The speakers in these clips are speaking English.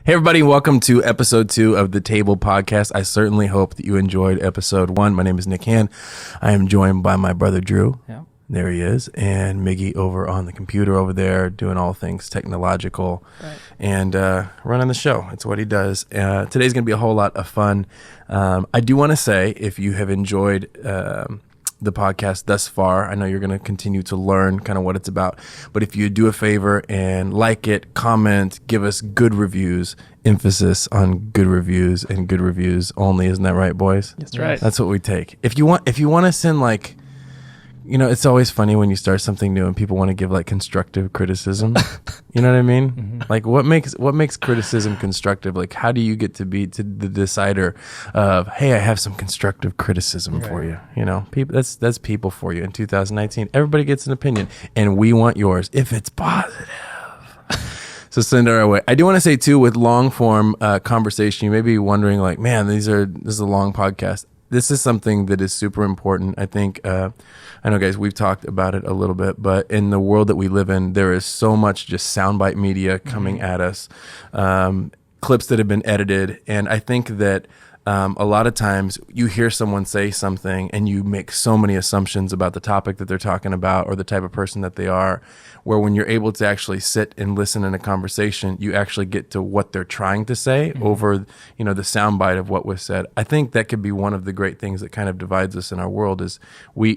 Hey everybody, welcome to episode 2 of the Table Podcast. I certainly hope that you enjoyed episode 1. My name is Nick Han. I am joined by my brother Drew. Yeah. There he is. And Miggy over on the computer over there doing all things technological and running the show. It's what he does. Today's going to be a whole lot of fun. I do want to say, if you have enjoyed the podcast thus far, I know you're going to continue to learn kind of what it's about, but if you do a favor and like it, comment, give us good reviews, emphasis on good reviews and good reviews only. Isn't that right, boys? That's right. That's what we take. If you want to send, like, you know, it's always funny when you start something new and people want to give like constructive criticism. You know what I mean? Mm-hmm. Like what makes criticism constructive? Like, how do you get to be the decider of, hey, I have some constructive criticism for you? You know, people, that's people for you in 2019. Everybody gets an opinion, and we want yours if it's positive. So send it our way. I do want to say too, with long form conversation, you may be wondering, like, man, this is a long podcast. This is something that is super important. I think, I know, guys, we've talked about it a little bit, but in the world that we live in, there is so much just soundbite media coming at us, clips that have been edited. And I think that a lot of times you hear someone say something and you make so many assumptions about the topic that they're talking about or the type of person that they are, where when you're able to actually sit and listen in a conversation, you actually get to what they're trying to say over, you know, the soundbite of what was said. I think that could be one of the great things that kind of divides us in our world is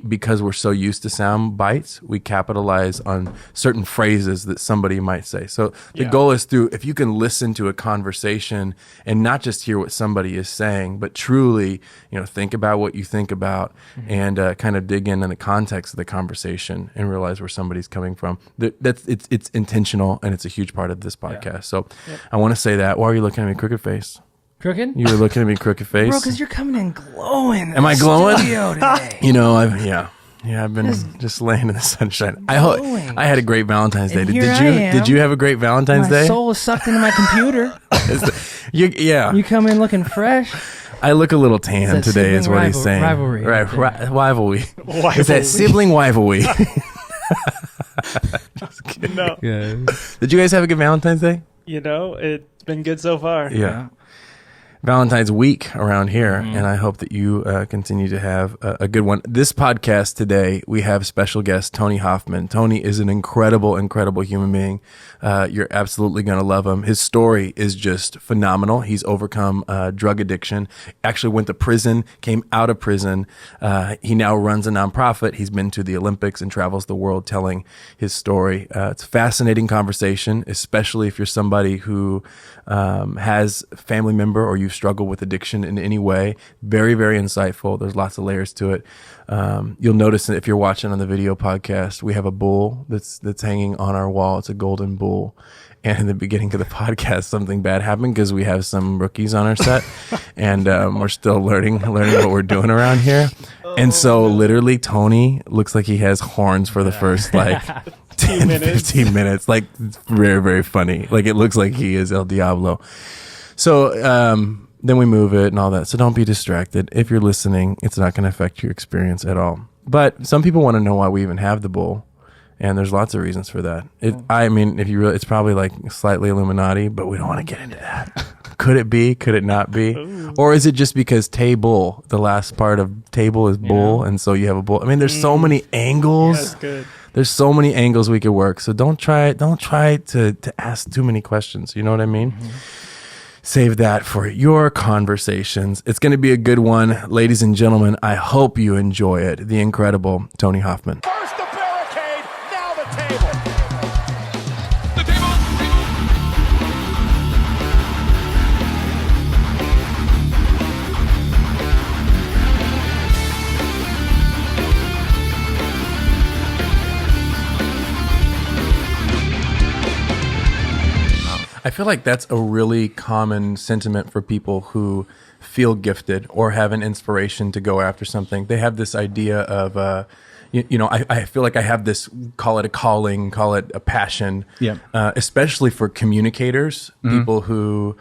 because we're so used to sound bites, we capitalize on certain phrases that somebody might say. So the goal is if you can listen to a conversation and not just hear what somebody is saying, but truly, you know, think about what you think about and kind of dig in the context of the conversation and realize where somebody's coming from. It's intentional, and it's a huge part of this podcast. So I want to say that. Why are you looking at me crooked face? Crooked? You were looking at me crooked face? Bro, because you're coming in glowing. Am I glowing? Today. You know, I've been just laying in the sunshine. I had a great Valentine's Day. Did you have a great Valentine's Day? My soul was sucked into my computer. You come in looking fresh. I look a little tan today, is what he's saying. Rivalry. Rivalry. It's that sibling rivalry. Just kidding. No. Yeah. Did you guys have a good Valentine's Day? You know, it's been good so far. Yeah. Valentine's week around here, and I hope that you continue to have a good one. This podcast today, we have special guest Tony Hoffman. Tony is an incredible, incredible human being. You're absolutely going to love him. His story is just phenomenal. He's overcome drug addiction, actually went to prison, came out of prison. He now runs a nonprofit. He's been to the Olympics and travels the world telling his story. It's a fascinating conversation, especially if you're somebody who has a family member or you've struggled with addiction in any way. Very, very insightful. There's lots of layers to it. You'll notice that if you're watching on the video podcast, we have a bull that's hanging on our wall. It's a golden bull. And in the beginning of the podcast, something bad happened because we have some rookies on our set, and we're still learning what we're doing around here. And so literally Tony looks like he has horns for the first 10, 15 minutes. Like, very, very funny. Like, it looks like he is El Diablo. So then we move it and all that. So don't be distracted. If you're listening, it's not going to affect your experience at all. But some people want to know why we even have the bull. And there's lots of reasons for that. I mean, if you really, it's probably like slightly Illuminati, but we don't want to get into that. Could it be? Could it not be? Or is it just because table, the last part of table is bull, and so you have a bull? I mean, there's so many angles. Yeah, that's good. There's so many angles we could work. So don't try to ask too many questions. You know what I mean? Save that for your conversations. It's going to be a good one. Ladies and gentlemen, I hope you enjoy it. The incredible Tony Hoffman. First the barricade, now the table. I feel like that's a really common sentiment for people who feel gifted or have an inspiration to go after something. They have this idea of, I feel like I have this, call it a calling, call it a passion, especially for communicators, people who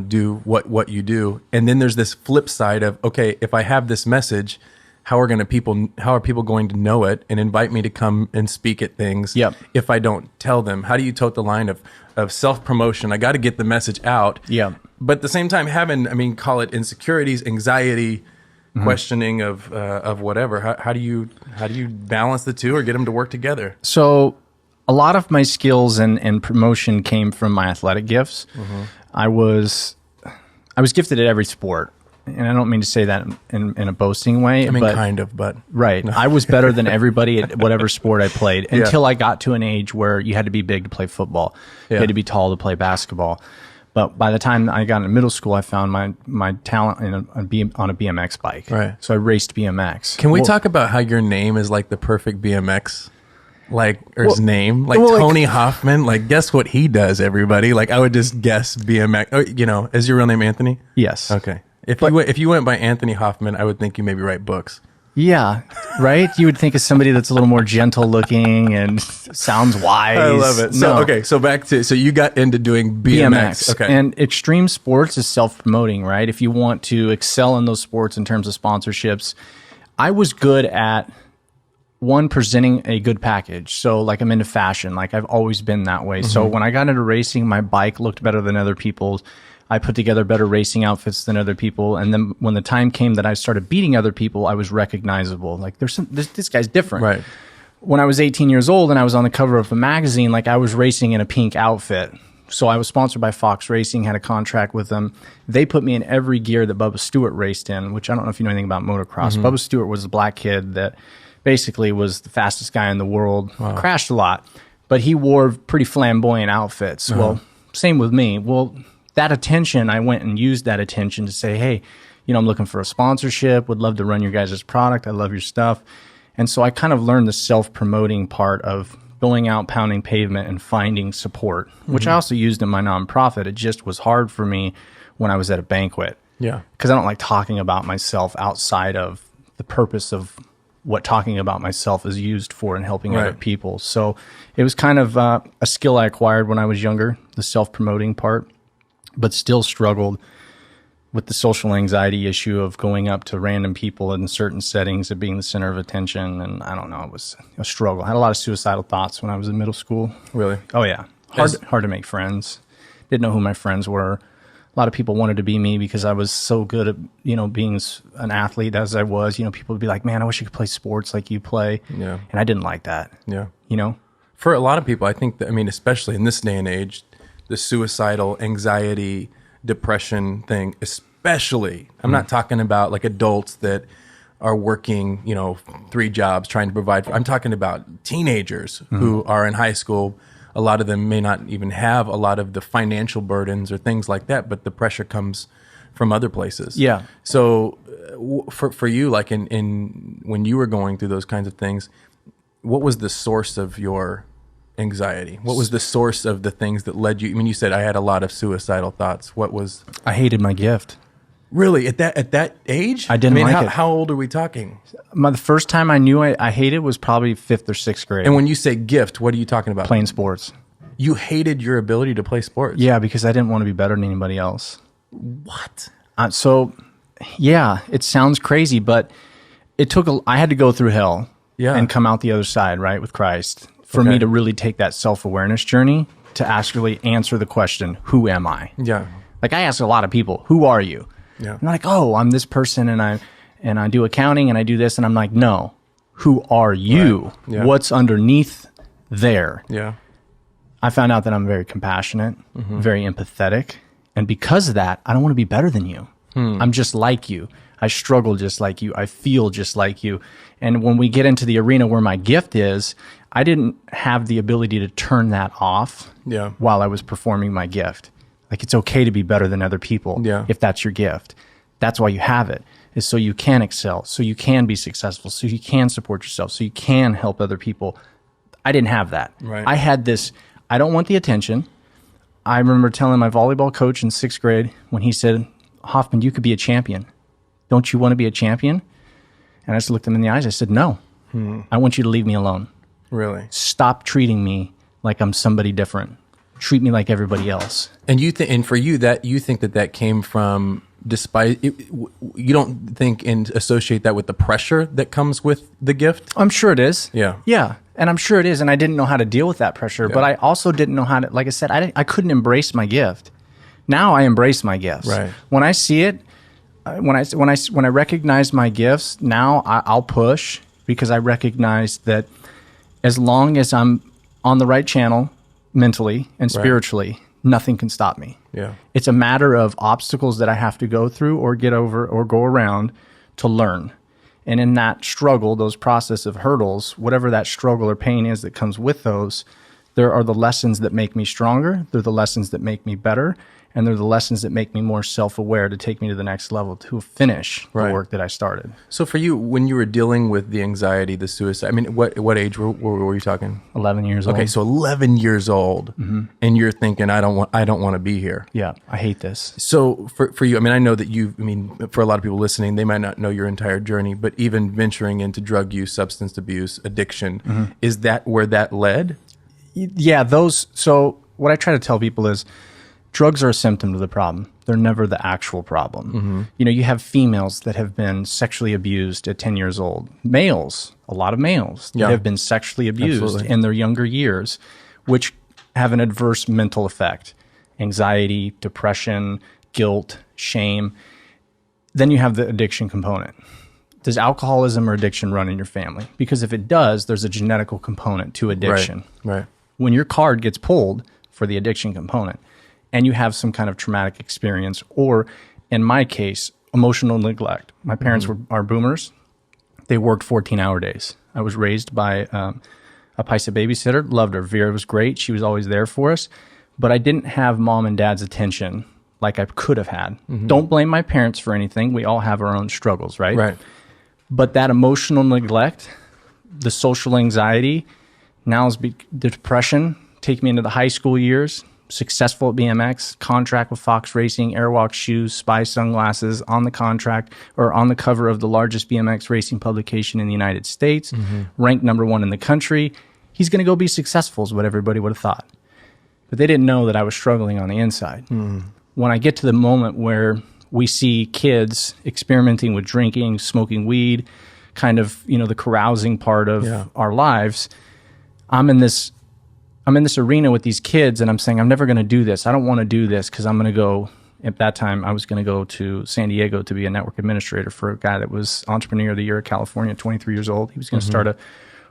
do what you do. And then there's this flip side of, okay, if I have this message, how are people going to know it and invite me to come and speak at things Yep. if I don't tell them? How do you tote the line of self-promotion? I got to get the message out. Yep. But at the same time, call it insecurities, anxiety, questioning of whatever. How do you balance the two or get them to work together? So a lot of my skills and promotion came from my athletic gifts. I was gifted at every sport. And I don't mean to say that in a boasting way. But right. I was better than everybody at whatever sport I played until I got to an age where you had to be big to play football. You had to be tall to play basketball. But by the time I got into middle school, I found my talent on a BMX bike. Right. So I raced BMX. Can we talk about how your name is like the perfect BMX? His name, Tony Hoffman. Like, guess what he does, everybody? Like, I would just guess BMX. Oh, is your real name Anthony? Yes. Okay. If you went by Anthony Hoffman, I would think you maybe write books. Yeah, right? You would think of somebody that's a little more gentle looking and sounds wise. I love it. So you got into doing BMX. Okay. And extreme sports is self-promoting, right? If you want to excel in those sports in terms of sponsorships, I was good at presenting a good package. So like I'm into fashion, like I've always been that way. So when I got into racing, my bike looked better than other people's. I put together better racing outfits than other people. And then when the time came that I started beating other people, I was recognizable. Like this guy's different. Right. When I was 18 years old and I was on the cover of a magazine, like I was racing in a pink outfit. So I was sponsored by Fox Racing, had a contract with them. They put me in every gear that Bubba Stewart raced in, which I don't know if you know anything about motocross. Bubba Stewart was the black kid that basically was the fastest guy in the world, crashed a lot, but he wore pretty flamboyant outfits. Well, same with me. Well, that attention, I went and used that attention to say, hey, I'm looking for a sponsorship, would love to run your guys' product. I love your stuff. And so I kind of learned the self-promoting part of going out, pounding pavement and finding support, which I also used in my nonprofit. It just was hard for me when I was at a banquet. Yeah. Because I don't like talking about myself outside of the purpose of what talking about myself is used for and helping other people. So it was kind of a skill I acquired when I was younger, the self-promoting part, but still struggled with the social anxiety issue of going up to random people in certain settings and being the center of attention. And I don't know, it was a struggle. I had a lot of suicidal thoughts when I was in middle school. Really? Oh, yeah. Hard to make friends. Didn't know who my friends were. A lot of people wanted to be me because I was so good at, being an athlete as I was. People would be like, man, I wish you could play sports like you play. Yeah. And I didn't like that. Yeah. For a lot of people, I think that, especially in this day and age, the suicidal anxiety, depression thing, especially, I'm not talking about like adults that are working, 3 jobs trying to provide I'm talking about teenagers who are in high school. A lot of them may not even have a lot of the financial burdens or things like that, but the pressure comes from other places. Yeah. So for you, like in when you were going through those kinds of things, what was the source of your anxiety? What was the source of the things that led you? You said I had a lot of suicidal thoughts. What was? I hated my gift. Really? At that age? I didn't like it. How old are we talking? The first time I knew I hated was probably 5th or 6th grade. And when you say gift, what are you talking about? Playing sports. You hated your ability to play sports? Yeah, because I didn't want to be better than anybody else. What? Yeah, it sounds crazy, but I had to go through hell and come out the other side, right, with Christ, for me to really take that self-awareness journey to actually answer the question, who am I? Yeah. Like I ask a lot of people, who are you? Yeah. I'm like, oh, I'm this person and I do accounting and I do this. And I'm like, no, who are you? Right. Yeah. What's underneath there? Yeah. I found out that I'm very compassionate, very empathetic. And because of that, I don't want to be better than you. I'm just like you. I struggle just like you. I feel just like you. And when we get into the arena where my gift is, I didn't have the ability to turn that off while I was performing my gift. Like it's okay to be better than other people if that's your gift. That's why you have it, is so you can excel, so you can be successful, so you can support yourself, so you can help other people. I didn't have that. Right. I had this, I don't want the attention. I remember telling my volleyball coach in 6th grade when he said, Hoffman, you could be a champion. Don't you want to be a champion? And I just looked him in the eyes. I said, no, I want you to leave me alone. Really? Stop treating me like I'm somebody different. Treat me like everybody else. And and for you, that you think that came from despite it, you don't think and associate that with the pressure that comes with the gift? I'm sure it is. Yeah. Yeah. And I'm sure it is. And I didn't know how to deal with that pressure, but I also didn't know how to, like I said, I couldn't embrace my gift. Now I embrace my gifts. Right. When I see it, when I recognize my gifts, now I'll push, because I recognize that as long as I'm on the right channel mentally and spiritually, nothing can stop me. Yeah. It's a matter of obstacles that I have to go through or get over or go around to learn. And in that struggle, those process of hurdles, whatever that struggle or pain is that comes with those, there are the lessons that make me stronger. They're the lessons that make me better. And they're the lessons that make me more self-aware to take me to the next level, to finish the work that I started. So for you, when you were dealing with the anxiety, the suicide, I mean, what age were you talking? 11 years old. Okay, so 11 years old, and you're thinking, I don't want to be here. Yeah, I hate this. So for you, I mean, I know that for a lot of people listening, they might not know your entire journey, but even venturing into drug use, substance abuse, addiction, is that where that led? Yeah, so what I try to tell people is, drugs are a symptom of the problem. They're never the actual problem. You know, you have females that have been sexually abused at 10 years old. Males, a lot of males that have been sexually abused in their younger years, which have an adverse mental effect. Anxiety, depression, guilt, shame. Then you have the addiction component. Does alcoholism or addiction run in your family? Because if it does, there's a genetical component to addiction. Right. When your card gets pulled for the addiction component, and you have some kind of traumatic experience, or in my case, emotional neglect. My parents are boomers. They worked 14-hour days. I was raised by a Paisa babysitter, loved her. Vera was great. She was always there for us. But I didn't have mom and dad's attention like I could have had. Don't blame my parents for anything. We all have our own struggles, right? Right. But that emotional neglect, the social anxiety, now is the depression, take me into the high school years. Successful at BMX, contract with Fox Racing, Airwalk shoes, Spy sunglasses, on the contract or on the cover of the largest BMX racing publication in the United States, ranked #1 in the country. He's going to go be successful is what everybody would have thought. But they didn't know that I was struggling on the inside. When I get to the moment where we see kids experimenting with drinking, smoking weed, kind of, you know, the carousing part of our lives, I'm in this arena with these kids, and I'm saying, I'm never going to do this. I don't want to do this, because I'm going to go, at that time, I was going to go to San Diego to be a network administrator for a guy that was Entrepreneur of the Year of California at 23 years old. He was going to start a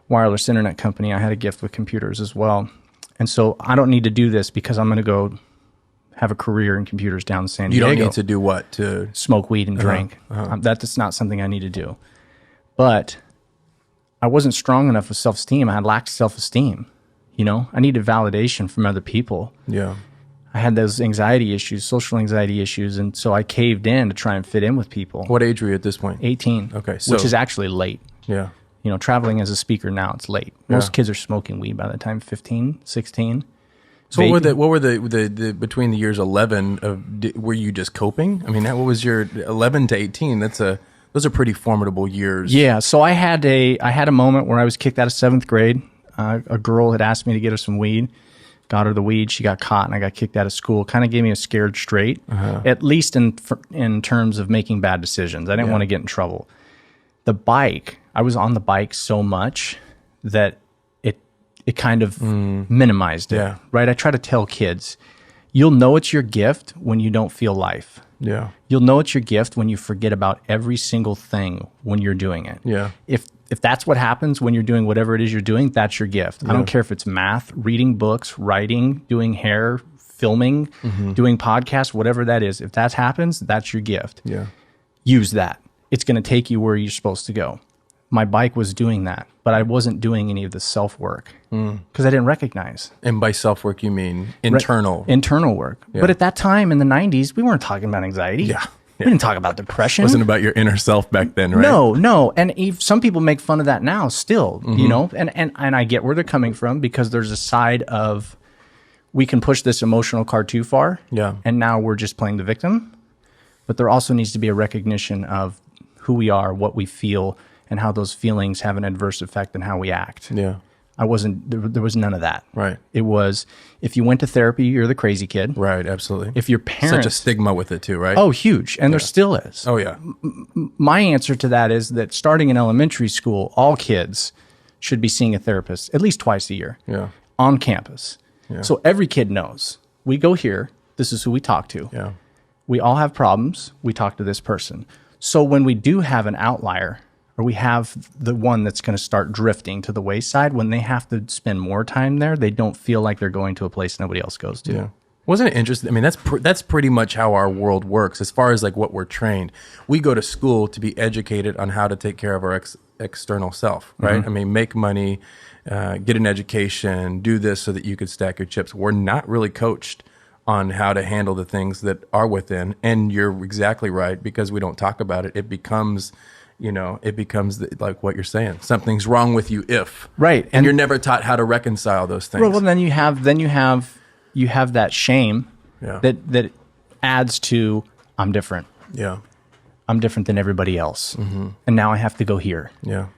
wireless internet company. I had a gift with computers as well. And so I don't need to do this, because I'm going to go have a career in computers down in San Diego. You don't need to do what? To smoke weed and drink. That's not something I need to do. But I wasn't strong enough with self-esteem. I had lacked self-esteem. You know, I needed validation from other people. Yeah. I had those anxiety issues, social anxiety issues, and so I caved in to try and fit in with people. What age were you at this point? 18. Okay, so, which is actually late. Yeah. You know, traveling as a speaker now, it's late. Most kids are smoking weed by the time 15, 16. So what were the between the years 11 of, were you just coping? I mean, what was your 11 to 18? Those are pretty formidable years. Yeah. So I had a moment where I was kicked out of 7th grade. A girl had asked me to get her some weed. Got her the weed. She got caught, and I got kicked out of school. Kind of gave me a scared straight, at least in terms of making bad decisions. I didn't want to get in trouble. The bike, I was on the bike so much that it kind of minimized it. Yeah. Right? I try to tell kids, you'll know it's your gift when you don't feel life. Yeah. You'll know it's your gift when you forget about every single thing when you're doing it. Yeah. If that's what happens when you're doing whatever it is you're doing, that's your gift. I don't care if it's math, reading books, writing, doing hair, filming, doing podcasts, whatever that is. If that happens, that's your gift. Yeah. Use that. It's going to take you where you're supposed to go. My bike was doing that, but I wasn't doing any of the self-work because I didn't recognize. And by self-work, you mean internal? Internal work. Yeah. But at that time in the 90s, we weren't talking about anxiety. Yeah. We didn't talk about depression. It wasn't about your inner self back then, right? No. And some people make fun of that now still, you know, and I get where they're coming from, because there's a side of, we can push this emotional card too far. Yeah. And now we're just playing the victim. But there also needs to be a recognition of who we are, what we feel, and how those feelings have an adverse effect on how we act. Yeah. There was none of that. Right. It was, if you went to therapy, you're the crazy kid. Right. Absolutely. If your parents... Such a stigma with it too, right? Oh, huge. And there still is. Oh, yeah. My answer to that is that starting in elementary school, all kids should be seeing a therapist at least twice a year on campus. Yeah. So every kid knows. We go here. This is who we talk to. Yeah. We all have problems. We talk to this person. So when we do have an outlier, or we have the one that's going to start drifting to the wayside, when they have to spend more time there, they don't feel like they're going to a place nobody else goes to. Yeah. Wasn't it interesting? I mean, that's pretty much how our world works as far as like what we're trained. We go to school to be educated on how to take care of our external self, right? Mm-hmm. I mean, make money, get an education, do this so that you could stack your chips. We're not really coached on how to handle the things that are within. And you're exactly right, because we don't talk about it. It becomes... like what you're saying. Something's wrong with you if. Right. And you're never taught how to reconcile those things. Well, then you have that shame that adds to, I'm different. Yeah. I'm different than everybody else. Mm-hmm. And now I have to go here. Yeah.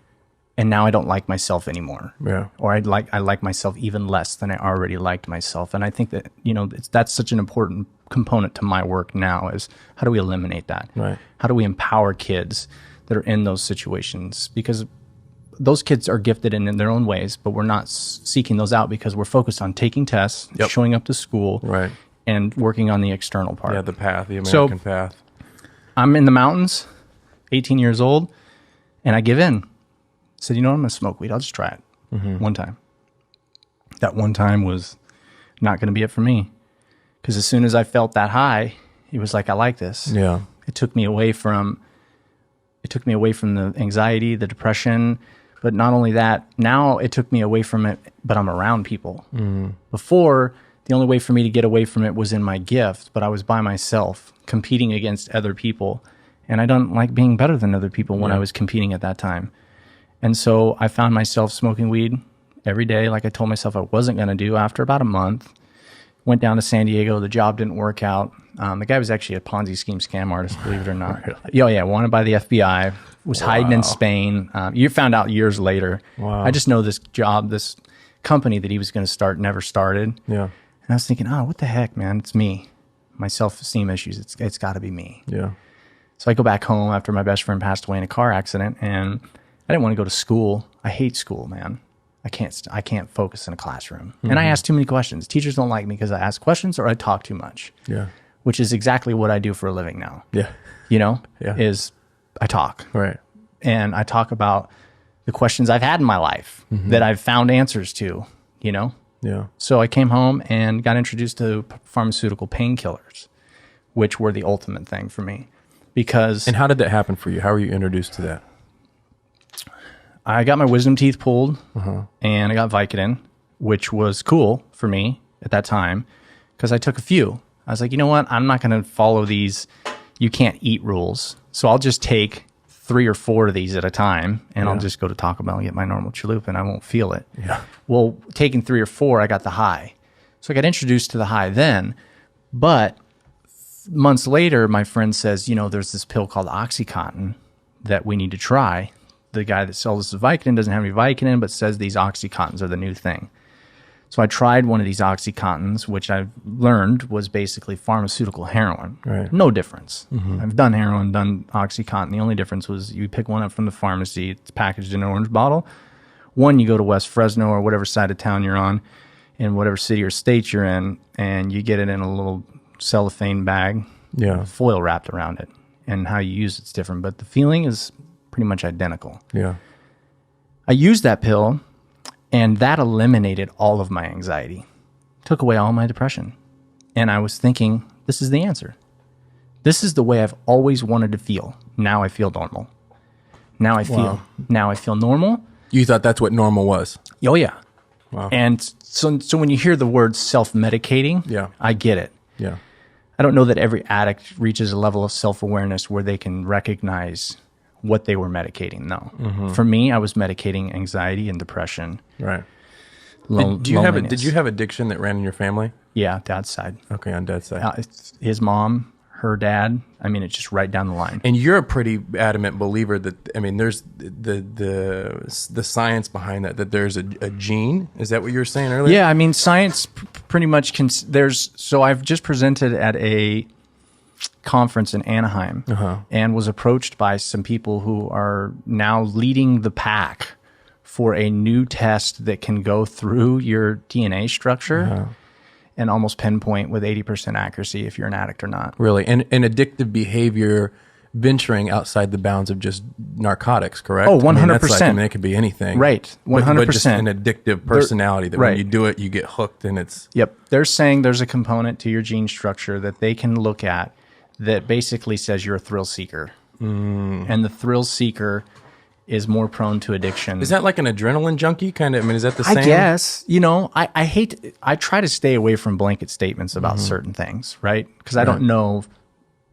And now I don't like myself anymore. Yeah. Or I like myself even less than I already liked myself. And I think that, that's such an important component to my work now, is how do we eliminate that? Right. How do we empower kids that are in those situations? Because those kids are gifted in their own ways, but we're not seeking those out because we're focused on taking tests, showing up to school, right, and working on the external part. Yeah, the path, the American path. I'm in the mountains, 18 years old, and I give in. Said, I'm going to smoke weed. I'll just try it one time. That one time was not going to be it for me, because as soon as I felt that high, it was like, I like this. Yeah. It took me away from the anxiety, the depression, but not only that, now it took me away from it, but I'm around people. Mm. Before, the only way for me to get away from it was in my gift, but I was by myself, competing against other people. And I don't like being better than other people when I was competing at that time. And so I found myself smoking weed every day, like I told myself I wasn't going to do. After about a month, went down to San Diego. The job didn't work out. The guy was actually a Ponzi scheme scam artist, believe it or not. Yeah, wanted by the FBI, was hiding in Spain. You found out years later. Wow. I just know this company that he was going to start never started. Yeah. And I was thinking, what the heck, man? It's me. My self-esteem issues. It's got to be me. Yeah. So I go back home after my best friend passed away in a car accident, and I didn't want to go to school. I hate school, man. I can't focus in a classroom. Mm-hmm. And I ask too many questions. Teachers don't like me because I ask questions or I talk too much. Yeah. Which is exactly what I do for a living now. Yeah. Is I talk. Right. And I talk about the questions I've had in my life that I've found answers to, Yeah. So I came home and got introduced to pharmaceutical painkillers, which were the ultimate thing for me. And how did that happen for you? How were you introduced to that? I got my wisdom teeth pulled, and I got Vicodin, which was cool for me at that time because I took a few. I was like, you know what? I'm not going to follow these you can't eat rules. So I'll just take 3 or 4 of these at a time, and I'll just go to Taco Bell and get my normal chalupa, and I won't feel it. Yeah. Well, taking 3 or 4, I got the high. So I got introduced to the high then, but months later, my friend says, there's this pill called OxyContin that we need to try. The guy that sells us the Vicodin doesn't have any Vicodin, but says these OxyContins are the new thing. So I tried one of these OxyContins, which I've learned was basically pharmaceutical heroin. Right. No difference. Mm-hmm. I've done heroin, done OxyContin. The only difference was you pick one up from the pharmacy. It's packaged in an orange bottle. One, you go to West Fresno or whatever side of town you're on, in whatever city or state you're in, and you get it in a little cellophane bag, foil wrapped around it. And how you use it's different, but the feeling is pretty much identical. Yeah. I used that pill, and that eliminated all of my anxiety, took away all my depression. And I was thinking, this is the answer. This is the way I've always wanted to feel. Now I feel normal. Now I feel normal. You thought that's what normal was? Oh yeah. Wow. And so when you hear the word self-medicating, I get it. Yeah. I don't know that every addict reaches a level of self-awareness where they can recognize what they were medicating. No. Mm-hmm. For me, I was medicating anxiety and depression. Right. Did you have addiction that ran in your family? Yeah, dad's side. Okay, on dad's side. His mom, her dad. I mean, it's just right down the line. And you're a pretty adamant believer that, I mean, there's the science behind that there's a gene. Is that what you were saying earlier? Yeah, I mean, science pretty much so I've just presented at a conference in Anaheim and was approached by some people who are now leading the pack for a new test that can go through your DNA structure and almost pinpoint with 80% accuracy if you're an addict or not. Really? And addictive behavior venturing outside the bounds of just narcotics, correct? Oh, 100%. I mean, that's like, I mean, it could be anything. Right, 100%. But just an addictive personality that right. when you do it, you get hooked and it's... Yep. They're saying there's a component to your gene structure that they can look at that basically says you're a thrill seeker. And the thrill seeker is more prone to addiction. Is that like an adrenaline junkie kind of? I mean, is that the same? I guess. You know, I try to stay away from blanket statements about certain things, right? Because I don't know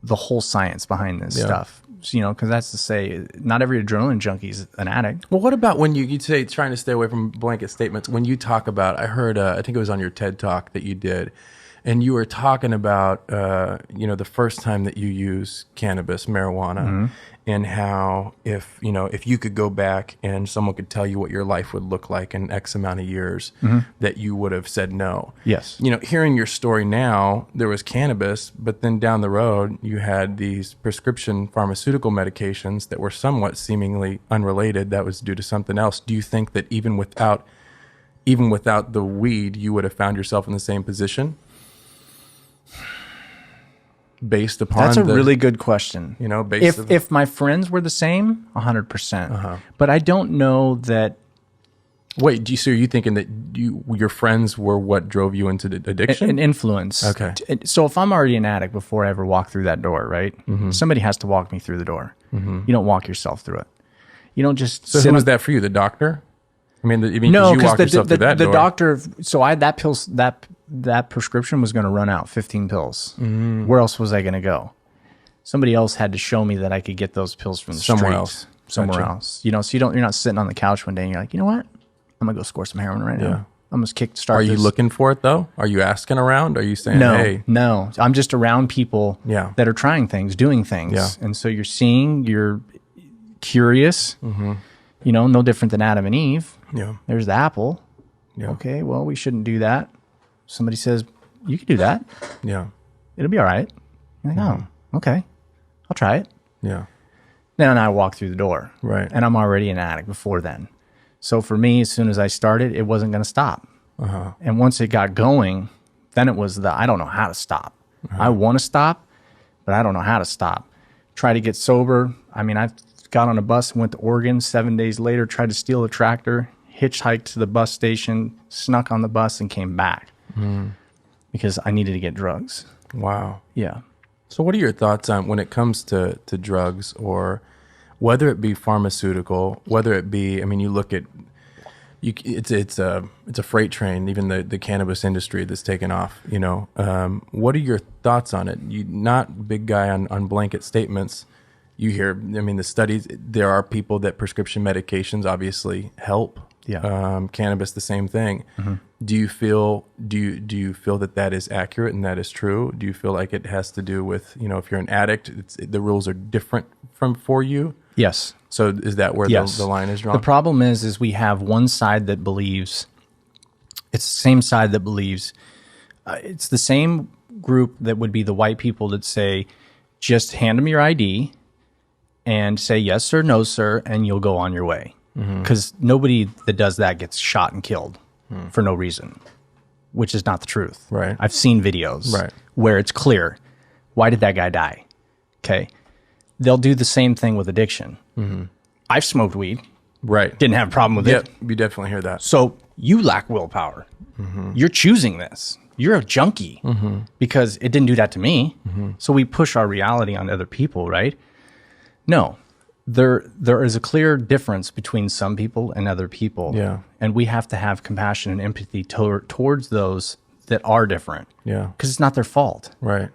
the whole science behind this stuff. So, you know, because that's to say, not every adrenaline junkie is an addict. Well, what about when you say trying to stay away from blanket statements? When you talk about, I heard, I think it was on your TED Talk that you did, and you were talking about, you know, the first time that you use cannabis, marijuana, and how if you could go back and someone could tell you what your life would look like in X amount of years, that you would have said no. Yes. You know, hearing your story now, there was cannabis, but then down the road, you had these prescription pharmaceutical medications that were somewhat seemingly unrelated. That was due to something else. Do you think that even without the weed, you would have found yourself in the same position? Based upon that's a really good question. You know, if my friends were the same, 100%. But I don't know that. Wait, so are you thinking that your friends were what drove you into the addiction? An influence. Okay. So if I'm already an addict before I ever walk through that door, right? Somebody has to walk me through the door. You don't walk yourself through it. You don't just. So who was that for you? The doctor? I mean, no, because the doctor. So that prescription was going to run out. 15 pills. Where else was I going to go? Somebody else had to show me that I could get those pills from the somewhere street. else. Somewhere Gotcha. else. You know, so you're not sitting on the couch one day and you're like, you know what? I'm gonna go score some heroin right now. I'm gonna start. Are you looking for it though? Are you asking around? Are you saying, no, hey? No, I'm just around people that are trying things, doing things, and so you're curious. You know, no different than Adam and Eve. Yeah. There's the apple. Yeah. Okay, well, we shouldn't do that. Somebody says, you can do that. Yeah. It'll be all right. You're like, oh, okay. I'll try it. Yeah. Then I walk through the door. Right. And I'm already an addict before then. So for me, as soon as I started, it wasn't going to stop. And once it got going, then it was I don't know how to stop. I want to stop, but I don't know how to stop. Try to get sober. I mean, I got on a bus and went to Oregon. 7 days later, tried to steal a tractor, hitchhiked to the bus station, snuck on the bus, and came back because I needed to get drugs. Wow. Yeah. So what are your thoughts on when it comes to drugs, or whether it be pharmaceutical, whether it be, I mean, you look at, it's a freight train, even the cannabis industry that's taken off, you know. What are your thoughts on it? You're not a big guy on blanket statements. You hear, I mean, the studies, there are people that prescription medications obviously help. Yeah. Cannabis, the same thing. Do you feel that is accurate and that is true? Do you feel like it has to do with, you know, if you're an addict, the rules are different for you? Yes. So is that where the line is drawn? The problem is we have one side that believes, it's the same side that believes, it's the same group that would be the white people that say, just hand them your ID and say yes sir, no sir, and you'll go on your way. Because nobody that does that gets shot and killed for no reason, which is not the truth. Right. I've seen videos where it's clear. Why did that guy die? Okay. They'll do the same thing with addiction. I've smoked weed. Right. Didn't have a problem with it. You definitely hear that. So you lack willpower. You're choosing this. You're a junkie because it didn't do that to me. So we push our reality on other people, right? No. There is a clear difference between some people and other people. Yeah. And we have to have compassion and empathy towards those that are different. Yeah. Because it's not their fault. Right.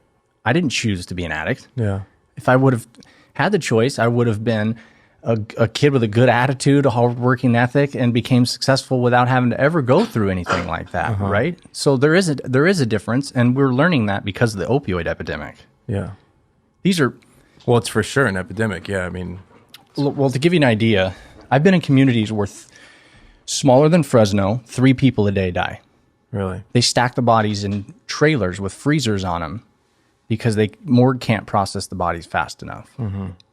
I didn't choose to be an addict. Yeah. If I would have had the choice, I would have been a kid with a good attitude, a hard-working ethic, and became successful without having to ever go through anything like that, right? So there is a difference, and we're learning that because of the opioid epidemic. Yeah. These are, Well, it's for sure an epidemic. Yeah, I mean, well, to give you an idea, I've been in communities where smaller than Fresno, 3 people a day die. really. They stack the bodies in trailers with freezers on them because morgue can't process the bodies fast enough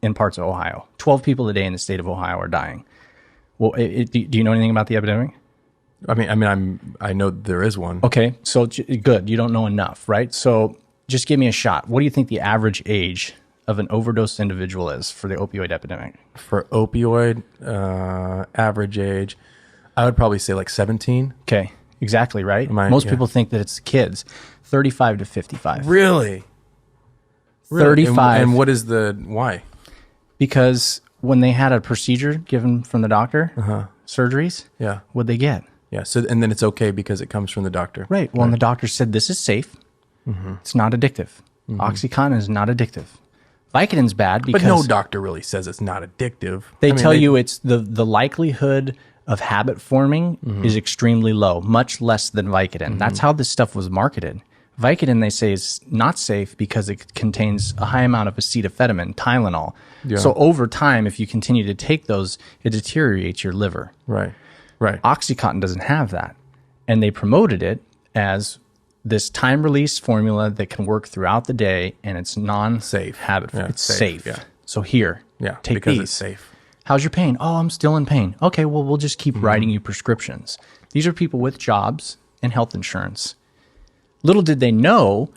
in parts of Ohio. 12 people a day in the state of Ohio are dying. Well, do you know anything about the epidemic? I know there is one. Okay, so good. You don't know enough, right? So just give me a shot. What do you think the average age of an overdosed individual is for the opioid epidemic? For opioid, average age, I would probably say like 17. Okay, exactly right. Most people think that it's kids, 35 to 55. Really? 35. And what is why? Because when they had a procedure given from the doctor, surgeries, Yeah. what'd they get? Yeah. So, and then it's okay because it comes from the doctor. Right. Well, and the doctor said this is safe. It's not addictive. OxyContin is not addictive. Vicodin's bad because But no doctor really says it's not addictive. they tell you it's the likelihood of habit forming is extremely low, much less than Vicodin. That's how this stuff was marketed. Vicodin, they say, is not safe because it contains a high amount of acetaminophen, Tylenol. Yeah. So over time, if you continue to take those, it deteriorates your liver. Right. OxyContin doesn't have that. And they promoted it as this time-release formula that can work throughout the day, and it's Safe. habit. Yeah, it's safe, safe. yeah. So here, Yeah. take because these. it's safe. How's your pain? Oh, I'm still in pain. Okay, well, we'll just keep writing you prescriptions. These are people with jobs and health insurance. Little did they know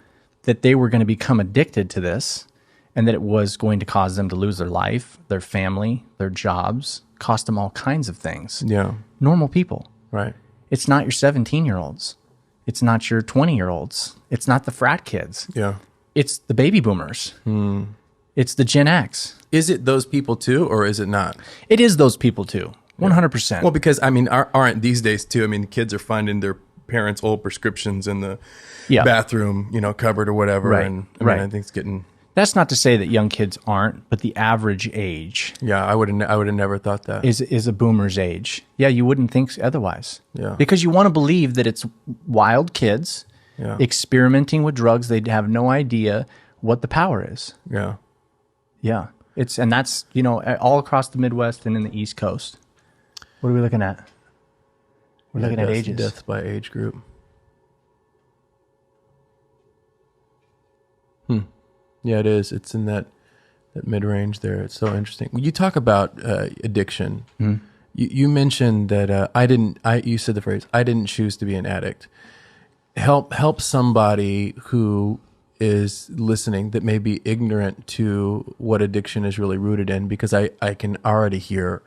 that they were going to become addicted to this and that it was going to cause them to lose their life, their family, their jobs, cost them all kinds of things. Yeah. Normal people. Right. It's not your 17-year-olds. It's not your 20-year-olds. It's not the frat kids. Yeah. It's the baby boomers. It's the Gen X. Is it those people too, or is it not? It is those people too. 100%. Well, because aren't these days too? I mean, kids are finding their parents' old prescriptions in the bathroom, cupboard or whatever. Right. And Right. I think it's getting. That's not to say that young kids aren't, but the average age Yeah, I would have never thought that. is a boomer's age. Yeah, you wouldn't think otherwise. Yeah. Because you want to believe that it's wild kids experimenting with drugs. They have no idea what the power is. Yeah. Yeah. And that's, all across the Midwest and in the East Coast. What are we looking at? We're looking at ages. Deaths by age group. Yeah, it is. It's in that mid-range there. It's so interesting. When you talk about addiction, you mentioned that you said the phrase, I didn't choose to be an addict. Help somebody who is listening that may be ignorant to what addiction is really rooted in, because I can already hear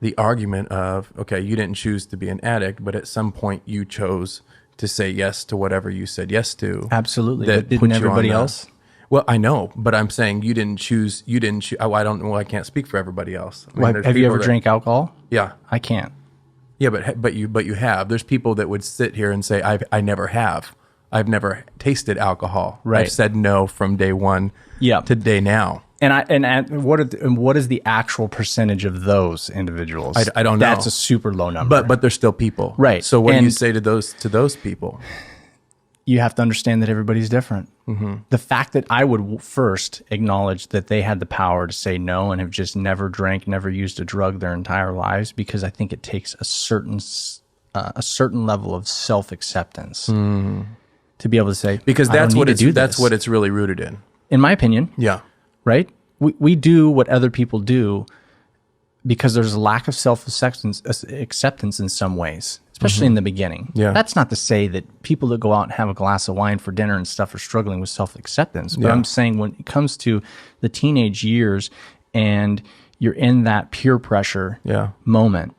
the argument of, okay, you didn't choose to be an addict, but at some point you chose to say yes to whatever you said yes to. Absolutely. That But didn't put you on everybody the- else? Well, I know, but I'm saying you didn't choose. I don't know. I can't speak for everybody else. I mean, Why, there's have you people ever drank alcohol? Yeah. I can't. Yeah, but you have. There's people that would sit here and say, I never have. I've never tasted alcohol. Right. I've said no from day one Yeah. to day now. And what is the actual percentage of those individuals? I don't know. That's a super low number. But they're still people. Right. So what do you And- say to those people? you have to understand that everybody's different. The fact that I would first acknowledge that they had the power to say no and have just never drank, never used a drug their entire lives, because I think it takes a certain level of self-acceptance to be able to say, Because I don't that's need what to it's do that's this. what it's really rooted in. In my opinion, Yeah. right? We do what other people do because there's a lack of self-acceptance in some ways, especially in the beginning. Yeah. That's not to say that people that go out and have a glass of wine for dinner and stuff are struggling with self-acceptance. But Yeah. I'm saying when it comes to the teenage years and you're in that peer pressure Yeah. moment,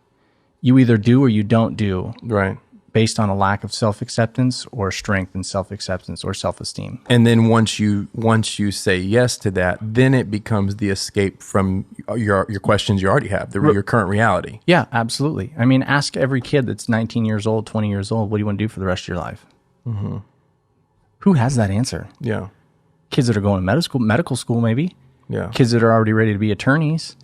you either do or you don't do Right. based on a lack of self-acceptance or strength in self-acceptance or self-esteem. And then once you say yes to that, then it becomes the escape from your questions you already have, your current reality. Yeah, absolutely. I mean, ask every kid that's 19 years old, 20 years old, what do you want to do for the rest of your life? Who has that answer? Yeah. Kids that are going to medical school maybe. Yeah. Kids that are already ready to be attorneys.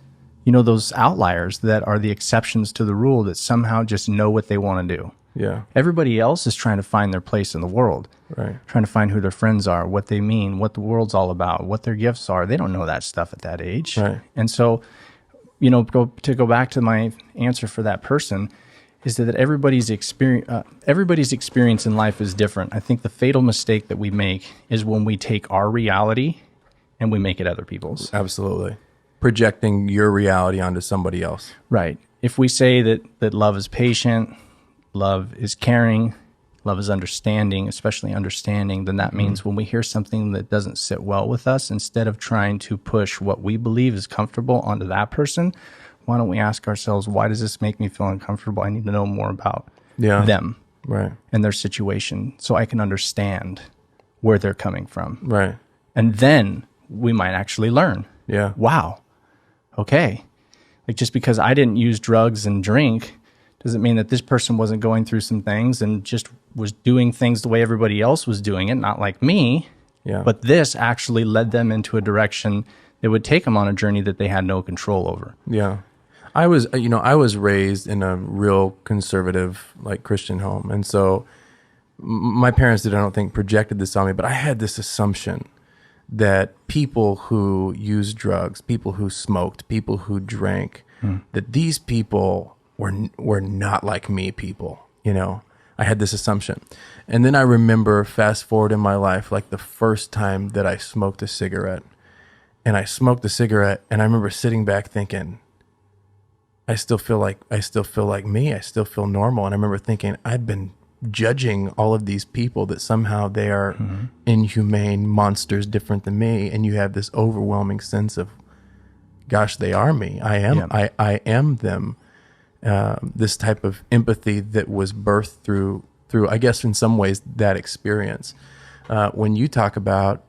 You know, those outliers that are the exceptions to the rule that somehow just know what they want to do. Yeah. Everybody else is trying to find their place in the world, Right. trying to find who their friends are, what they mean, what the world's all about, what their gifts are. They don't know that stuff at that age. Right. And so, you know, go back to my answer for that person, is that everybody's experience in life is different. I think the fatal mistake that we make is when we take our reality and we make it other people's. Absolutely. Projecting your reality onto somebody else. Right. If we say that love is patient, love is caring, love is understanding, especially understanding, then that means when we hear something that doesn't sit well with us, instead of trying to push what we believe is comfortable onto that person, why don't we ask ourselves, why does this make me feel uncomfortable? I need to know more about them Right. and their situation so I can understand where they're coming from. Right. And then we might actually learn. Yeah. Wow. Okay. Like, just because I didn't use drugs and drink doesn't mean that this person wasn't going through some things and just was doing things the way everybody else was doing it, not like me. Yeah. But this actually led them into a direction that would take them on a journey that they had no control over. Yeah. I was raised in a real conservative, like, Christian home. And so my parents I don't think, projected this on me, but I had this assumption that people who used drugs, people who smoked, people who drank, that these people were not like me people, you know. I had this assumption. And then I remember, fast forward in my life, like the first time that I smoked a cigarette. And I smoked a cigarette, and I remember sitting back thinking, I still feel like me. I still feel normal. And I remember thinking, I've been judging all of these people that somehow they are inhumane monsters different than me. And you have this overwhelming sense of, gosh, they are me. I am them. This type of empathy that was birthed through, I guess, in some ways, that experience. When you talk about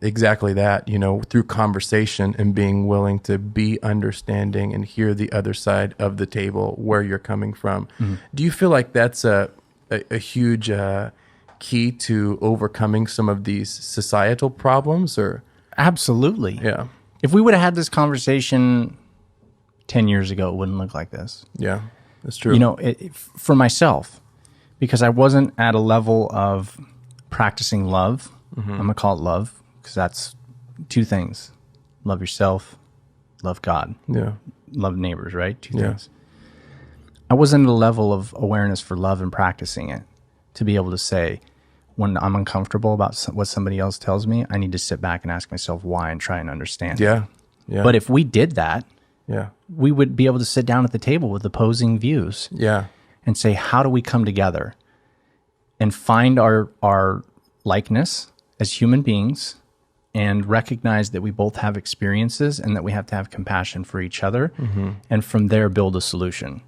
exactly that, you know, through conversation and being willing to be understanding and hear the other side of the table, where you're coming from, do you feel like that's a huge key to overcoming some of these societal problems? Or Absolutely. yeah, If we would have had this conversation 10 years ago, it wouldn't look like this. yeah, that's true. You know, for myself, because I wasn't at a level of practicing love. I'm going to call it love, because that's two things. Love yourself, love God, yeah, love neighbors, right? Two Yeah. things. I wasn't at a level of awareness for love and practicing it to be able to say, when I'm uncomfortable about what somebody else tells me, I need to sit back and ask myself why and try and understand. yeah, yeah. But if we did that, yeah, we would be able to sit down at the table with opposing views yeah, and say, how do we come together and find our likeness as human beings, and recognize that we both have experiences and that we have to have compassion for each other, and from there build a solution.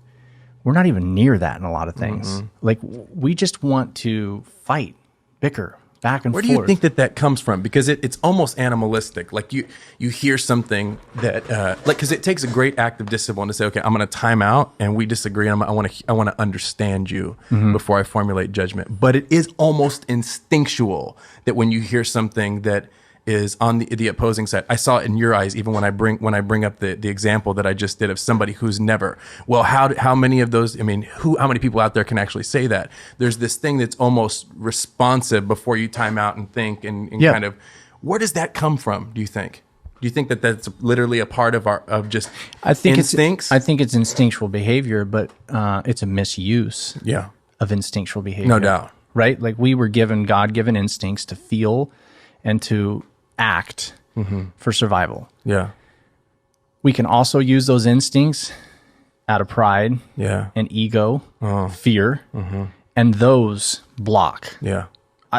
We're not even near that in a lot of things. Like, we just want to fight, bicker, back and Where forth. do you think that comes from? Because it's almost animalistic. Like, you hear something that like, because it takes a great act of discipline to say, okay, I'm going to time out, and we disagree. I want to understand you before I formulate judgment. But it is almost instinctual that when you hear something that is on the opposing side. I saw it in your eyes even when I bring up the example that I just did of somebody who's never. Well, how many of those? I mean, how many people out there can actually say that? There's this thing that's almost responsive before you time out and think and kind of. Where does that come from? Do you think? Do you think that that's literally a part of just instincts? I think it's instinctual behavior, but it's a misuse. Yeah. Of instinctual behavior. No doubt. Right? Like, we were given God-given instincts to feel and to act for survival. Yeah. We can also use those instincts out of pride and ego, fear, and those block. Yeah.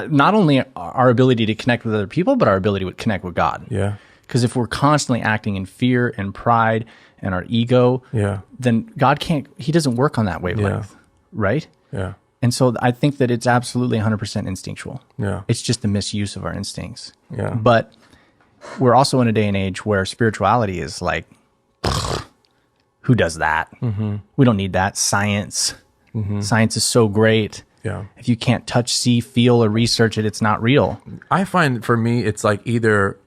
Not only our ability to connect with other people, but our ability to connect with God. Yeah. Because if we're constantly acting in fear and pride and our ego, then God He doesn't work on that wavelength, right? Yeah. And so I think that it's absolutely 100% instinctual. Yeah. It's just the misuse of our instincts. Yeah. But we're also in a day and age where spirituality is like, who does that? We don't need that. Science. Science is so great. Yeah. If you can't touch, see, feel, or research it, it's not real. I find for me, it's like either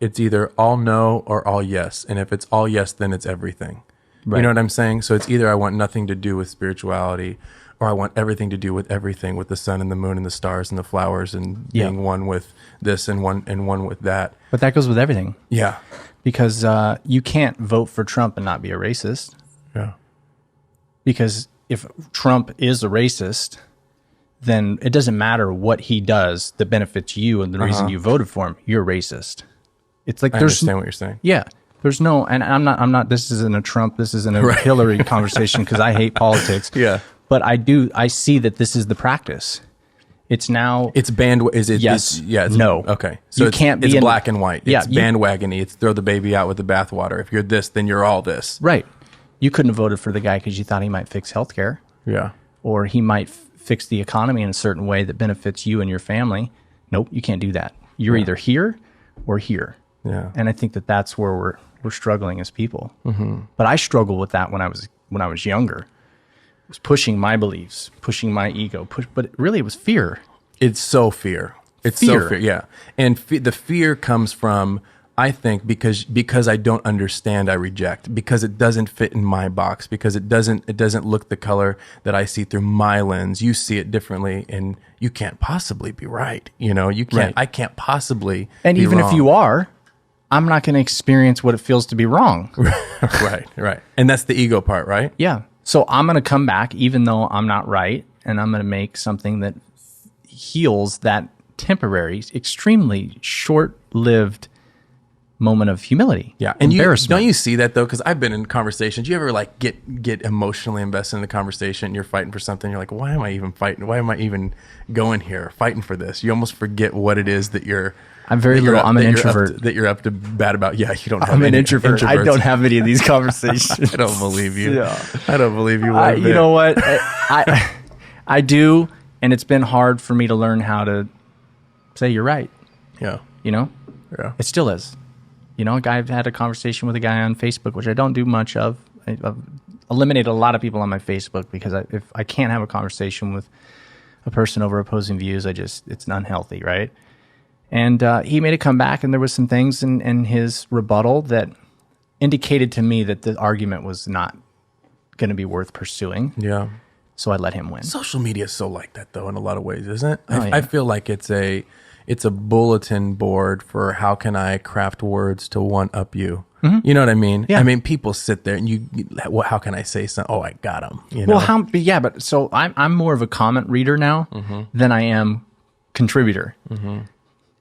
all no or all yes. And if it's all yes, then it's everything. Right. You know what I'm saying? So it's either I want nothing to do with spirituality, or I want everything to do with everything, with the sun and the moon and the stars and the flowers and being one with this and one with that. But that goes with everything. Yeah. Because you can't vote for Trump and not be a racist. Yeah. Because if Trump is a racist, then it doesn't matter what he does that benefits you and the reason you voted for him. You're racist. It's like I understand what you're saying. Yeah. There's no, and I'm not, this isn't a Trump, this isn't a Hillary conversation because I hate politics. Yeah. But I see that this is the practice. It's now. It's is it? Yes. It's, no. Okay. So you can't be it's black and white. Yeah, It's bandwagony. It's throw the baby out with the bathwater. If you're this, then you're all this. Right. You couldn't have voted for the guy because you thought he might fix healthcare. Yeah. Or he might fix the economy in a certain way that benefits you and your family. Nope, you can't do that. You're either here or here. Yeah. And I think that's where we're struggling as people. Mm-hmm. But I struggled with that when I was younger. It was pushing my beliefs, pushing my ego, but really it was fear. It's so fear. It's Fear. so fear. Yeah. And the fear comes from, I think, because I don't understand, I reject, because it doesn't fit in my box, because it doesn't look the color that I see through my lens. You see it differently, and you can't possibly be right. You know, you can't. Right. I can't possibly. And be even wrong. if you are, I'm not going to experience what it feels to be wrong. right. And that's the ego part, right? Yeah. So I'm going to come back even though I'm not right, and I'm going to make something that heals that temporary, extremely short-lived moment of humility. Yeah. And embarrassment. don't you see that though? Because I've been in conversations. You ever like get emotionally invested in the conversation and you're fighting for something. You're like, why am I even fighting? Why am I even going here fighting for this? You almost forget what it is that you're. I'm very little. I'm an introvert. That you're up to bat about. Yeah, you don't have I'm an any introvert. I introverts. don't have any of these conversations. I don't believe you. Yeah. I don't believe you. One You bit. know what? I do, and it's been hard for me to learn how to say you're right. Yeah. You know, Yeah. it still is. You know, I've had a conversation with a guy on Facebook, which I don't do much of. I've eliminated a lot of people on my Facebook because if I can't have a conversation with a person over opposing views, it's unhealthy, right? And he made a comeback, and there was some things in his rebuttal that indicated to me that the argument was not going to be worth pursuing. Yeah. So I let him win. Social media is so like that though in a lot of ways, isn't it? Oh, yeah. I feel like it's a bulletin board for how can I craft words to one up you. Mm-hmm. You know what I mean? Yeah. I mean, people sit there and how can I say something? Oh, I got him. You know? Well, but so I'm more of a comment reader now than I am contributor.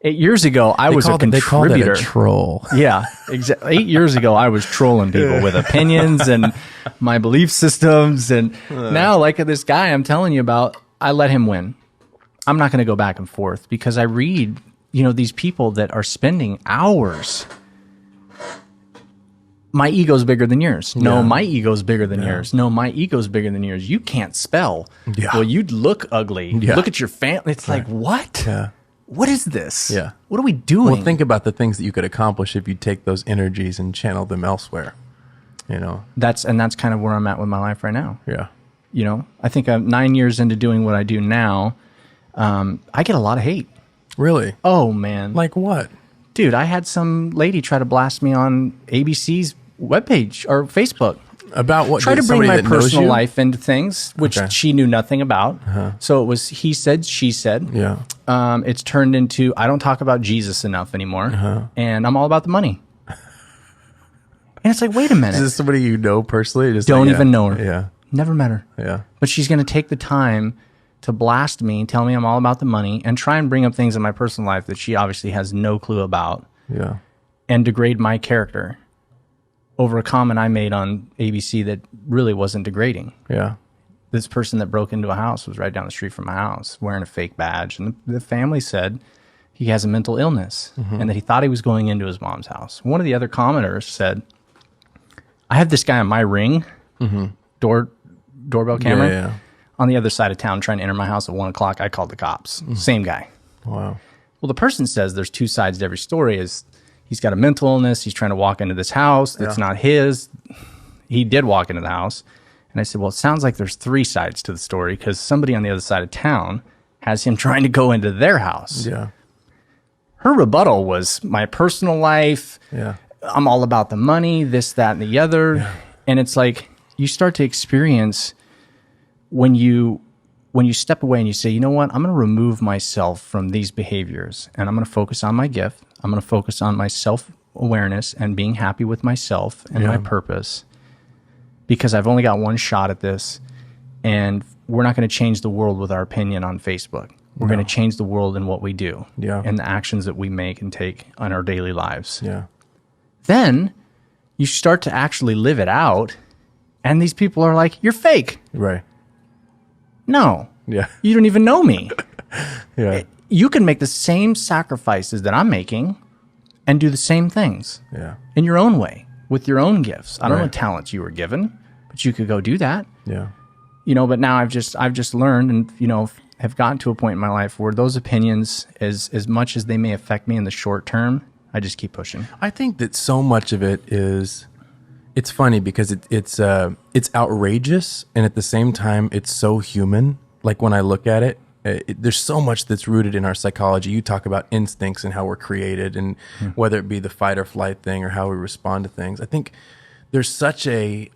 8 years ago, I was a contributor. They call that a troll. Yeah, exactly. 8 years ago, I was trolling people with opinions and my belief systems. And now, like this guy I'm telling you about, I let him win. I'm not going to go back and forth because I read, these people that are spending hours. My ego's bigger than yours. No, my ego's bigger than yours. No, my ego's bigger than yours. You can't spell. Yeah. Well, you look ugly. Yeah. Look at your family. It's like, what? Yeah. What is this? Yeah. What are we doing? Well, think about the things that you could accomplish if you take those energies and channel them elsewhere. That's kind of where I'm at with my life right now. Yeah. I think I'm 9 years into doing what I do now. I get a lot of hate. Really? Oh, man. Like what? Dude, I had some lady try to blast me on ABC's webpage or Facebook. About what? Try to bring Somebody my that knows personal you? life into things, which Okay. she knew nothing about. So it was he said, she said. Yeah. It's turned into I don't talk about Jesus enough anymore, and I'm all about the money. And it's like, wait a minute. Is this somebody you know personally? Or just Don't like, even know her. Yeah. Never met her. Yeah. But she's going to take the time to blast me, tell me I'm all about the money, and try and bring up things in my personal life that she obviously has no clue about, Yeah. and degrade my character over a comment I made on ABC that really wasn't degrading. Yeah. This person that broke into a house was right down the street from my house wearing a fake badge. And the family said he has a mental illness and that he thought he was going into his mom's house. One of the other commenters said, I have this guy on my Ring doorbell camera Yeah. on the other side of town trying to enter my house at 1 o'clock. I called the cops. Same guy. Wow. Well, the person says there's two sides to every story. Is he's got a mental illness. He's trying to walk into this house that's not his. He did walk into the house. And I said, well, it sounds like there's three sides to the story because somebody on the other side of town has him trying to go into their house. Yeah. Her rebuttal was my personal life. Yeah. I'm all about the money, this, that, and the other. Yeah. And it's like you start to experience when you when you step away and you say, you know what, I'm going to remove myself from these behaviors and I'm going to focus on my gift. I'm going to focus on my self-awareness and being happy with myself and my purpose, because I've only got one shot at this, and we're not going to change the world with our opinion on Facebook. We're going to change the world in what we do and the actions that we make and take on our daily lives. Yeah. Then you start to actually live it out, and these people are like, you're fake. Right. No. Yeah. You don't even know me. Yeah. You can make the same sacrifices that I'm making and do the same things Yeah. in your own way with your own gifts. I don't know Right. what talents you were given, but you could go do that. Yeah. You know, but now I've just learned and, you know, have gotten to a point in my life where those opinions, as much as they may affect me in the short term, I just keep pushing. I think that so much of it is, it's funny because it's outrageous, and at the same time it's so human. Like when I look at it, there's so much that's rooted in our psychology. You talk about instincts and how we're created, and whether it be the fight or flight thing or how we respond to things. I think there's such a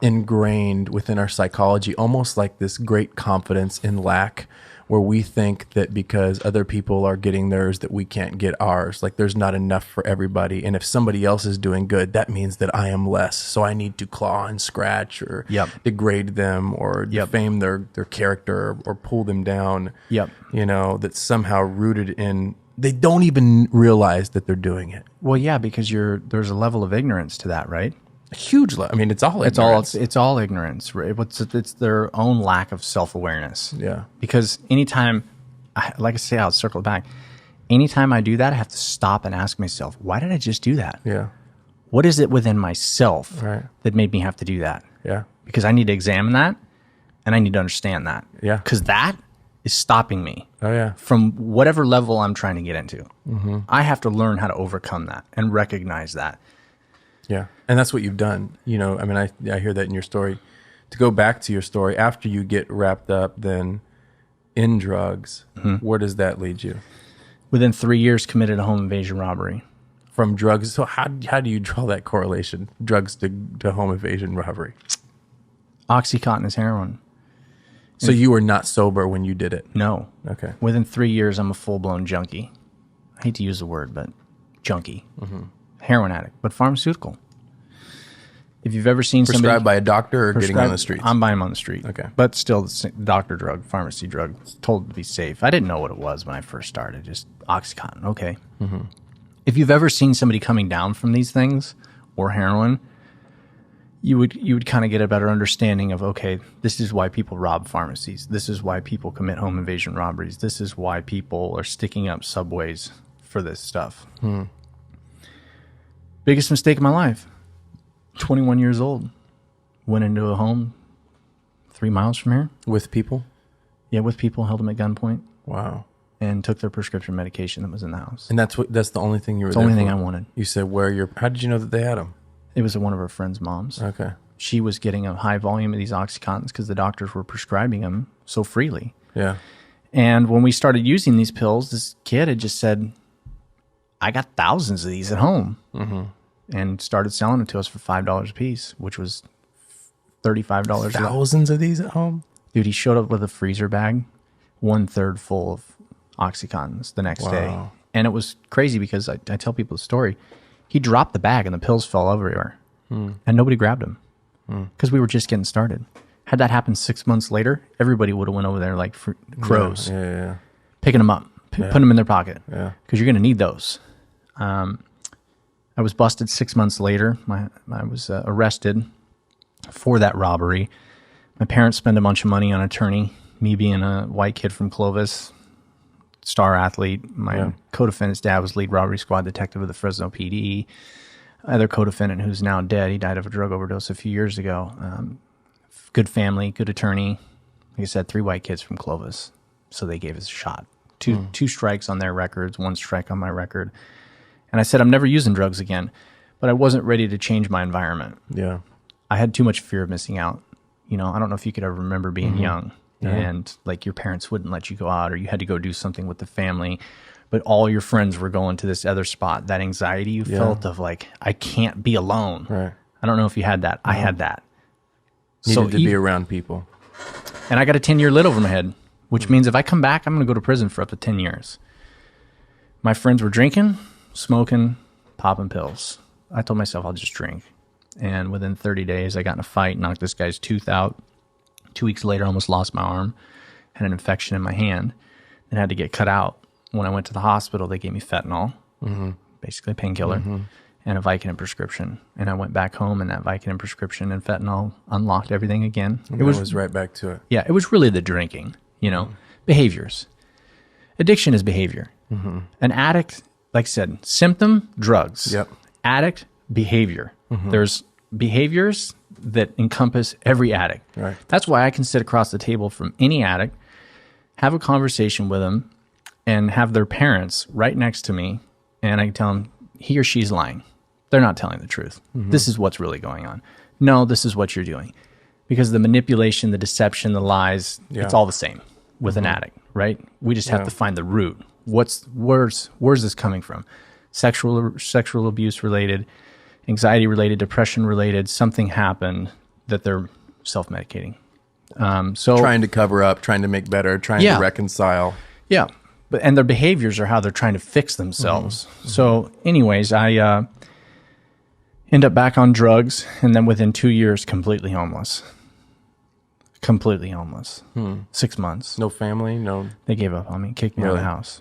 ingrained within our psychology, almost like this great confidence in lack, where we think that because other people are getting theirs that we can't get ours. Like there's not enough for everybody, and if somebody else is doing good, that means that I am less, so I need to claw and scratch or degrade them or defame their character or pull them down. You know, that's somehow rooted in, they don't even realize that they're doing it. Well, yeah, because there's a level of ignorance to that, right? A huge I mean, it's all ignorance. It's all ignorance, right? It's their own lack of self-awareness. Yeah. Because anytime, like I say, I'll circle it back. Anytime I do that, I have to stop and ask myself, why did I just do that? Yeah. What is it within myself Right. that made me have to do that? Yeah. Because I need to examine that, and I need to understand that. Yeah. Because that is stopping me Oh yeah. from whatever level I'm trying to get into. I have to learn how to overcome that and recognize that. Yeah. And that's what you've done. You know, I mean, I hear that in your story. To go back to your story, after you get wrapped up then in drugs, where does that lead you? Within 3 years, committed a home invasion robbery. From drugs. So how do you draw that correlation? Drugs to home invasion robbery. OxyContin is heroin. So you were not sober when you did it? No. Okay. Within 3 years, I'm a full-blown junkie. I hate to use the word, but junkie. Heroin addict, but pharmaceutical. If you've ever seen Prescribed somebody... by a doctor or getting on the streets? I'm buying them on the street. Okay. But still, the doctor drug, pharmacy drug, told to be safe. I didn't know what it was when I first started. Just OxyContin, okay. If you've ever seen somebody coming down from these things or heroin, you would kind of get a better understanding of, okay, this is why people rob pharmacies. This is why people commit home invasion robberies. This is why people are sticking up subways for this stuff. Biggest mistake of my life. 21 years old. Went into a home 3 miles from here. With people? Yeah, with people, held them at gunpoint, Wow. and took their prescription medication that was in the house. And that's the only thing you were It's the there only thing for? I wanted. You said how did you know that they had them? It was one of her friend's moms. Okay. She was getting a high volume of these OxyContins because the doctors were prescribing them so freely. Yeah. And when we started using these pills, this kid had just said, I got thousands of these at home. And started selling it to us for $5 a piece, which was $35. Thousands of these at home? Dude, he showed up with a freezer bag, 1/3 full of OxyContins the next day. And it was crazy because I tell people the story. He dropped the bag and the pills fell everywhere. And nobody grabbed them because we were just getting started. Had that happened 6 months later, everybody would have went over there like crows, Yeah. picking them up, putting them in their pocket Yeah. because you're going to need those. I was busted 6 months later. I was arrested for that robbery. My parents spent a bunch of money on an attorney. Me being a white kid from Clovis, star athlete. My co-defendant's dad was lead robbery squad detective of the Fresno PD. Other co-defendant who's now dead. He died of a drug overdose a few years ago. Good family, good attorney. Like I said, 3 white kids from Clovis. So they gave us a shot. Two strikes on their records, 1 strike on my record. And I said, I'm never using drugs again. But I wasn't ready to change my environment. Yeah. I had too much fear of missing out. You know, I don't know if you could ever remember being young and like your parents wouldn't let you go out or you had to go do something with the family. But all your friends were going to this other spot. That anxiety you felt of like, I can't be alone. Right. I don't know if you had that. I had that. Needed to be around people. And I got a 10-year lid over my head. which means if I come back, I'm going to go to prison for up to 10 years. My friends were drinking, smoking, popping pills. I told myself I'll just drink. And within 30 days, I got in a fight, knocked this guy's tooth out. 2 weeks later, I almost lost my arm, had an infection in my hand, and had to get cut out. When I went to the hospital, they gave me fentanyl, basically a painkiller, and a Vicodin prescription. And I went back home, and that Vicodin prescription and fentanyl unlocked everything again. It was right back to it. Yeah, it was really the drinking, behaviors. Addiction is behavior. An addict, like I said, symptom, drugs. Yep. Addict, behavior. There's behaviors that encompass every addict. Right. That's why I can sit across the table from any addict, have a conversation with them, and have their parents right next to me, and I can tell them he or she's lying. They're not telling the truth. This is what's really going on. No, this is what you're doing. Because the manipulation, the deception, the lies, it's all the same with an addict, right? We just have to find the root. Where's this coming from? Sexual abuse related, anxiety related, depression related, something happened that they're self-medicating. So Trying to cover up, trying to make better, trying to reconcile. Yeah. And their behaviors are how they're trying to fix themselves. So anyways, I end up back on drugs, and then within 2 years, completely homeless. 6 months. No family, no... They gave up on me, kicked me out of the house.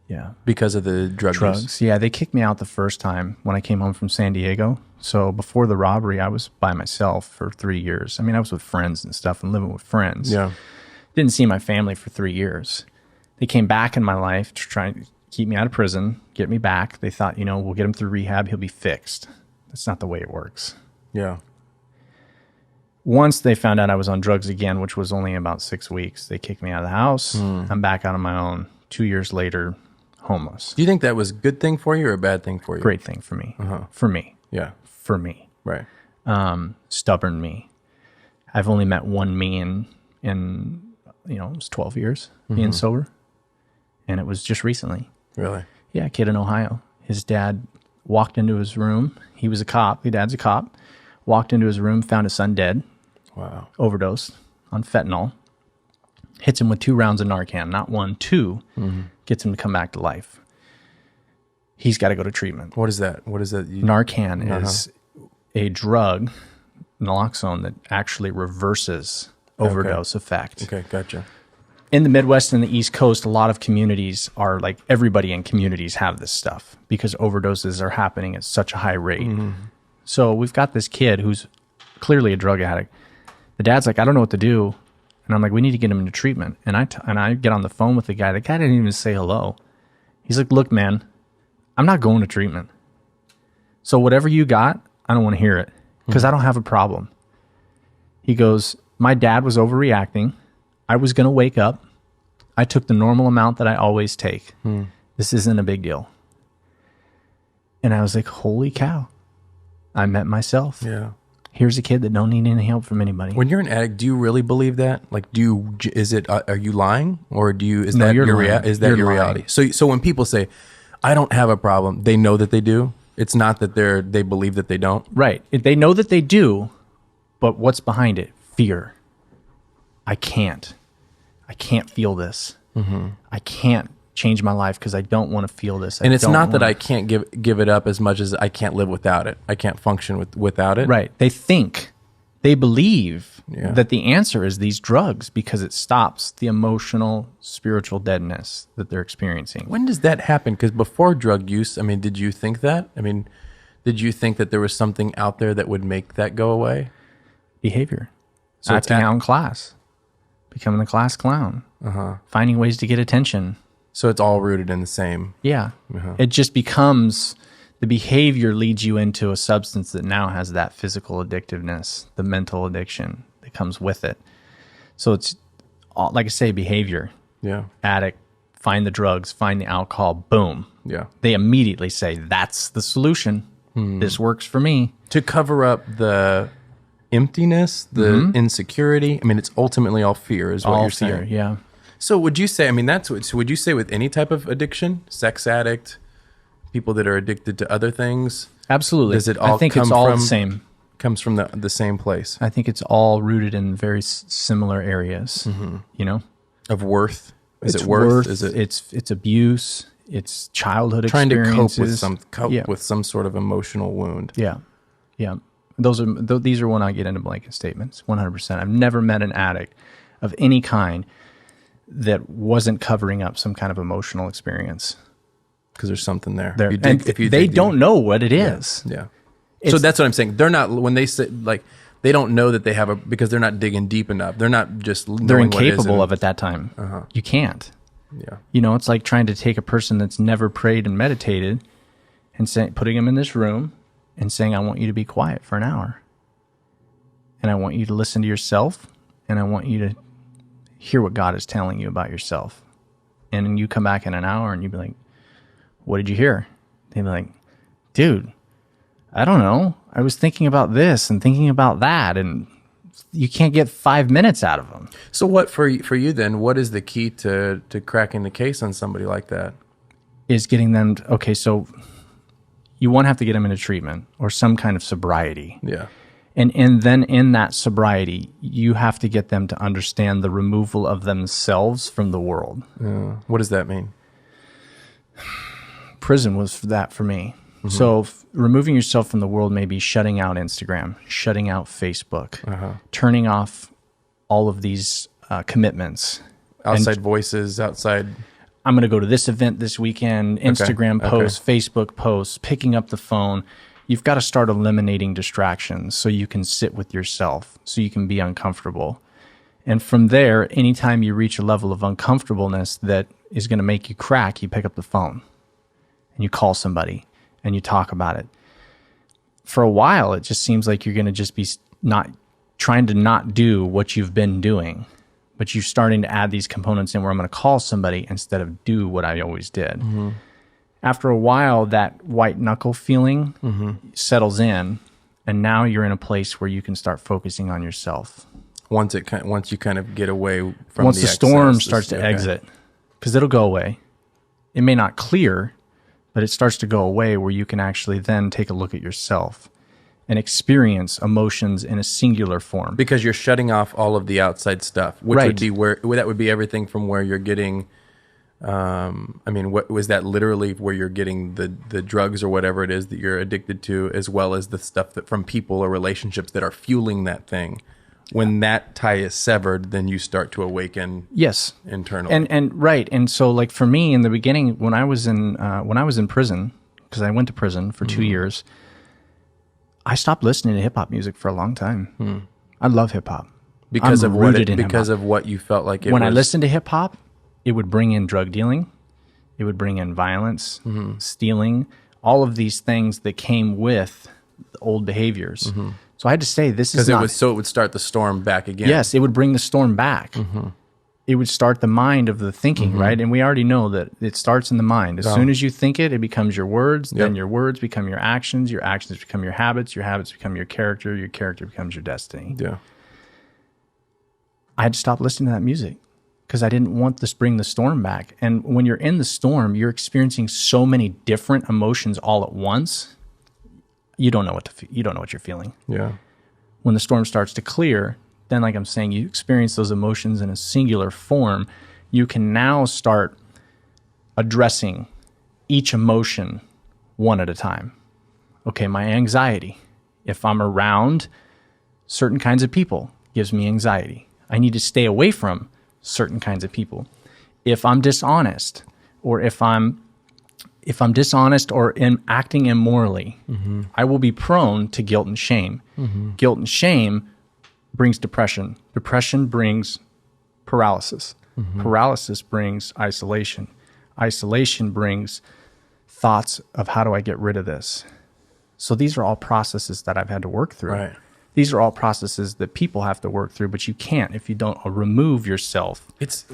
Yeah. Because of the drugs. Drugs. Yeah, they kicked me out the first time when I came home from San Diego. So before the robbery, I was by myself for 3 years. I mean, I was with friends and stuff and living with friends. Yeah. Didn't see my family for 3 years. They came back in my life to try and keep me out of prison, get me back. They thought, we'll get him through rehab. He'll be fixed. That's not the way it works. Yeah. Once they found out I was on drugs again, which was only about 6 weeks, they kicked me out of the house. I'm back out on my own. 2 years later, homeless. Do you think that was a good thing for you or a bad thing for you? Great thing for me. For me. Yeah. For me. Right. Stubborn me. I've only met one me in it was 12 years being sober. And it was just recently. Really? Yeah, a kid in Ohio. His dad walked into his room. He was a cop. His dad's a cop. Walked into his room, found his son dead. Wow. Overdosed on fentanyl. Hits him with 2 rounds of Narcan. Not 1, 2. Gets him to come back to life. He's got to go to treatment. What is that? Narcan is a drug, naloxone, that actually reverses overdose effect. Okay, gotcha. In the Midwest and the East Coast, a lot of communities are like, everybody in communities have this stuff because overdoses are happening at such a high rate. So we've got this kid who's clearly a drug addict. The dad's like, I don't know what to do. And I'm like, we need to get him into treatment. And I get on the phone with the guy. The guy didn't even say hello. He's like, look, man, I'm not going to treatment. So whatever you got, I don't want to hear it because I don't have a problem. He goes, my dad was overreacting. I was going to wake up. I took the normal amount that I always take. This isn't a big deal. And I was like, holy cow. I met myself. Yeah. Here's a kid that don't need any help from anybody. When you're an addict, do you really believe that? Like, are you lying, or is that your reality? So when people say, I don't have a problem, they know that they do. It's not that they believe that they don't. Right. They know that they do, but what's behind it? Fear. I can't feel this. I can't change my life because I don't want to feel this. And it's not that I can't give it up as much as I can't live without it. I can't function without it. Right. They believe that the answer is these drugs because it stops the emotional, spiritual deadness that they're experiencing. When does that happen? Because before drug use, did you think that? Did you think that there was something out there that would make that go away? Behavior. So acting out in class. Becoming the class clown. Finding ways to get attention. So it's all rooted in the same. Yeah. It just becomes, the behavior leads you into a substance that now has that physical addictiveness, the mental addiction that comes with it. So it's, all, like I say, behavior. Yeah. Addict, find the drugs, find the alcohol, boom. Yeah. They immediately say, that's the solution. This works for me. To cover up the emptiness, the insecurity. It's ultimately all fear is what All you're fear, saying. yeah. So would you say, would you say with any type of addiction, sex addict, people that are addicted to other things? Absolutely. Does it all I think come it's all from, the same. Comes from the same place? I think it's all rooted in very similar areas, Of worth? Is It's it worth? Is it it's abuse, it's childhood trying to experiences. cope with some sort of emotional wound? Yeah. Yeah. These are when I get into blanket statements, 100%. I've never met an addict of any kind that wasn't covering up some kind of emotional experience. Because there's something there. There. You dig- And if you they dig don't deep. know what it is. Yeah. So It's- that's what I'm saying. They're not, when they say, like, they don't know that they have because they're not digging deep enough. They're not just They're knowing what it is incapable and- of at that time. You can't. Yeah. You know, it's like trying to take a person that's never prayed and meditated and putting them in this room and saying, I want you to be quiet for an hour. And I want you to listen to yourself. And I want you to hear what God is telling you about yourself. And then you come back in an hour and you'd be like, what did you hear? They'd be like, dude, I don't know. I was thinking about this and thinking about that. And you can't get 5 minutes out of them. So what for you then? What is the key to cracking the case on somebody like that? Is getting them okay, so you won't have to get them into treatment or some kind of sobriety. Yeah. And then in that sobriety, you have to get them to understand the removal of themselves from the world. What does that mean? Prison was that for me. So removing yourself from the world may be shutting out Instagram, shutting out Facebook, turning off all of these commitments. Outside voices, outside. I'm going to go to this event this weekend, Instagram posts, Facebook posts, picking up the phone. You've got to start eliminating distractions so you can sit with yourself, so you can be uncomfortable. And from there, anytime you reach a level of uncomfortableness that is going to make you crack, you pick up the phone and you call somebody and you talk about it. For a while, it just seems like you're going to just be not trying to not do what you've been doing, but you're starting to add these components in where I'm going to call somebody instead of do what I always did. After a while, that white knuckle feeling settles in, and now you're in a place where you can start focusing on yourself. Once you kind of get away from Once the storm excess, starts to okay. exit, because it'll go away. It may not clear, but it starts to go away where you can actually then take a look at yourself and experience emotions in a singular form. Because you're shutting off all of the outside stuff, which would Right. be that would be everything from where you're getting. I mean, what was that literally where you're getting the drugs or whatever it is that you're addicted to, as well as the stuff that from people or relationships that are fueling that thing. When that tie is severed, then you start to awaken. Yes. Internally. And right. And so like for me in the beginning, when I was in prison, because I went to prison for 2 years, I stopped listening to hip hop music for a long time. I love hip hop because I'm of what rooted in because hip-hop. of what you felt like it When was. I listened to hip hop, it would bring in drug dealing, it would bring in violence, stealing, all of these things that came with the old behaviors. So I had to say, this is not... it would start the storm back again. Yes, it would bring the storm back. It would start the mind of the thinking, right? And we already know that it starts in the mind. As soon as you think it, it becomes your words. Then your words become your actions become your habits become your character becomes your destiny. Yeah. I had to stop listening to that music because I didn't want to bring the storm back. And when you're in the storm, you're experiencing so many different emotions all at once. You don't know what you're feeling. Yeah. When the storm starts to clear, then like I'm saying, you experience those emotions in a singular form. You can now start addressing each emotion one at a time. Okay, my anxiety. If I'm around certain kinds of people, gives me anxiety. I need to stay away from certain kinds of people. If I'm dishonest, or if I'm dishonest or acting immorally, I will be prone to guilt and shame. Guilt and shame brings depression. Depression brings paralysis. Paralysis brings isolation. Isolation brings thoughts of how do I get rid of this? So these are all processes that I've had to work through. Right. These are all processes that people have to work through, but you can't if you don't remove yourself. It's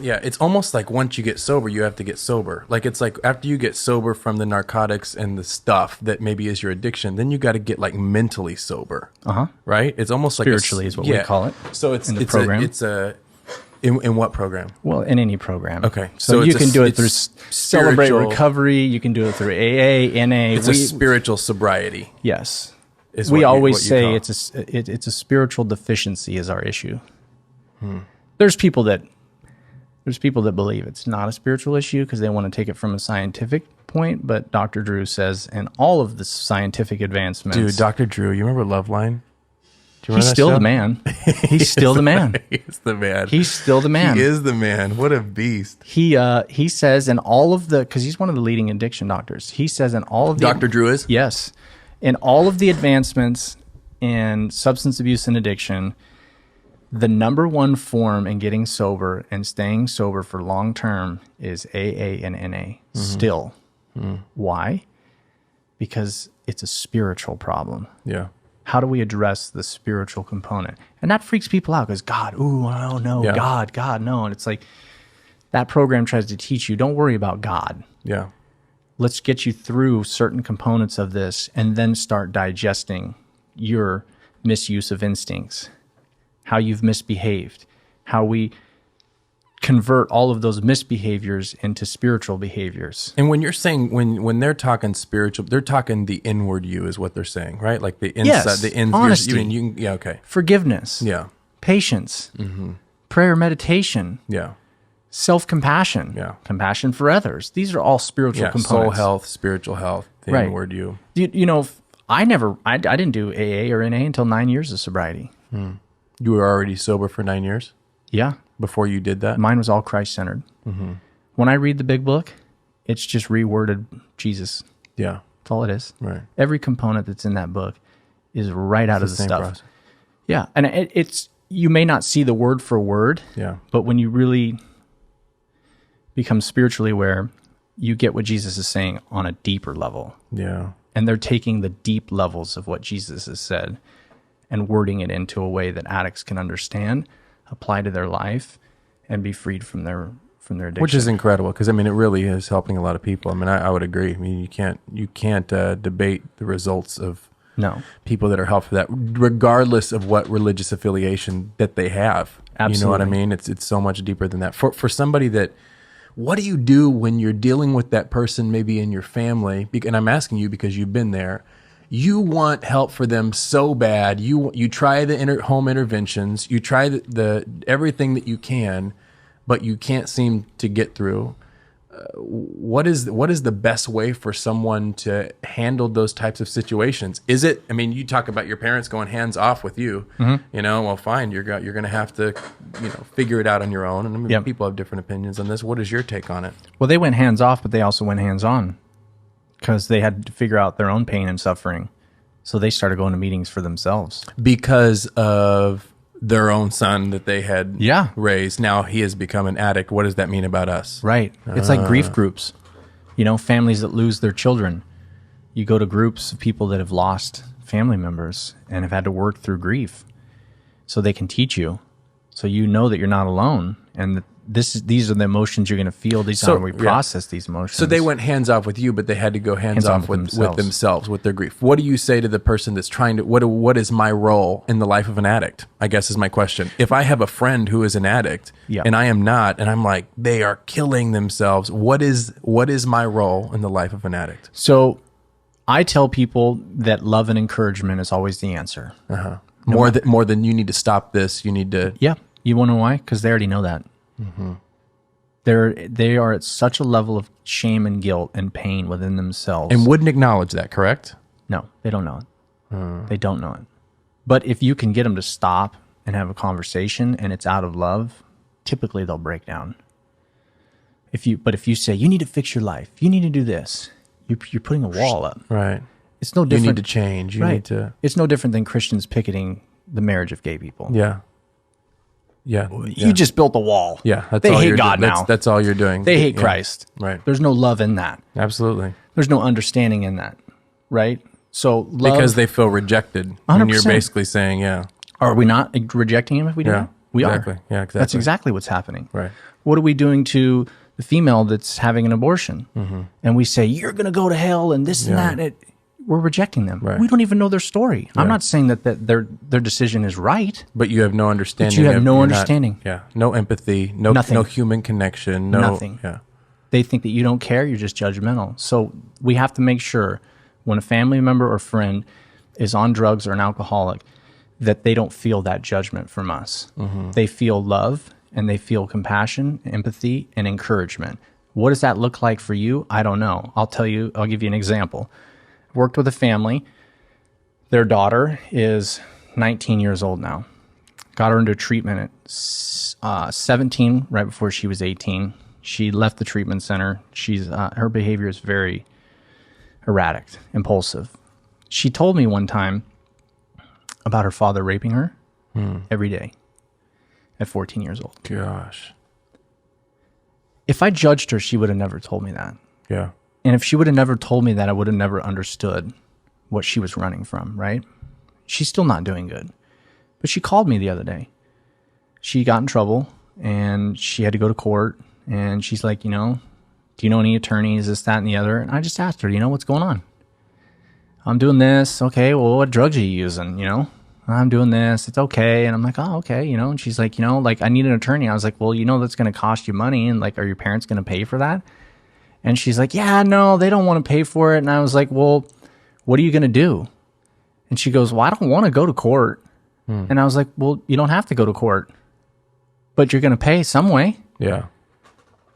almost like once you get sober, you have to get sober. Like it's like after you get sober from the narcotics and the stuff that maybe is your addiction, then you got to get like mentally sober. Right? It's almost like Spiritually is what we call it. So it's in the it's program. In what program? Well, in any program. Okay. So it's you can do it it's through Celebrate spiritual- Recovery. You can do it through AA, NA. It's a spiritual sobriety. Yes. Is We what always what you say call it. it's a spiritual deficiency is our issue. There's people that There's people that believe it's not a spiritual issue because they want to take it from a scientific point, but Dr. Drew says, and all of the scientific advancements... Dude, Dr. Drew, you remember Loveline? Do you remember he's that still show? the man. He's still the man. He's the man. He's still the man. He is the man. What a beast. He says in all of the... Because he's one of the leading addiction doctors. He says in all of the... Dr. Drew is? Yes. In all of the advancements in substance abuse and addiction... The number one form in getting sober and staying sober for long term is AA and NA. Still. Why? Because it's a spiritual problem. Yeah. How do we address the spiritual component? And that freaks people out because God, oh no, Yeah. God, no. And it's like that program tries to teach you, don't worry about God. Yeah. Let's get you through certain components of this and then start digesting your misuse of instincts. How you've misbehaved, how we convert all of those misbehaviors into spiritual behaviors. And when you're saying, when they're talking spiritual, they're talking the inward you is what they're saying, right? Like the inside, Yes, the in, honesty. Yeah, okay. Forgiveness, Yeah. patience, prayer, meditation, Yeah. self-compassion, compassion for others. These are all spiritual Yeah. components. Soul health, spiritual health, the Right. inward you. You know, I didn't do AA or NA until 9 years of sobriety. You were already sober for 9 years Yeah. before you did that? Mine was all Christ-centered. When I read the big book, it's just reworded Jesus. Yeah. That's all it is. Right. Every component that's in that book is right out of the Same stuff. process. Yeah. And it's, you may not see the word for word, Yeah. but when you really become spiritually aware, you get what Jesus is saying on a deeper level. Yeah. And they're taking the deep levels of what Jesus has said and wording it into a way that addicts can understand, apply to their life, and be freed from their addiction. Which is incredible because, I mean, it really is helping a lot of people. I mean, I would agree. I mean, you can't debate the results of no. people that are helped for that, regardless of what religious affiliation that they have. Absolutely. You know what I mean? It's so much deeper than that. For somebody that, what do you do when you're dealing with that person maybe in your family? And I'm asking you because you've been there. You want help for them so bad. You try the home interventions. You try the everything that you can, but you can't seem to get through. What is the best way for someone to handle those types of situations? Is it? I mean, you talk about your parents going hands off with you. You know, well, fine. You're going to have to, figure it out on your own. And I mean, people have different opinions on this. What is your take on it? Well, they went hands off, but they also went hands on because they had to figure out their own pain and suffering. So they started going to meetings for themselves. Because of their own son that they had Yeah. raised. Now he has become an addict. What does that mean about us? Right. It's like grief groups, families that lose their children. You go to groups of people that have lost family members and have had to work through grief so they can teach you. So you know that you're not alone and that these are the emotions you're going to feel. These are how we process these emotions. So they went hands off with you, but they had to go hands off with themselves, with their grief. What do you say to the person that's trying to, what is my role in the life of an addict? I guess is my question. If I have a friend who is an addict and I am not, and I'm like, they are killing themselves. What is my role in the life of an addict? So I tell people that love and encouragement is always the answer. More than you need to stop this. You need to. Yeah. You want to know why? Because they already know that. They are at such a level of shame and guilt and pain within themselves. And wouldn't acknowledge that, correct? No, they don't know it. They don't know it. But if you can get them to stop and have a conversation and it's out of love, typically they'll break down. If you say, you need to fix your life, you need to do this, you're putting a wall up. Right. It's no different. You need to change. You need to. It's no different than Christians picketing the marriage of gay people. Yeah. Yeah. You just built a wall. Yeah. They hate God now. That's all you're doing. They hate Christ. Right. There's no love in that. Absolutely. There's no understanding in that. Right? So love. Because they feel rejected. 100%. And you're basically saying, Are we not rejecting him if we do that? We exactly. are. Yeah, exactly. That's exactly what's happening. Right. What are we doing to the female that's having an abortion? And we say, you're going to go to hell and this and that. We're rejecting them. Right. We don't even know their story. I'm not saying that their decision is right. But you have no understanding. But you have no understanding. No empathy. No Nothing. No human connection. No, Nothing. Yeah. They think that you don't care. You're just judgmental. So we have to make sure when a family member or friend is on drugs or an alcoholic that they don't feel that judgment from us. They feel love and they feel compassion, empathy, and encouragement. What does that look like for you? I don't know. I'll give you an example. I worked with a family. Their daughter is 19 years old now. Got her into treatment at 17, right before she was 18. She left the treatment center. Her behavior is very erratic, impulsive. She told me one time about her father raping her every day at 14 years old. Gosh. If I judged her, she would have never told me that. Yeah. And if she would have never told me that, I would have never understood what she was running from, right? She's still not doing good. But she called me the other day. She got in trouble and she had to go to court. And she's like, do you know any attorneys, this, that, and the other? And I just asked her, what's going on? I'm doing this. Okay, well, what drugs are you using? I'm doing this. It's okay. And I'm like, oh, okay. And she's like, I need an attorney. I was like, well, that's going to cost you money. And like, are your parents going to pay for that? And she's like, yeah, no, they don't want to pay for it. And I was like, well, what are you going to do? And she goes, well, I don't want to go to court. And I was like, well, you don't have to go to court, but you're going to pay some way. Yeah.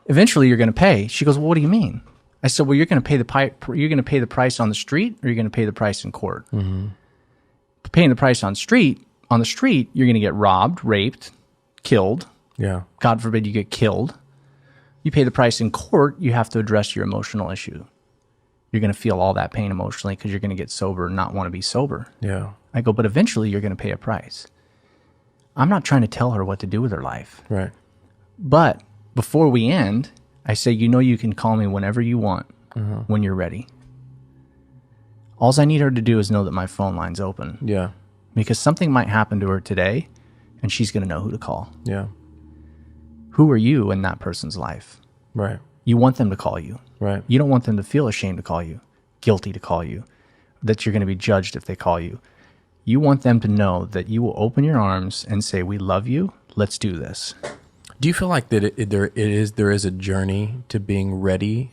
Eventually you're going to pay. She goes, well, what do you mean? I said, well, you're going to pay the price on the street, or you're going to pay the price in court. Mm-hmm. Paying the price on the street, you're going to get robbed, raped, killed. Yeah. God forbid you get killed. You pay the price in court, you have to address your emotional issue. You're going to feel all that pain emotionally because you're going to get sober and not want to be sober. Yeah. I go, but eventually you're going to pay a price. I'm not trying to tell her what to do with her life. Right. But before we end, I say, you can call me whenever you want, when you're ready. All I need her to do is know that my phone line's open. Yeah. Because something might happen to her today, and she's going to know who to call. Yeah. Who are you in that person's life? Right. You want them to call you. Right. You don't want them to feel ashamed to call you, guilty to call you, that you're going to be judged if they call you. You want them to know that you will open your arms and say, we love you. Let's do this. Do you feel like that there is a journey to being ready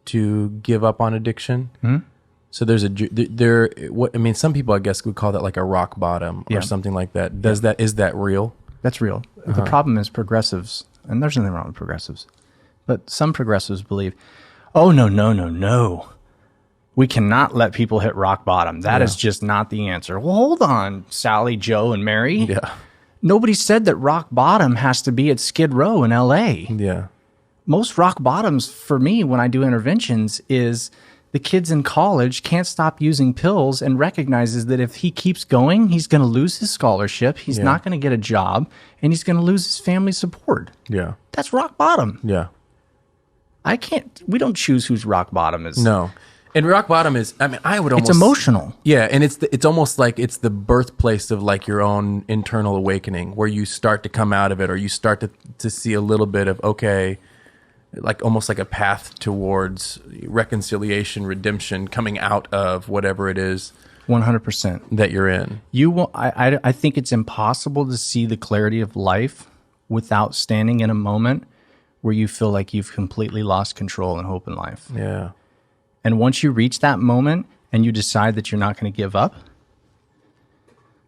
to give up on addiction? Mm-hmm. So some people I guess would call that like a rock bottom or something like that. Is that real? That's real. The problem is progressives, and there's nothing wrong with progressives, but some progressives believe, oh, no. We cannot let people hit rock bottom. That is just not the answer. Well, hold on, Sally, Joe, and Mary. Yeah. Nobody said that rock bottom has to be at Skid Row in LA. Yeah. Most rock bottoms for me when I do interventions is the kids in college can't stop using pills and recognizes that if he keeps going, he's going to lose his scholarship. He's not going to get a job, and he's going to lose his family support. Yeah. That's rock bottom. Yeah. We don't choose whose rock bottom is. No. And rock bottom is, I would almost... It's emotional. Yeah, and it's almost like it's the birthplace of like your own internal awakening where you start to come out of it, or you start to see a little bit of, okay, like almost like a path towards reconciliation, redemption, coming out of whatever it is 100% that you're in. I think it's impossible to see the clarity of life without standing in a moment where you feel like you've completely lost control and hope in life. Yeah. And once you reach that moment and you decide that you're not going to give up,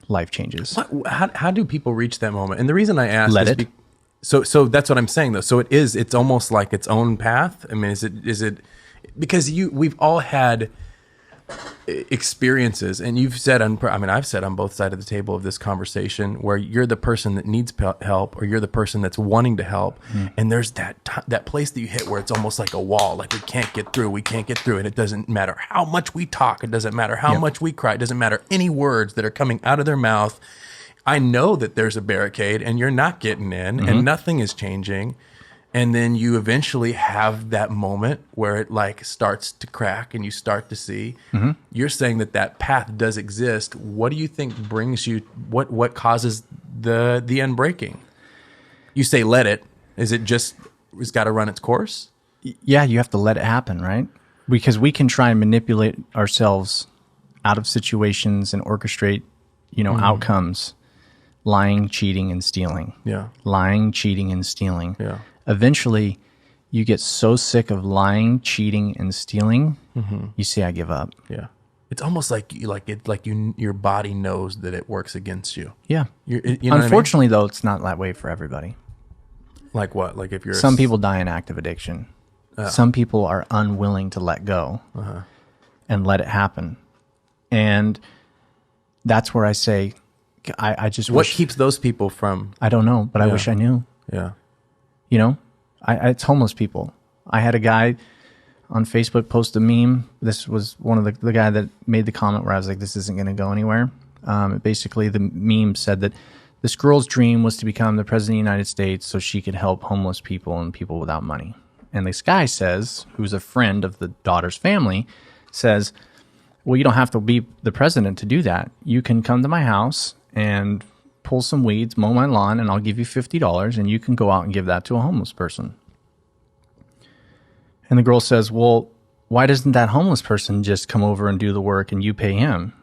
life changes. How do people reach that moment? And the reason I ask is so that's what I'm saying though. So it's almost like its own path. I mean, is it because we've all had experiences, and you've said I've said on both sides of the table of this conversation where you're the person that needs help, or you're the person that's wanting to help, and there's that place that you hit where it's almost like a wall, like we can't get through, and it doesn't matter how much we talk, it doesn't matter how much we cry, it doesn't matter any words that are coming out of their mouth. I know that there's a barricade and you're not getting in, and nothing is changing. And then you eventually have that moment where it like starts to crack and you start to see. Mm-hmm. You're saying that path does exist. What do you think brings you, what causes the unbreaking? You say let it. Is it just, it's got to run its course? Yeah, you have to let it happen, right? Because we can try and manipulate ourselves out of situations and orchestrate, outcomes. Lying, cheating, and stealing. Yeah. Lying, cheating, and stealing. Yeah. Eventually, you get so sick of lying, cheating, and stealing, you say, "I give up." Yeah, it's almost like your body knows that it works against you. Yeah. You know Unfortunately, though, it's not that way for everybody. Like what? Like if you're Some people die in active addiction. Some people are unwilling to let go and let it happen. And that's where I say, I just what wish, keeps those people from? I don't know, but I wish I knew. Yeah. You know, it's homeless people. I had a guy on Facebook post a meme. This was one of the guy that made the comment where I was like, this isn't going to go anywhere. Basically, the meme said that this girl's dream was to become the president of the United States so she could help homeless people and people without money. And this guy says, who's a friend of the daughter's family, says, well, you don't have to be the president to do that. You can come to my house and pull some weeds, mow my lawn, and I'll give you $50, and you can go out and give that to a homeless person. And the girl says, well, why doesn't that homeless person just come over and do the work and you pay him?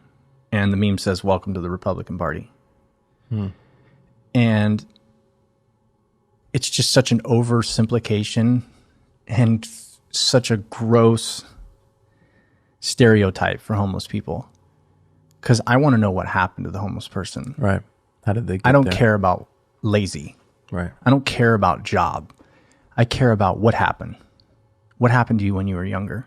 And the meme says, welcome to the Republican Party. And it's just such an oversimplification and such a gross stereotype for homeless people. Because I want to know what happened to the homeless person. Right. How did they get I don't there? care about lazy. Right. I don't care about job. I care about what happened. What happened to you when you were younger?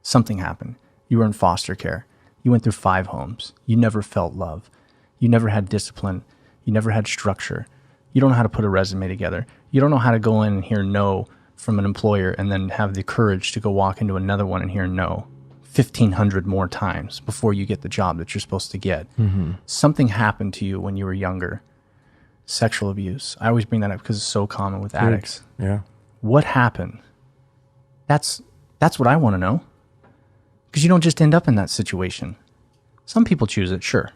Something happened. You were in foster care. You went through 5 homes. You never felt love. You never had discipline. You never had structure. You don't know how to put a resume together. You don't know how to go in and hear no from an employer and then have the courage to go walk into another one and hear no 1,500 more times before you get the job that you're supposed to get. Something happened to you when you were younger. Sexual abuse. I always bring that up because it's so common with addicts. Yeah. What happened? That's what I want to know. Because you don't just end up in that situation. Some people choose it, sure.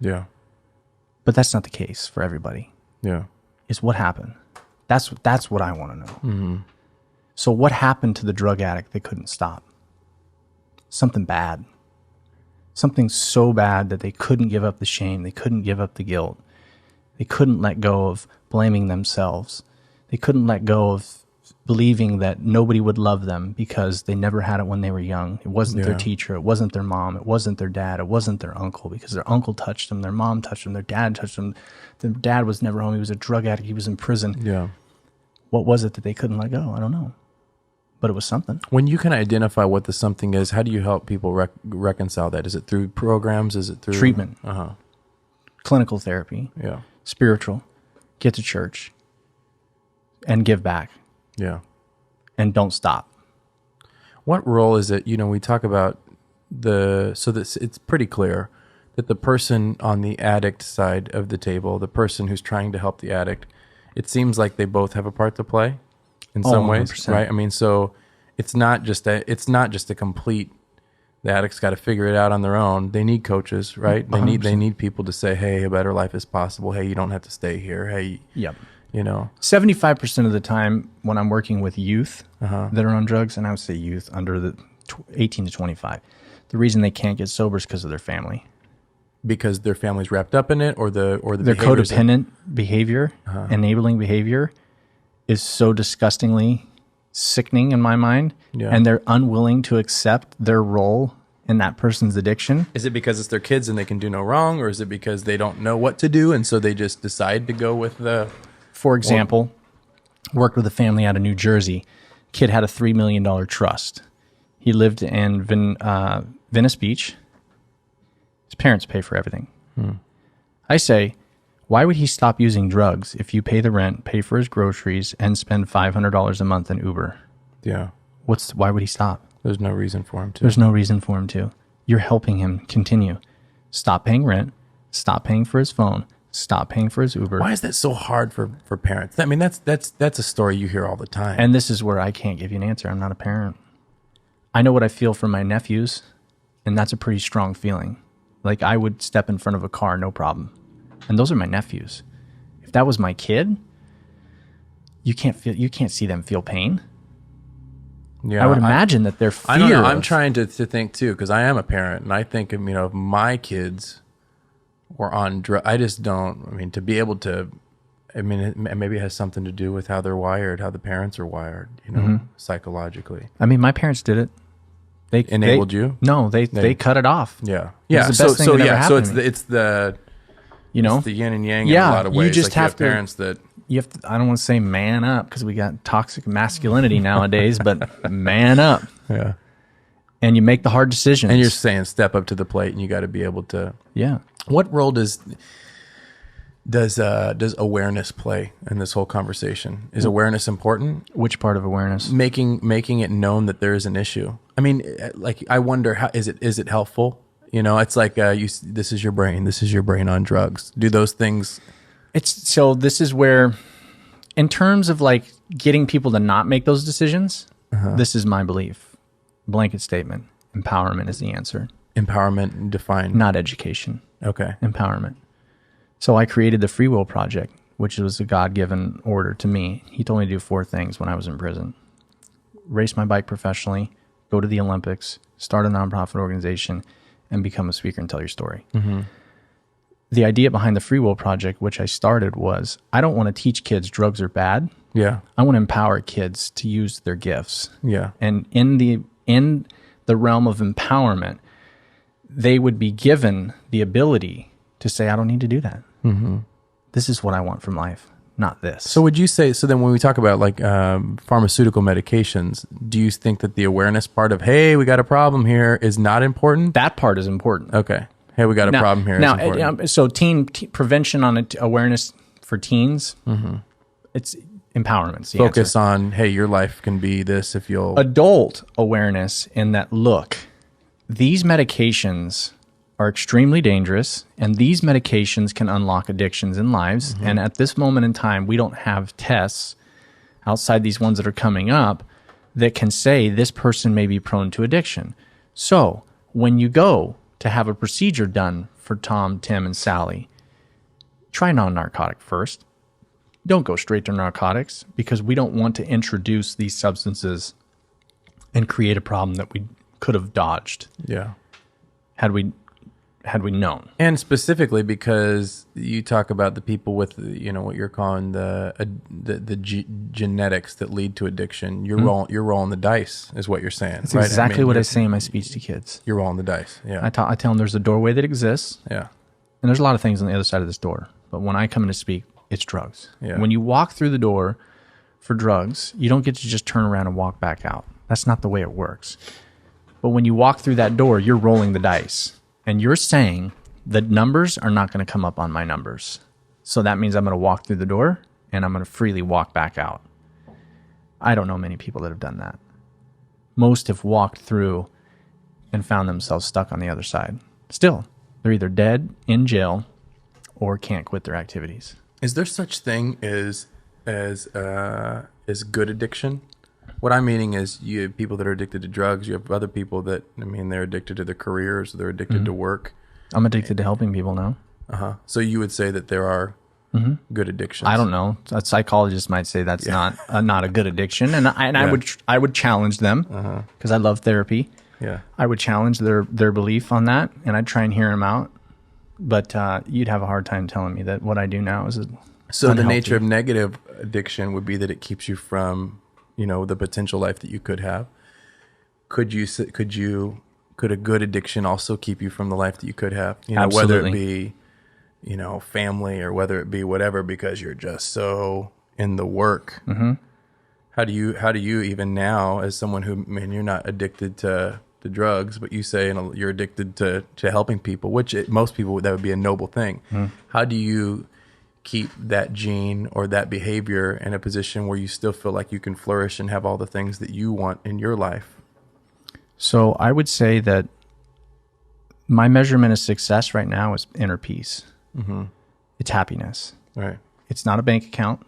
Yeah. But that's not the case for everybody. Yeah. Is what happened. That's what I want to know. So what happened to the drug addict they couldn't stop? Something bad. Something so bad that they couldn't give up the shame. They couldn't give up the guilt. They couldn't let go of blaming themselves. They couldn't let go of believing that nobody would love them because they never had it when they were young. It wasn't their teacher. It wasn't their mom. It wasn't their dad. It wasn't their uncle because their uncle touched them. Their mom touched them. Their dad touched them. Their dad was never home. He was a drug addict. He was in prison. Yeah. What was it that they couldn't let go? I don't know. But it was something. When you can identify what the something is, how do you help people reconcile that? Is it through programs? Is it through Treatment. Clinical therapy. Yeah. Spiritual. Get to church. And give back. Yeah. And don't stop. What role is it? You know, we talk about it's pretty clear that the person on the addict side of the table, the person who's trying to help the addict, it seems like they both have a part to play in some ways, 100%. right? I mean, so it's not just a complete, the addict's got to figure it out on their own. They need coaches, right? They 100%. need people to say, hey, a better life is possible. Hey, you don't have to stay here. Hey, Yep. you know. 75% of the time when I'm working with youth that are on drugs, and I would say youth under the 18 to 25, the reason they can't get sober is because of their family. Because their family's wrapped up in it, or their behaviors codependent behavior, enabling behavior, is so disgustingly sickening in my mind, and they're unwilling to accept their role in that person's addiction. Is it because it's their kids and they can do no wrong, or is it because they don't know what to do and so they just decide to go with the... For example, worked with a family out of New Jersey. Kid had a $3 million trust. He lived in Venice Beach. His parents pay for everything. I say, why would he stop using drugs if you pay the rent, pay for his groceries, and spend $500 a month in Uber? Yeah. Why would he stop? There's no reason for him to. There's no reason for him to. You're helping him continue. Stop paying rent. Stop paying for his phone. Stop paying for his Uber. Why is that so hard for parents? I mean, that's a story you hear all the time. And this is where I can't give you an answer. I'm not a parent. I know what I feel for my nephews, and that's a pretty strong feeling. Like I would step in front of a car, no problem. And those are my nephews. If that was my kid, you can't see them feel pain. Yeah, I would imagine that their fear. I don't know. I'm of- trying to think too, because I am a parent, and I think of, if my kids were on drugs. I just don't. I mean, to be able to. I mean, maybe it has something to do with how they're wired, how the parents are wired. Psychologically. I mean, my parents did it. They Enabled you? No, they cut it off. Yeah, It was the best thing that ever so happened to me. it's the You know, it's the yin and yang Yeah, in a lot of you ways. just Like have you to- have parents that you have to, I don't want to say man up because we got toxic masculinity nowadays, but man up. Yeah. And you make the hard decisions. And you're saying step up to the plate, and you got to be able to. Yeah. What role does awareness play in this whole conversation? Is awareness important? Which part of awareness? Making it known that there is an issue. I mean, like, I wonder, how is it helpful? You know, it's like this is your brain. This is your brain on drugs. Do those things? So this is where, in terms of like getting people to not make those decisions, this is my belief. Blanket statement. Empowerment is the answer. Empowerment defined. Not education. Okay. Empowerment. So I created the Free Will Project, which was a God-given order to me. He told me to do 4 things when I was in prison. Race my bike professionally, go to the Olympics, start a nonprofit organization, and become a speaker and tell your story. Mm-hmm. The idea behind the Free Will Project, which I started, was I don't want to teach kids drugs are bad. Yeah. I want to empower kids to use their gifts. Yeah. And in the realm of empowerment, they would be given the ability to say, I don't need to do that. Mm-hmm. This is what I want from life, not this. So would you say, so then when we talk about like pharmaceutical medications, do you think that the awareness part of, hey, we got a problem here is not important? That part is important. Okay. Hey, we got a problem here. Now, is important. so teen prevention on awareness for teens, it's empowerment. Focus on, hey, your life can be this if you'll... Adult awareness in that, look, these medications are extremely dangerous, and these medications can unlock addictions in lives. Mm-hmm. And at this moment in time, we don't have tests outside these ones that are coming up that can say this person may be prone to addiction. So when you go to have a procedure done for Tom, Tim, and Sally, try non-narcotic first. Don't go straight to narcotics, because we don't want to introduce these substances and create a problem that we could have dodged. Yeah. Had we known. And specifically because you talk about the people with, you know, what you're calling the genetics that lead to addiction. You're rolling the dice, is what you're saying. That's right? exactly what I say in my speech to kids. You're rolling the dice. Yeah. I tell them there's a doorway that exists. Yeah. And there's a lot of things on the other side of this door. But when I come in to speak, it's drugs. Yeah. When you walk through the door for drugs, you don't get to just turn around and walk back out. That's not the way it works. But when you walk through that door, you're rolling the dice. And you're saying the numbers are not going to come up on my numbers. So that means I'm going to walk through the door and I'm going to freely walk back out. I don't know many people that have done that. Most have walked through and found themselves stuck on the other side. Still, they're either dead, in jail, or can't quit their activities. Is there such thing as good addiction? What I'm meaning is you have people that are addicted to drugs. You have other people that, I mean, they're addicted to their careers. They're addicted to work. I'm addicted to helping people now. So you would say that there are good addictions. I don't know. A psychologist might say that's not a good addiction, and I would challenge them because I love therapy. Yeah, I would challenge their belief on that, and I'd try and hear them out. But you'd have a hard time telling me that what I do now is so unhealthy. The nature of negative addiction would be that it keeps you from, you know, the potential life that you could have. Could a good addiction also keep you from the life that you could have? You know, Absolutely. whether it be, you know, family or whether it be whatever, because you're just so in the work. Mm-hmm. How do you even now, as someone who, man, you're not addicted to drugs, but you say you're addicted to helping people, which most people, that would be a noble thing. How do you keep that gene or that behavior in a position where you still feel like you can flourish and have all the things that you want in your life? So I would say that my measurement of success right now is inner peace. Mm-hmm. It's happiness. Right. It's not a bank account.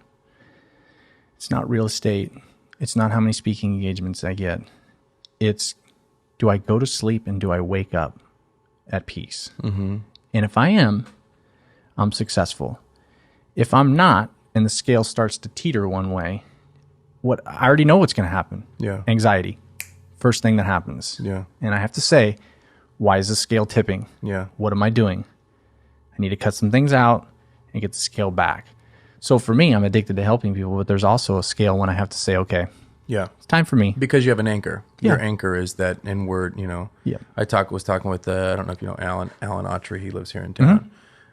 It's not real estate. It's not how many speaking engagements I get. It's, do I go to sleep and do I wake up at peace? Mm-hmm. And if I am, I'm successful. If I'm not, and the scale starts to teeter one way, I already know what's going to happen. Yeah. Anxiety. First thing that happens. Yeah. And I have to say, why is the scale tipping? Yeah. What am I doing? I need to cut some things out and get the scale back. So for me, I'm addicted to helping people, but there's also a scale when I have to say, okay, Yeah. it's time for me. Because you have an anchor. Yeah. Your anchor is that inward, you know. Yeah. I was talking with, I don't know if you know Alan Autry, he lives here in town.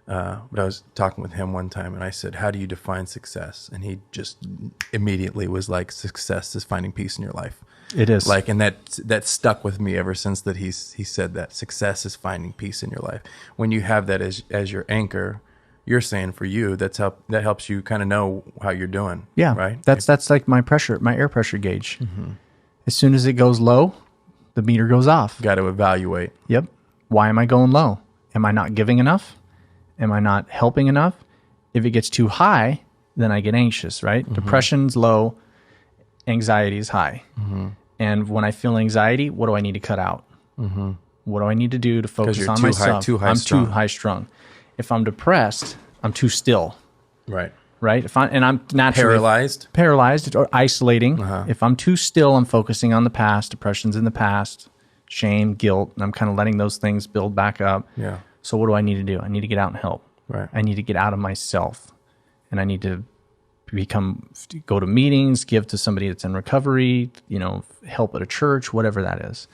But I was talking with him one time, and I said, "How do you define success?" And he just immediately was like, "Success is finding peace in your life." It is. Like, and that stuck with me ever since that he said that success is finding peace in your life. When you have that as your anchor, you're saying for you, that helps you kind of know how you're doing. Yeah. Right. That's like my air pressure gauge. As soon as it goes low, the meter goes off. Got to evaluate. Yep. Why am I going low? Am I not giving enough? Am I not helping enough? If it gets too high, then I get anxious, right? Depression's low, anxiety is high. And when I feel anxiety, what do I need to cut out? What do I need to do to focus you're on too myself? high strung. Too high strung. If I'm depressed, I'm too still, Right. right? I'm naturally paralyzed or isolating. If I'm too still, I'm focusing on the past. Depression's in the past, shame, guilt, and I'm kind of letting those things build back up. Yeah. So what do I need to do? I need to get out and help. Right. I need to get out of myself, and I need to go to meetings, give to somebody that's in recovery, help at a church, whatever that is.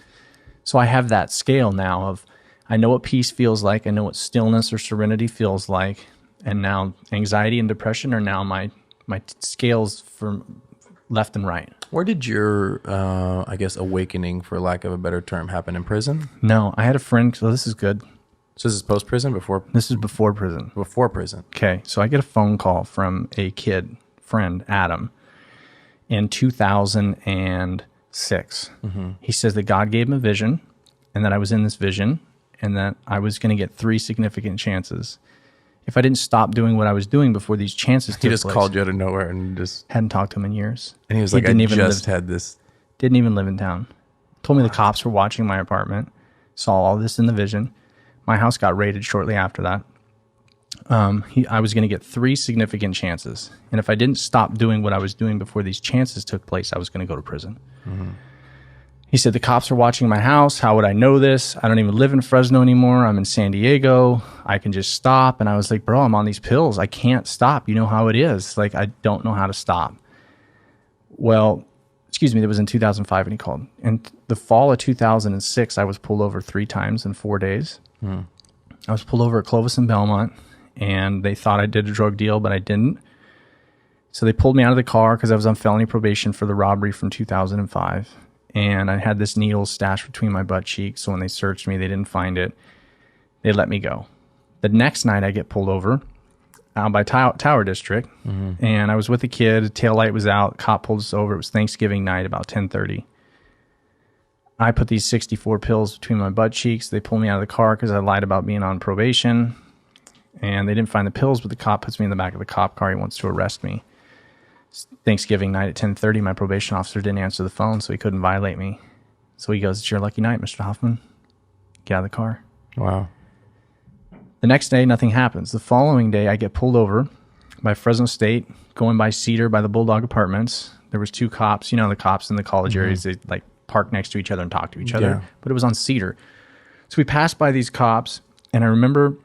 So I have that scale now of, I know what peace feels like. I know what stillness or serenity feels like. And now anxiety and depression are now my scales from left and right. Where did your, I guess, awakening, for lack of a better term, happen? In prison? No, I had a friend. So this is good. So this is post-prison? This is before prison. Before prison. Okay. So I get a phone call from a friend, Adam, in 2006. He says that God gave him a vision, and that I was in this vision, and that I was going to get 3 significant chances. If I didn't stop doing what I was doing before these chances took place. He just called you out of nowhere and just... Hadn't talked to him in years. And he was like, I just had this... Didn't even live in town. Told me the cops were watching my apartment. Saw all this in the vision. My house got raided shortly after that. I was going to get 3 significant chances. And if I didn't stop doing what I was doing before these chances took place, I was going to go to prison. He said, the cops are watching my house. How would I know this? I don't even live in Fresno anymore. I'm in San Diego. I can just stop. And I was like, bro, I'm on these pills. I can't stop. You know how it is. Like, I don't know how to stop. Well, that was in 2005 when he called. And the fall of 2006, I was pulled over 3 times in 4 days. I was pulled over at Clovis and Belmont, and they thought I did a drug deal, but I didn't. So they pulled me out of the car because I was on felony probation for the robbery from 2005. And I had this needle stashed between my butt cheeks. So when they searched me, they didn't find it. They let me go. The next night I get pulled over out by Tower District. And I was with a kid. Tail light was out. Cop pulled us over. It was Thanksgiving night, about 10:30. I put these 64 pills between my butt cheeks. They pulled me out of the car because I lied about being on probation. And they didn't find the pills, but the cop puts me in the back of the cop car. He wants to arrest me. Thanksgiving night at 10:30, my probation officer didn't answer the phone, so he couldn't violate me. So he goes, it's your lucky night, Mr. Hoffman. Get out of the car. Wow. The next day, nothing happens. The following day, I get pulled over by Fresno State, going by Cedar, by the Bulldog Apartments. There was 2 cops. The cops in the college areas, they like park next to each other and talk to each other. Yeah. But it was on Cedar. So we passed by these cops, and I remember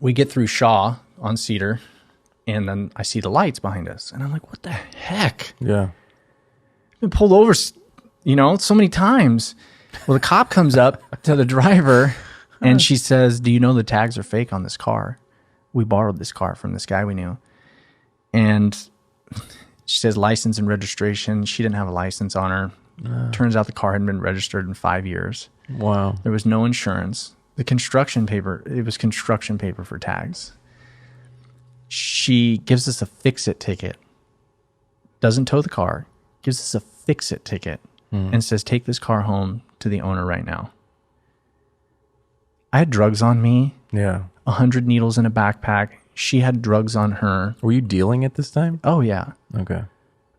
we get through Shaw on Cedar, and then I see the lights behind us. And I'm like, what the heck? Yeah. I've been pulled over, so many times. Well, the cop comes up to the driver, and she says, do you know the tags are fake on this car? We borrowed this car from this guy we knew. And she says license and registration. She didn't have a license on her. Turns out the car hadn't been registered in 5 years. Wow. There was no insurance. The construction paper, it was construction paper for tags. She gives us a fix-it ticket. Doesn't tow the car. Gives us a fix-it ticket. And says, take this car home to the owner right now. I had drugs on me. Yeah. 100 needles in a backpack. She had drugs on her. Were you dealing at this time? Oh, yeah. Okay.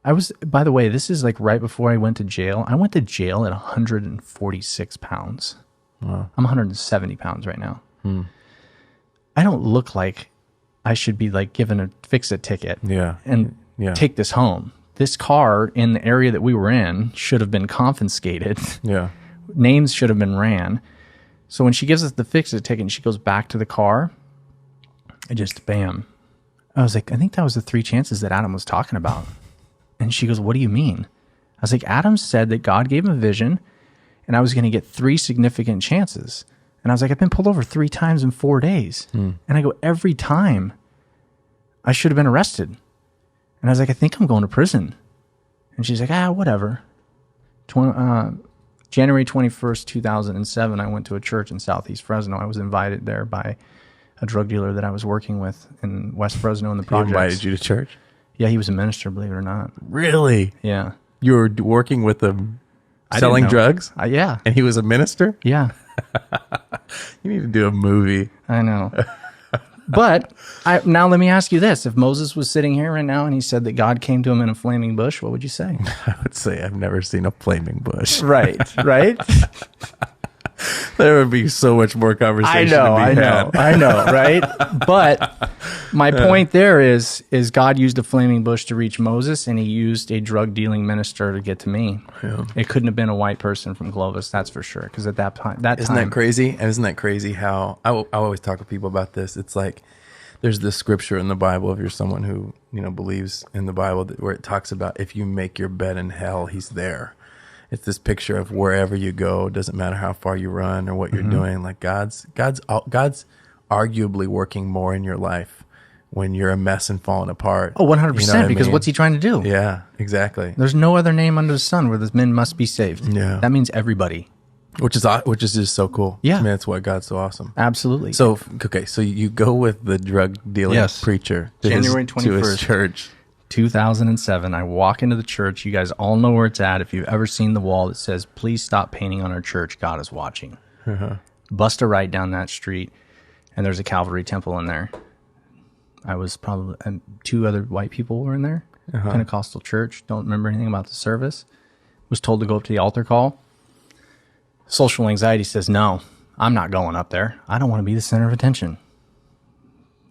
I was, by the way, this is like right before I went to jail. I went to jail at 146 pounds. Wow. I'm 170 pounds right now. I don't look like I should be like given a fix-it ticket and take this home. This car in the area that we were in should have been confiscated. Yeah. Names should have been ran. So when she gives us the fix-it ticket and she goes back to the car, I just, bam. I was like, I think that was the 3 chances that Adam was talking about. And she goes, what do you mean? I was like, Adam said that God gave him a vision and I was going to get 3 significant chances. And I was like, I've been pulled over 3 times in 4 days. And I go, every time I should have been arrested. And I was like, I think I'm going to prison. And she's like, whatever. January 21st, 2007, I went to a church in Southeast Fresno. I was invited there by a drug dealer that I was working with in West Fresno in the He projects. invited you to church? Yeah, he was a minister, believe it or not. Really? Yeah. You were working with him I selling didn't know. drugs? Yeah. And he was a minister? Yeah. You need to do a movie. I know. But now let me ask you this. If Moses was sitting here right now and he said that God came to him in a flaming bush, what would you say? I would say I've never seen a flaming bush. Right. There would be so much more conversation to be had. I know, right? But my point there is God used a flaming bush to reach Moses, and he used a drug-dealing minister to get to me. Yeah. It couldn't have been a white person from Clovis, that's for sure, because at that time... Isn't that crazy? And isn't that crazy how... I always talk to people about this. It's like there's this scripture in the Bible, if you're someone who believes in the Bible, where it talks about if you make your bed in hell, he's there. It's this picture of wherever you go, doesn't matter how far you run or what you're doing. Like God's arguably working more in your life when you're a mess and falling apart. Oh, 100%, You know what I because mean? what's he trying to do? Yeah, exactly. There's no other name under the sun where the men must be saved. Yeah. That means everybody. Which is just so cool. Yeah. I mean, that's why God's so awesome. Absolutely. So, okay, so you go with the drug dealing Yes. preacher to January to his 21st. church. 2007, I walk into the church. You guys all know where it's at. If you've ever seen the wall that says, please stop painting on our church, God is watching. Bust a right down that street, and there's a Calvary temple in there. I was probably, 2 other white people were in there. Pentecostal church. Don't remember anything about the service. Was told to go up to the altar call. Social anxiety says, no, I'm not going up there. I don't want to be the center of attention.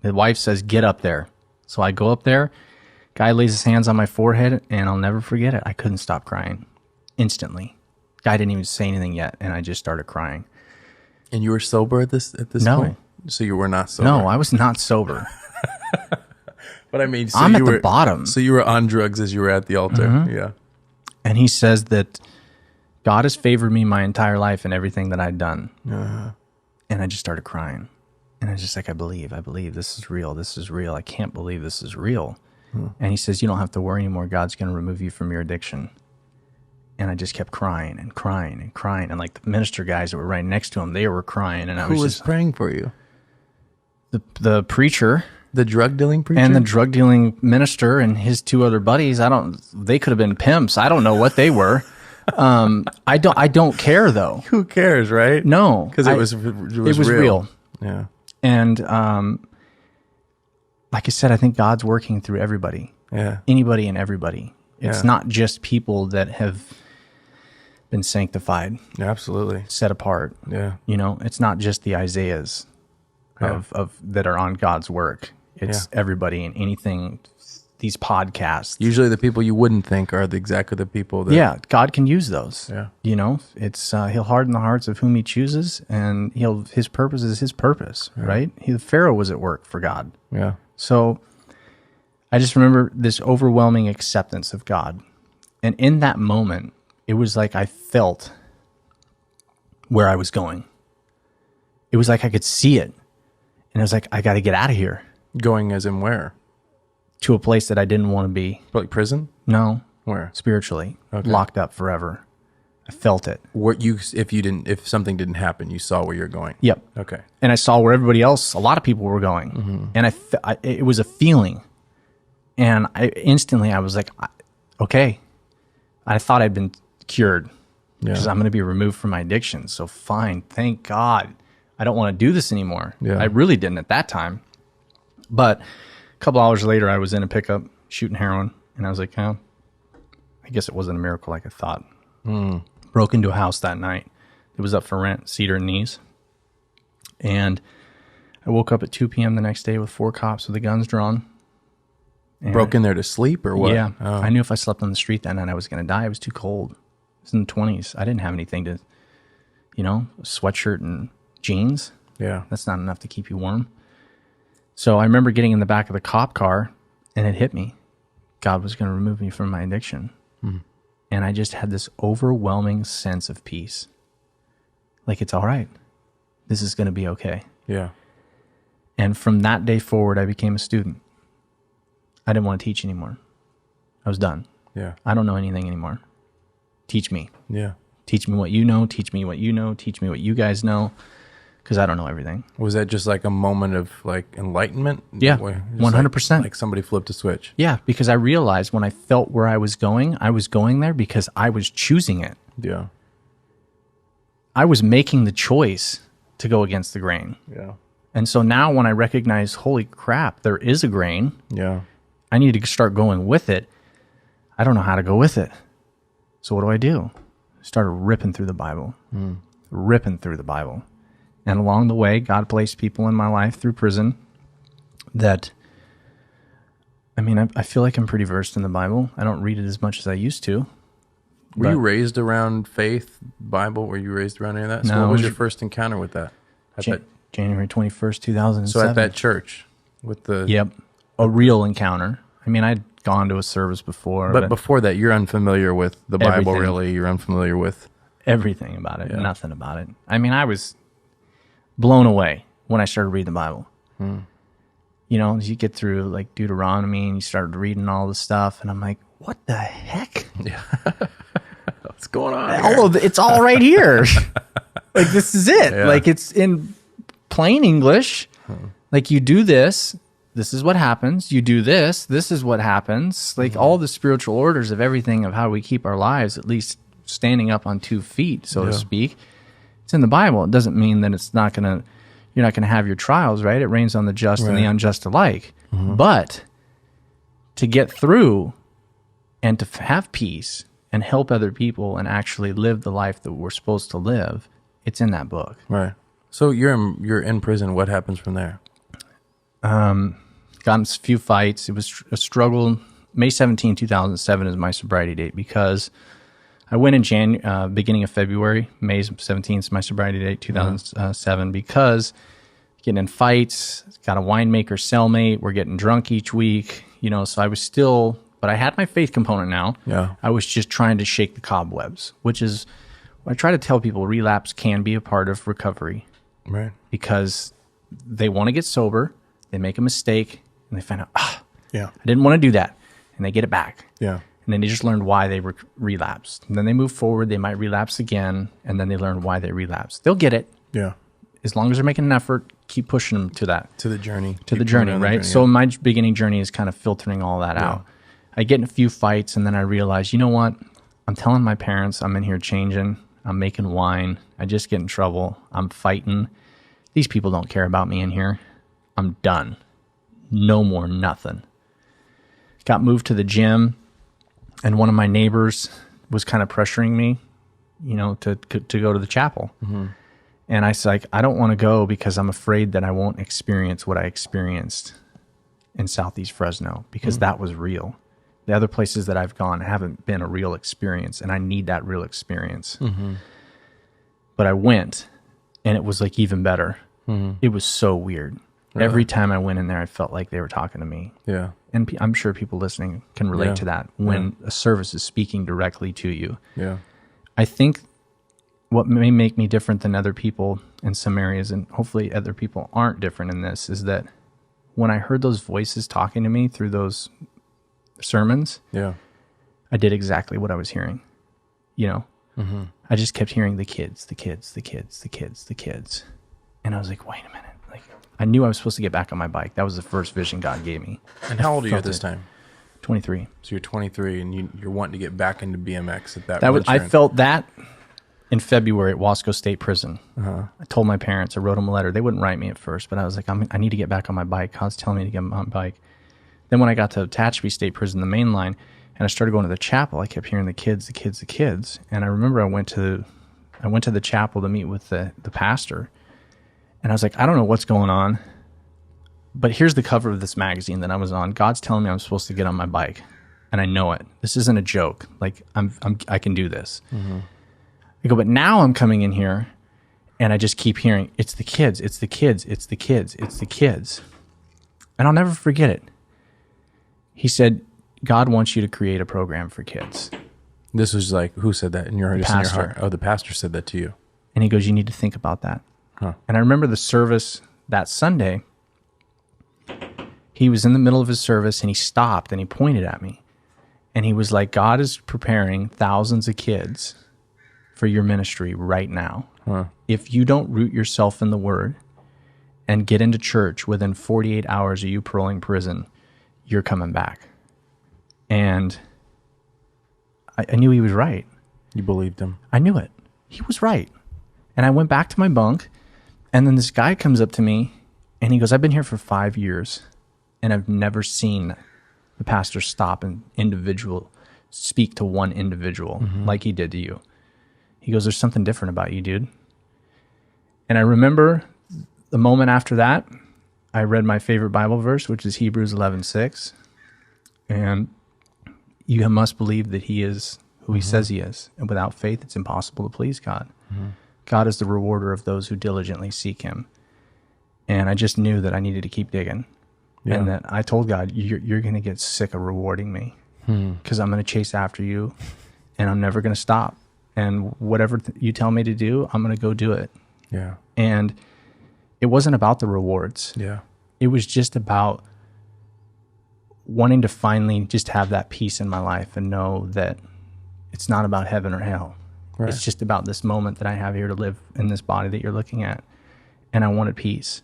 The wife says, get up there. So I go up there. Guy lays his hands on my forehead, and I'll never forget it. I couldn't stop crying instantly. Guy didn't even say anything yet, and I just started crying. And you were sober at this No. point? So you were not sober? No, I was not sober. But I mean, so I'm you at were, the bottom. So you were on drugs as you were at the altar. Yeah. And he says that God has favored me my entire life in everything that I'd done. And I just started crying. And I was just like, I believe this is real. This is real. I can't believe this is real. And he says, you don't have to worry anymore. God's going to remove you from your addiction. And I just kept crying and crying and crying. And like the minister guys that were right next to him, they were crying. And I Who was was just praying for you? the preacher The drug dealing preacher? and the drug dealing minister and his 2 other buddies. They could have been pimps. I don't know what they were. I don't care though. Who cares, right? No, Because it was real. Yeah. And like I said, I think God's working through everybody, Yeah. anybody and everybody. It's Yeah. not just people that have been sanctified, Absolutely. set apart. Yeah. It's not just the Isaiahs of that are on God's work. It's everybody and anything. These podcasts. Usually the people you wouldn't think are exactly the people that... God can use those. Yeah. It's he'll harden the hearts of whom he chooses, and his purpose is his purpose, right? Pharaoh was at work for God. Yeah. So I just remember this overwhelming acceptance of God. And in that moment, it was like I felt where I was going. It was like I could see it. And it was like, I got to get out of here. Going as in where? To a place that I didn't want to be. Like prison? No. Where? Spiritually. Okay. Locked up forever. I felt it. If something didn't happen, you saw where you're going. Yep. Okay. And I saw where everybody else, a lot of people were going. And it was a feeling. And I was like, okay. I thought I'd been cured because I'm going to be removed from my addiction. So fine. Thank God. I don't want to do this anymore. Yeah. I really didn't at that time. But a couple hours later, I was in a pickup shooting heroin. And I was like, I guess it wasn't a miracle like I thought. Broke into a house that night. It was up for rent, Cedar and Knees. And I woke up at 2 p.m. the next day with 4 cops with the guns drawn. And Broke in there to sleep or what? Yeah. Oh. I knew if I slept on the street that night, I was going to die. It was too cold. It was in the 20s. I didn't have anything to, a sweatshirt and jeans. Yeah. That's not enough to keep you warm. So I remember getting in the back of the cop car, and it hit me. God was going to remove me from my addiction. And I just had this overwhelming sense of peace. Like, it's all right. This is going to be okay. Yeah. And from that day forward, I became a student. I didn't want to teach anymore. I was done. Yeah. I don't know anything anymore. Teach me. Yeah. Teach me what you know. Teach me what you know. Teach me what you guys know. Because I don't know everything. Was that just like a moment of like enlightenment? Yeah, Just 100%. Like somebody flipped a switch. Yeah, because I realized when I felt where I was going there because I was choosing it. Yeah. I was making the choice to go against the grain. Yeah. And so now when I recognize, holy crap, there is a grain, Yeah. I need to start going with it. I don't know how to go with it. So what do? I started ripping through the Bible. Ripping through the Bible. And along the way, God placed people in my life through prison that, I mean, I feel like I'm pretty versed in the Bible. I don't read it as much as I used to. Were you raised around faith, Bible? Were you raised around any of that? So No, what was I was- your first encounter with that? January 21st, 2007. So at that church with the... Yep. A real encounter. I mean, I'd gone to a service before. But before that, you're unfamiliar with the Bible, Everything. really. You're unfamiliar with... Everything about it. Yeah. Nothing about it. I mean, I was blown away when I started reading the Bible. You know, as you get through like Deuteronomy and you start reading all the stuff, and I'm like, what the heck? What's going on here? All of it's all right here. Like, this is it. Yeah. Like, it's in plain English. Like, you do this is what happens. You do this is what happens. Like, all the spiritual orders of everything of how we keep our lives, at least standing up on 2 feet, so to speak. It's in the Bible. It doesn't mean that you're not going to have your trials, right? It rains on the just and the unjust alike. But to get through and to have peace and help other people and actually live the life that we're supposed to live, it's in that book. Right. So you're in prison. What happens from there? Got in a few fights. It was a struggle. May 17, 2007 is my sobriety date because I went in beginning of February. May 17th is my sobriety date, 2007, because getting in fights, got a winemaker cellmate, we're getting drunk each week, you know, so I was still, but I had my faith component now. Yeah. I was just trying to shake the cobwebs, which is, I try to tell people relapse can be a part of recovery Right. because they want to get sober, they make a mistake, and they find out, Yeah. I didn't want to do that, and they get it back. Yeah. And then they just learned why they relapsed. And then they move forward, they might relapse again, and then they learn why they relapsed. They'll get it. Yeah. As long as they're making an effort, keep pushing them to that. To the journey. To the Keep journey, going on right? the journey, So my beginning journey is kind of filtering all that out. I get in a few fights, and then I realize, you know what? I'm telling my parents I'm in here changing. I'm making wine. I just get in trouble. I'm fighting. These people don't care about me in here. I'm done. No more nothing. Got moved to the gym. And one of my neighbors was kind of pressuring me, you know, to go to the chapel. And I was like, I don't want to go because I'm afraid that I won't experience what I experienced in Southeast Fresno because that was real. The other places that I've gone haven't been a real experience, and I need that real experience. But I went, and it was like even better. It was so weird. Every time I went in there, I felt like they were talking to me. Yeah. And I'm sure people listening can relate to that when a service is speaking directly to you. Yeah. I think what may make me different than other people in some areas, and hopefully other people aren't different in this, is that when I heard those voices talking to me through those sermons, Yeah. I did exactly what I was hearing. You know, I just kept hearing the kids, the kids, the kids, the kids, the kids. And I was like, wait a minute. Like, I knew I was supposed to get back on my bike. That was the first vision God gave me. And how old are you at felt this it. time? 23. So you're 23 and you're wanting to get back into BMX at that That was, I venture. felt that in February at Wasco State Prison. I told my parents, I wrote them a letter. They wouldn't write me at first, but I was like, I need to get back on my bike. God's telling me to get on my bike. Then when I got to Tehachapi State Prison, the main line, and I started going to the chapel, I kept hearing the kids, the kids, the kids. And I remember I went to the chapel to meet with the pastor. And I was like, I don't know what's going on, but here's the cover of this magazine that I was on. God's telling me I'm supposed to get on my bike, and I know it. This isn't a joke. Like I can do this. I go, but now I'm coming in here, and I just keep hearing, it's the kids, it's the kids, it's the kids, it's the kids. And I'll never forget it. He said, God wants you to create a program for kids. This was like, who said that in your heart? Pastor. Oh, the pastor said that to you. And he goes, you need to think about that. And I remember the service that Sunday. He was in the middle of his service and he stopped and he pointed at me. And he was like, God is preparing thousands of kids for your ministry right now. If you don't root yourself in the Word and get into church within 48 hours of you paroling prison, you're coming back. And I knew he was right. You believed him. I knew it. He was right. And I went back to my bunk, and then this guy comes up to me, and he goes, I've been here for 5 years, and I've never seen the pastor stop an individual, speak to one individual like he did to you. He goes, there's something different about you, dude. And I remember the moment after that, I read my favorite Bible verse, which is Hebrews 11:6. And you must believe that he is who he says he is. And without faith, it's impossible to please God. God is the rewarder of those who diligently seek him. And I just knew that I needed to keep digging. And that I told God, you're going to get sick of rewarding me because I'm going to chase after you and I'm never going to stop. And whatever you tell me to do, I'm going to go do it. Yeah. And it wasn't about the rewards. Yeah. It was just about wanting to finally just have that peace in my life and know that it's not about heaven or hell. Right. It's just about this moment that I have here to live in this body that you're looking at. And I wanted peace.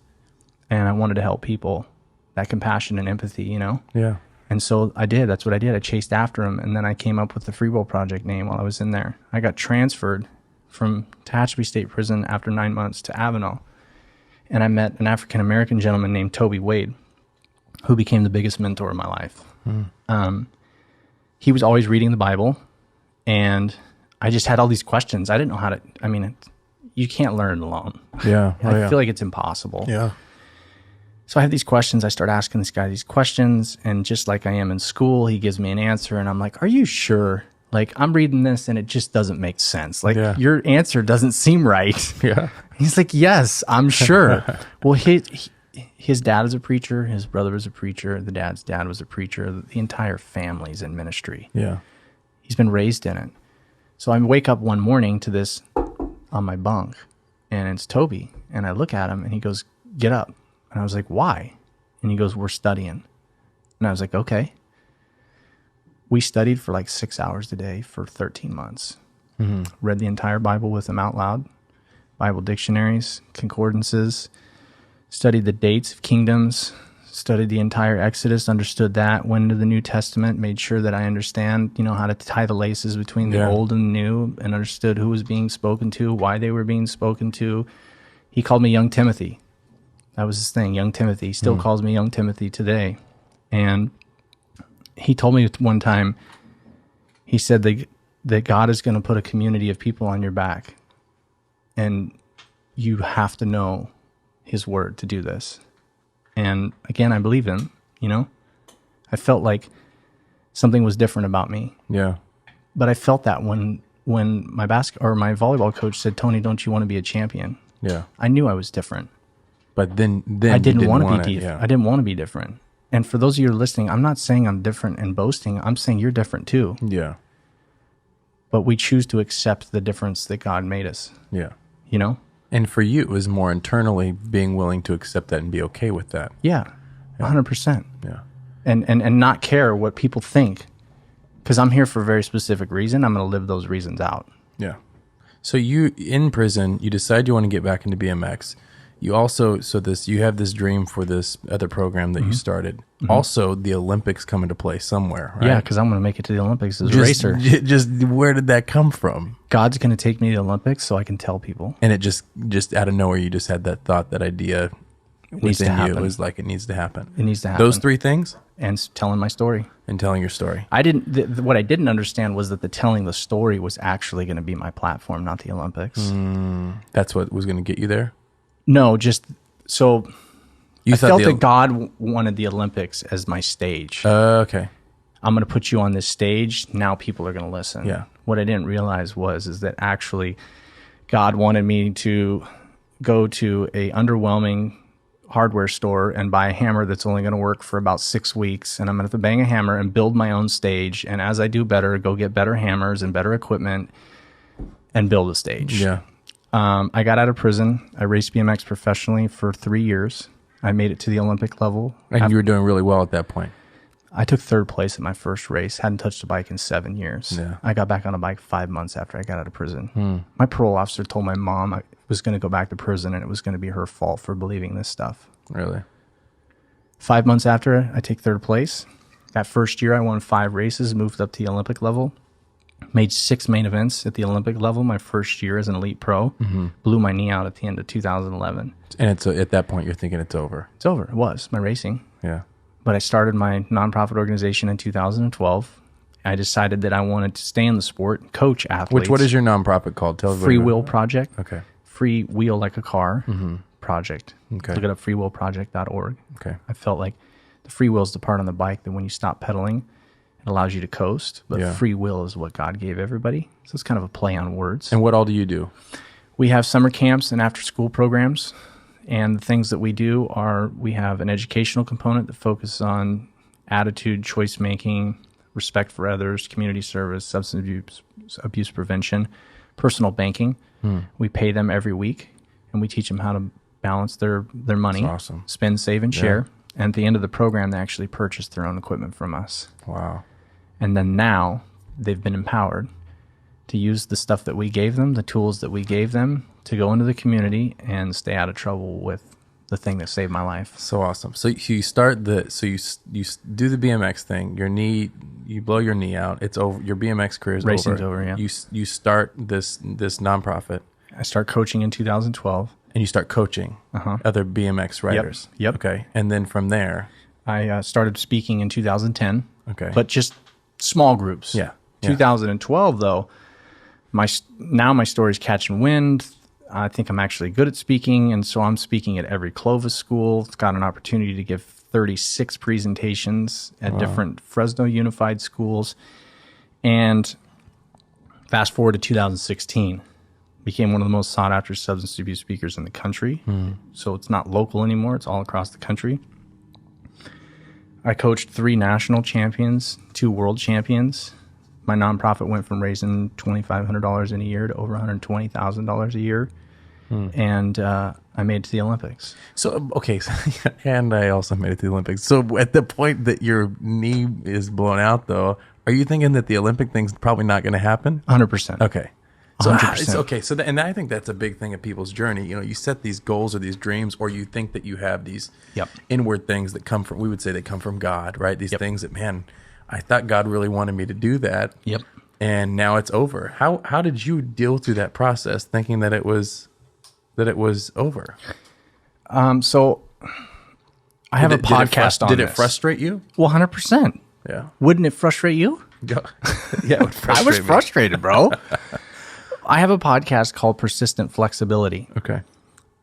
And I wanted to help people. That compassion and empathy, you know? Yeah. And so I did. That's what I did. I chased after him. And then I came up with the Free Will Project name while I was in there. I got transferred from Tehachapi State Prison after 9 months to Avenel. And I met an African-American gentleman named Toby Wade, who became the biggest mentor in my life. He was always reading the Bible. And I just had all these questions. I didn't know how to, you can't learn alone. Yeah. I feel like it's impossible. Yeah. So I have these questions. I start asking this guy these questions. And just like I am in school, he gives me an answer. And I'm like, are you sure? Like, I'm reading this and it just doesn't make sense. Like, your answer doesn't seem right. Yeah. He's like, yes, I'm sure. Well, his dad is a preacher. His brother was a preacher. The dad's dad was a preacher. The entire family's in ministry. Yeah. He's been raised in it. So I wake up one morning to this on my bunk. And it's Toby. And I look at him and he goes, get up. And I was like, why? And he goes, we're studying. And I was like, okay. We studied for like 6 hours a day for 13 months. Read the entire Bible with him out loud. Bible dictionaries, concordances, studied the dates of kingdoms, studied the entire Exodus, understood that, went into the New Testament, made sure that I understand, how to tie the laces between the old and the new, and understood who was being spoken to, why they were being spoken to. He called me Young Timothy. That was his thing, Young Timothy. He still calls me Young Timothy today. And he told me one time, he said that God is going to put a community of people on your back. And you have to know his word to do this. And again, I believe him, I felt like something was different about me. Yeah. But I felt that when my my volleyball coach said, Tony, don't you want to be a champion? Yeah. I knew I was different. But then I didn't want to be different. I didn't want to be different. And for those of you who are listening, I'm not saying I'm different and boasting. I'm saying you're different too. Yeah. But we choose to accept the difference that God made us. Yeah. And for you, it was more internally being willing to accept that and be okay with that. Yeah, 100%. Yeah. And not care what people think. Because I'm here for a very specific reason. I'm going to live those reasons out. Yeah. So you, in prison, you decide you want to get back into BMX. You also, you have this dream for this other program that you started. Also, the Olympics come into play somewhere, right? Yeah, because I'm going to make it to the Olympics as a racer. Just where did that come from? God's going to take me to the Olympics so I can tell people. And it just out of nowhere, you just had that thought, that idea needs to within you. happen. It was like, it needs to happen. It needs to happen. Those three things? And telling my story. And telling your story. I didn't. What I didn't understand was that the telling the story was actually going to be my platform, not the Olympics. That's what was going to get you there? No, just so You I thought felt the- that God wanted the Olympics as my stage. Okay. I'm going to put you on this stage. Now people are going to listen. Yeah. What I didn't realize is that actually God wanted me to go to a underwhelming hardware store and buy a hammer that's only going to work for about 6 weeks. And I'm going to have to bang a hammer and build my own stage. And as I do better, go get better hammers and better equipment and build a stage. Yeah. I got out of prison. I raced BMX professionally for 3 years. I made it to the Olympic level. And you were doing really well at that point. I took third place at my first race. Hadn't touched a bike in 7 years. Yeah. I got back on a bike 5 months after I got out of prison. My parole officer told my mom I was going to go back to prison and it was going to be her fault for believing this stuff. Really? 5 months after I take third place, that first year I won 5 races, moved up to the Olympic level, made 6 main events at the Olympic level my first year as an elite pro, blew my knee out at the end of 2011. And it's at that point you're thinking it's over. It's over. It was my racing. Yeah. But I started my nonprofit organization in 2012. I decided that I wanted to stay in the sport, coach athletes. What is your nonprofit called? Tell everybody. Free Will Project. Okay. Free Wheel Like a Car Project. Okay. Look it up, freewillproject.org. Okay. I felt like the free will is the part on the bike that when you stop pedaling, it allows you to coast. But Yeah. free will is what God gave everybody. So it's kind of a play on words. And what all do you do? We have summer camps and after school programs. And the things that we do are we have an educational component that focuses on attitude, choice making, respect for others, community service, substance abuse prevention, personal banking. We pay them every week and we teach them how to balance their money, That's awesome. spend, save, and share. And at the end of the program, they actually purchase their own equipment from us. Wow. And then now they've been empowered to use the stuff that we gave them, the tools that we gave them, to go into the community and stay out of trouble with the thing that saved my life. So awesome. So you start you do the BMX thing. You blow your knee out. It's over. Your BMX career is Racing's over, yeah. You start this nonprofit I start coaching in 2012. and you start coaching other BMX riders. Yep. Okay. And then from there, I started speaking in 2010. Okay. But just small groups. Yeah. 2012, though, my story's catching wind. I think I'm actually good at speaking, and so I'm speaking at every Clovis school. It's got an opportunity to give 36 presentations at different Fresno Unified schools. And fast forward to 2016, became one of the most sought after substance abuse speakers in the country. So it's not local anymore, it's all across the country. I coached 3 national champions, 2 world champions. My nonprofit went from raising $2,500 in a year to over $120,000 a year. And I made it to the Olympics. so okay, and I also made it to the Olympics. So at the point that your knee is blown out, though, are you thinking that the Olympic thing's probably not going to happen? 100%. Okay. So 100%. okay. So and I think that's a big thing of people's journey. You know, you set these goals or these dreams, or you think that you have these Yep. inward things that come from. We would say they come from God, right? These things that, man, I thought God really wanted me to do that. Yep. And now it's over. How did you deal through that process, thinking that it was over? So I have a podcast on Did this. it frustrate you? Well, 100%. Yeah. Wouldn't it frustrate you? Yeah, it would frustrate I was me. frustrated, bro. I have a podcast called Persistent Flexibility, Okay.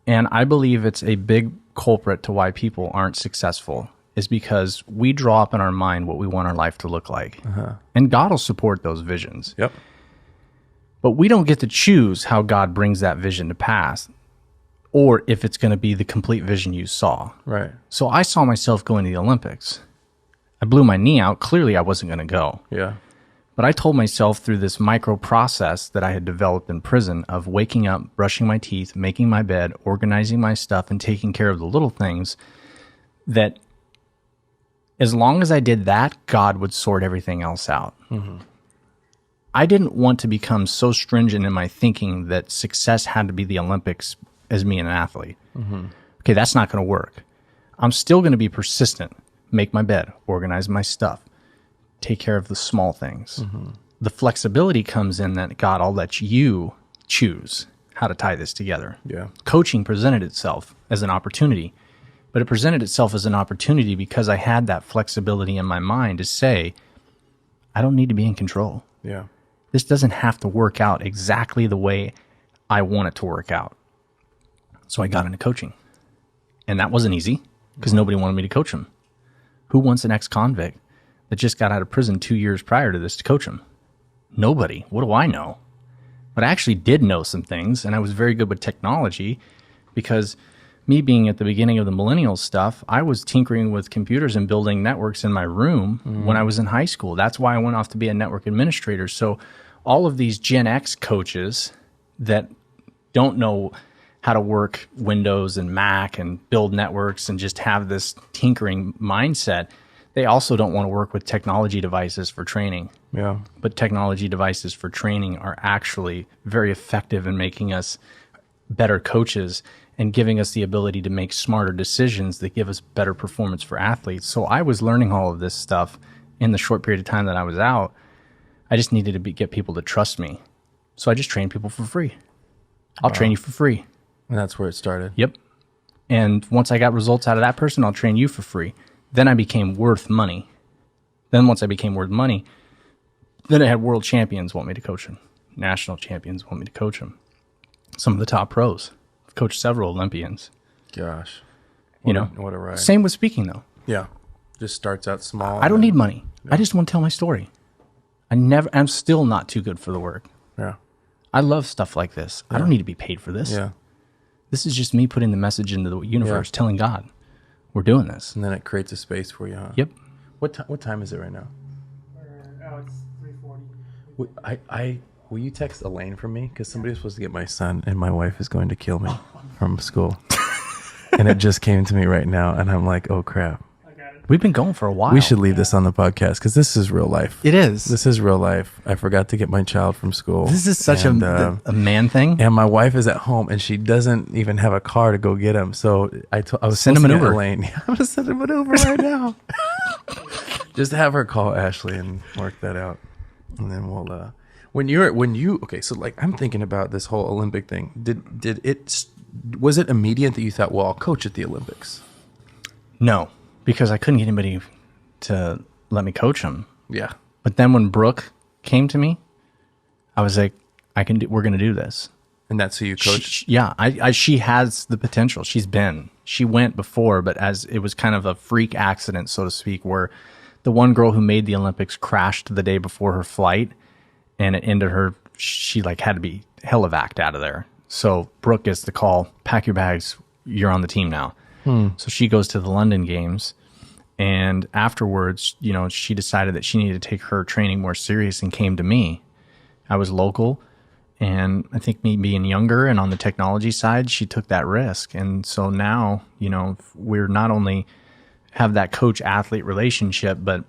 and I believe it's a big culprit to why people aren't successful is because we draw up in our mind what we want our life to look like. And God will support those visions. Yep. But we don't get to choose how God brings that vision to pass or if it's going to be the complete vision you saw. Right. So I saw myself going to the Olympics. I blew my knee out. Clearly, I wasn't going to go. Yeah. But I told myself through this micro process that I had developed in prison of waking up, brushing my teeth, making my bed, organizing my stuff, and taking care of the little things, that as long as I did that, God would sort everything else out. I didn't want to become so stringent in my thinking that success had to be the Olympics as me an athlete. Okay, that's not going to work. I'm still going to be persistent, make my bed, organize my stuff, take care of the small things. The flexibility comes in that, God, I'll let you choose how to tie this together. Yeah. Coaching presented itself as an opportunity, but it presented itself as an opportunity because I had that flexibility in my mind to say, I don't need to be in control. Yeah. This doesn't have to work out exactly the way I want it to work out. So I got into coaching. And that wasn't easy because nobody wanted me to coach them. Who wants an ex-convict that just got out of prison 2 years prior to this to coach them? Nobody. What do I know? But I actually did know some things, and I was very good with technology because me being at the beginning of the millennial stuff, I was tinkering with computers and building networks in my room when I was in high school. That's why I went off to be a network administrator. So all of these Gen X coaches that don't know how to work Windows and Mac and build networks and just have this tinkering mindset, they also don't want to work with technology devices for training. Yeah. But technology devices for training are actually very effective in making us better coaches and giving us the ability to make smarter decisions that give us better performance for athletes. So I was learning all of this stuff in the short period of time that I was out. I just needed to get people to trust me. So I just trained people for free. I'll train you for free. And that's where it started. Yep. And once I got results out of that person, I'll train you for free. Then I became worth money. Then once I became worth money, then I had world champions want me to coach them. National champions want me to coach them. Some of the top pros. I've coached several Olympians. Gosh. What a ride. Same with speaking, though. Yeah. Just starts out small. I don't need money. I just want to tell my story. I'm still not too good for the work. Yeah. I love stuff like this. I don't need to be paid for this. Yeah. This is just me putting the message into the universe, telling God, we're doing this. And then it creates a space for you, huh? Yep. What time is it right now? It's 3:40. Will you text Elaine for me? Because somebody's supposed to get my son, and my wife is going to kill me from school. And it just came to me right now, and I'm like, oh, crap. We've been going for a while. We should leave this on the podcast because this is real life. It is. This is real life. I forgot to get my child from school. This is such a man thing. And my wife is at home, and she doesn't even have a car to go get him. So I was Send him an Uber. Elaine. I'm going to send him an Uber right now. Just have her call Ashley and work that out, and then we'll. Okay, so like I'm thinking about this whole Olympic thing. Was it immediate that you thought, well, I'll coach at the Olympics? No, because I couldn't get anybody to let me coach them. Yeah. But then when Brooke came to me, I was like, we're going to do this. And that's who you coached? She has the potential. She went before, but as it was kind of a freak accident, so to speak, where the one girl who made the Olympics crashed the day before her flight, and it ended her. She had to be helivac'd out of there. So Brooke gets the call, pack your bags, you're on the team now. So she goes to the London Games, and afterwards, she decided that she needed to take her training more serious and came to me. I was local, and I think me being younger and on the technology side, she took that risk. And so now, we're not only have that coach-athlete relationship, but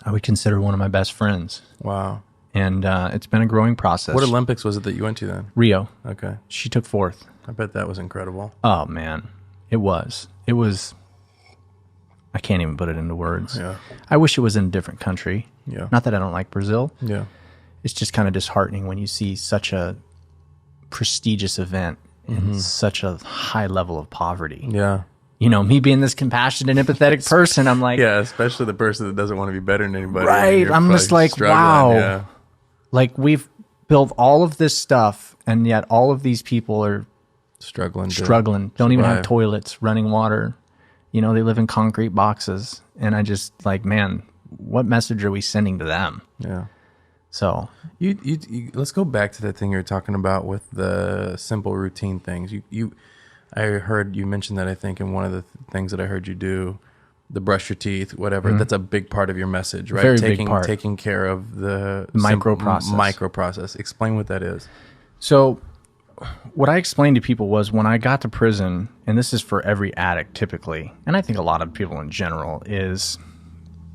I would consider one of my best friends. Wow. And it's been a growing process. What Olympics was it that you went to then? Rio. Okay. She took 4th. I bet that was incredible. Oh, man. It was. I can't even put it into words. Yeah. I wish it was in a different country. Yeah. Not that I don't like Brazil. Yeah. It's just kind of disheartening when you see such a prestigious event in such a high level of poverty. Yeah. Me being this compassionate and empathetic person, I'm like, Yeah, especially the person that doesn't want to be better than anybody. Right. You're I'm just probably like, struggling. wow. Yeah. Like we've built all of this stuff, and yet all of these people are Struggling. don't even have survive. toilets, running water. They live in concrete boxes. And I just man, what message are we sending to them? Yeah. So You let's go back to that thing you were talking about with the simple routine things. I heard you mention that, I think, in one of the things that I heard you do, the brush your teeth, whatever. That's a big part of your message, right? Very big part. Taking care of the microprocess. Explain what that is. So what I explained to people was when I got to prison, and this is for every addict typically, and I think a lot of people in general, is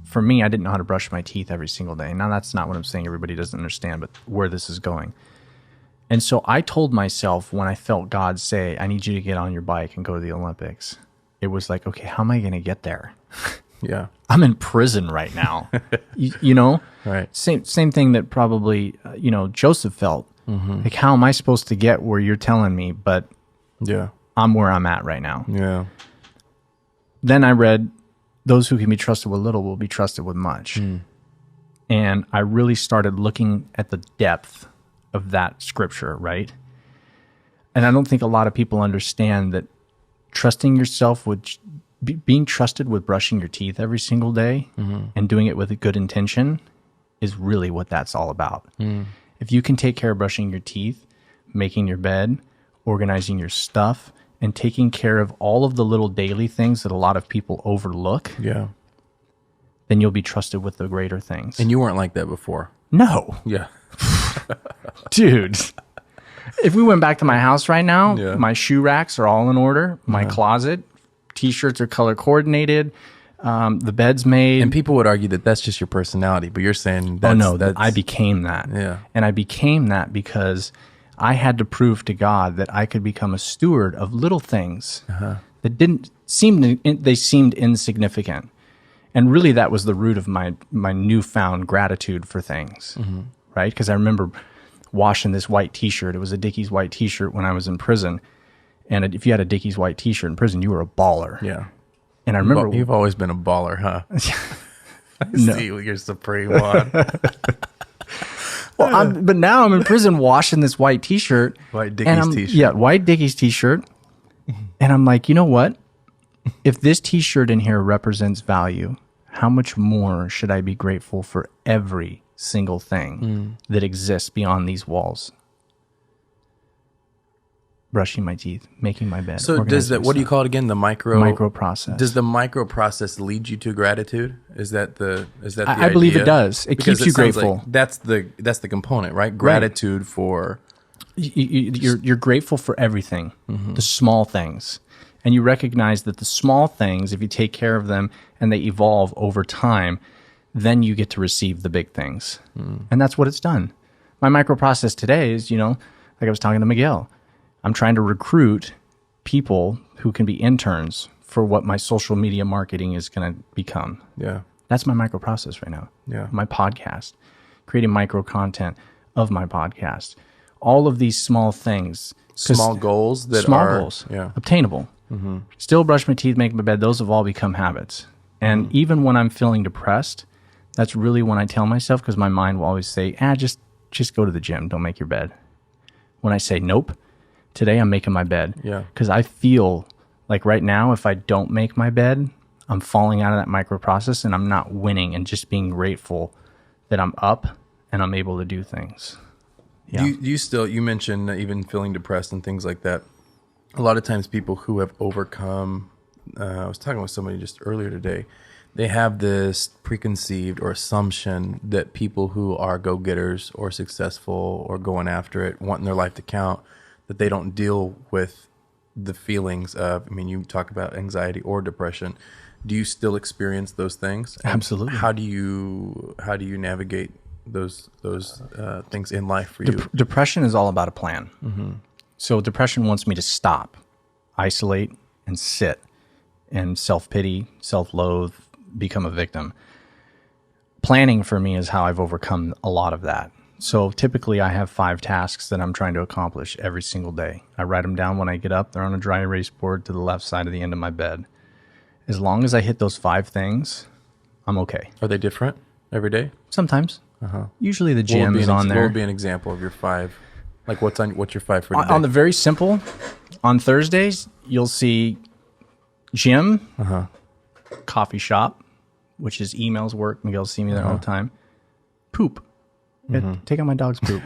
for me, I didn't know how to brush my teeth every single day. Now, that's not what I'm saying. Everybody doesn't understand, but where this is going. And so I told myself when I felt God say, I need you to get on your bike and go to the Olympics, it was like, okay, how am I going to get there? Yeah. I'm in prison right now. Right. Same thing that probably, Joseph felt. Like, how am I supposed to get where you're telling me, but Yeah. I'm where I'm at right now? Yeah. Then I read, those who can be trusted with little will be trusted with much. And I really started looking at the depth of that scripture, right? And I don't think a lot of people understand that trusting yourself with being trusted with brushing your teeth every single day and doing it with a good intention is really what that's all about. If you can take care of brushing your teeth, making your bed, organizing your stuff, and taking care of all of the little daily things that a lot of people overlook, Yeah. then you'll be trusted with the greater things. And you weren't like that before. No, Yeah. dude. If we went back to my house right now, Yeah. my shoe racks are all in order. My closet, t-shirts are color coordinated. The bed's made. And people would argue that that's just your personality, but you're saying that's, I became that. Yeah. And I became that because I had to prove to God that I could become a steward of little things that didn't seem they seemed insignificant. And really that was the root of my newfound gratitude for things, right? Because I remember washing this white t-shirt. It was a Dickies white t-shirt when I was in prison. And if you had a Dickies white t-shirt in prison, you were a baller. Yeah. And I remember... You've always been a baller, huh? I see your supreme one. But now I'm in prison washing this white t-shirt. White Dickies t-shirt. Yeah, white Dickies t-shirt. And I'm like, you know what? If this t-shirt in here represents value, how much more should I be grateful for every single thing that exists beyond these walls? Brushing my teeth, making my bed. So does that, what do you call it again? The micro process. Does the micro process lead you to gratitude? Is that the I believe it does. It Because keeps you sounds grateful. like that's the component, right? Gratitude for You're grateful for everything, the small things. And you recognize that the small things, if you take care of them and they evolve over time, then you get to receive the big things. And that's what it's done. My micro process today is, like I was talking to Miguel, I'm trying to recruit people who can be interns for what my social media marketing is going to become. Yeah. That's my micro process right now. Yeah. My podcast, creating micro content of my podcast. All of these small things. Small goals that small are goals, yeah. obtainable. Still brush my teeth, make my bed. Those have all become habits. And even when I'm feeling depressed, that's really when I tell myself, because my mind will always say, just go to the gym. Don't make your bed. When I say, nope, today I'm making my bed. Yeah. Because I feel like right now, if I don't make my bed, I'm falling out of that micro process and I'm not winning and just being grateful that I'm up and I'm able to do things. Yeah. You mentioned even feeling depressed and things like that. A lot of times people who have overcome, I was talking with somebody just earlier today, they have this preconceived or assumption that people who are go-getters or successful or going after it, wanting their life to count, that they don't deal with the feelings of, you talk about anxiety or depression. Do you still experience those things? And Absolutely. How do you navigate those things in life for you? Depression is all about a plan. So depression wants me to stop, isolate, and sit, and self-pity, self-loathe, become a victim. Planning for me is how I've overcome a lot of that. So typically I have 5 tasks that I'm trying to accomplish every single day. I write them down when I get up. They're on a dry erase board to the left side of the end of my bed. As long as I hit those 5 things, I'm okay. Are they different every day? Sometimes. Usually the gym is on there. What would be an example of your 5? Like what's your 5 for today? On the very simple, on Thursdays, you'll see gym, coffee shop, which is emails work. Miguel's see me there all the time. Poop. Take out my dog's poop.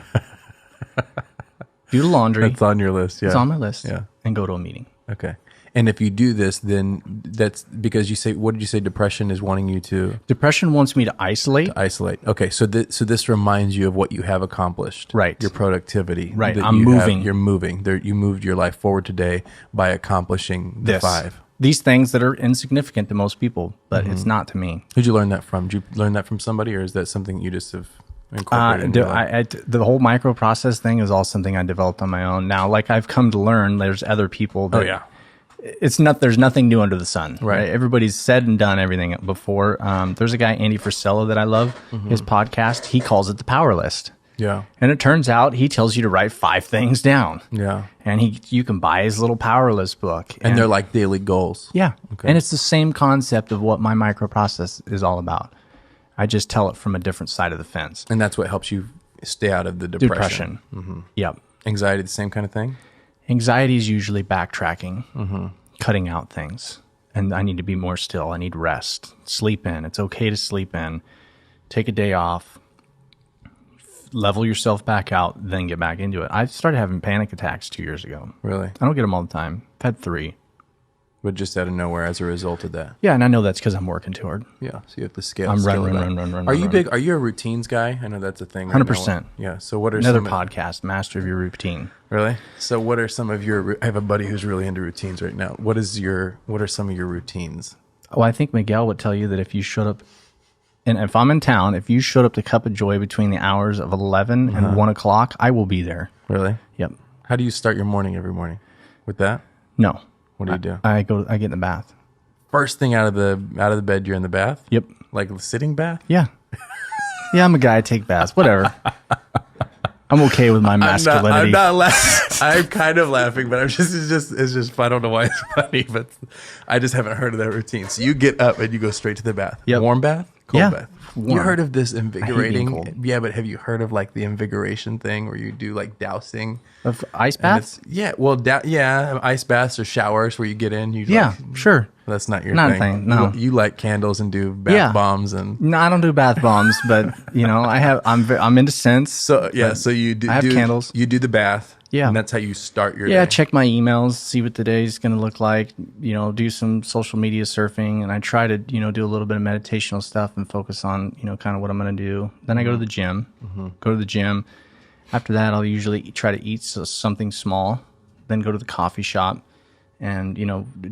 Do the laundry. That's on your list, yeah. It's on my list. Yeah. And go to a meeting. Okay. And if you do this, then that's because you say, what did you say? Depression is wanting you to Depression wants me to isolate. isolate. Okay. So this reminds you of what you have accomplished. Right. Your productivity. Right. that I'm you moving. You're moving. You moved your life forward today by accomplishing the 5. These things that are insignificant to most people, but it's not to me. Who'd you learn that from? Did you learn that from somebody, or is that something you just have incorporated in your life? The whole micro process thing is all something I developed on my own. Now, like I've come to learn, there's other people that there's nothing new under the sun. Right? Everybody's said and done everything before. There's a guy, Andy Frisella, that I love. His podcast, he calls it the Power List. Yeah. And it turns out he tells you to write 5 things down. Yeah. And you can buy his little Power List book. And they're like daily goals. Yeah. Okay. And it's the same concept of what my micro process is all about. I just tell it from a different side of the fence. And that's what helps you stay out of the depression. Yep. Anxiety, the same kind of thing? Anxiety is usually backtracking, cutting out things. And I need to be more still. I need rest. Sleep in. It's okay to sleep in. Take a day off. Level yourself back out, then get back into it. I started having panic attacks 2 years ago. Really? I don't get them all the time. I've had 3. But just out of nowhere as a result of that. Yeah, and I know that's because I'm working too hard. Yeah, so you have to scale. I'm scale it run. up. Are you big? Are you a routines guy? I know that's a thing. 100%. Yeah. So what are Another some podcast, Master of Your Routine. Really? So what are some of your? I have a buddy who's really into routines right now. What are some of your routines? Well, I think Miguel would tell you that if you showed up, and if I'm in town, if you showed up to Cup of Joy between the hours of 11 and 1 o'clock, I will be there. Really? Yep. How do you start your morning every morning? With that? No. What do you do? I get in the bath. First thing out of the bed, you're in the bath? Yep. Like the sitting bath? Yeah. Yeah, I'm a guy. I take baths. Whatever. I'm okay with my masculinity. I'm not laughing. I'm kind of laughing, but it's just I don't know why it's funny, but I just haven't heard of that routine. So you get up and you go straight to the bath. Yep. Warm bath? Cold bath? Warm. You heard of this I hate being invigorating? cold. Yeah, but have you heard of like the invigoration thing where you do like dousing? Of ice And baths? yeah, well, ice baths or showers where you get in. You Yeah, sure. That's not your Not a thing. thing, no. You light candles and do bath Yeah. bombs and No, I don't do bath bombs, but I'm into scents. so yeah. So you do. I have do candles. You do the bath. Yeah. and that's how you start your Yeah, day. check my emails, see what the day's going to look like, do some social media surfing, and I try to, do a little bit of meditational stuff and focus on, kind of what I'm going to do. Then I go to the gym, After that, I'll usually try to eat something small, then go to the coffee shop and,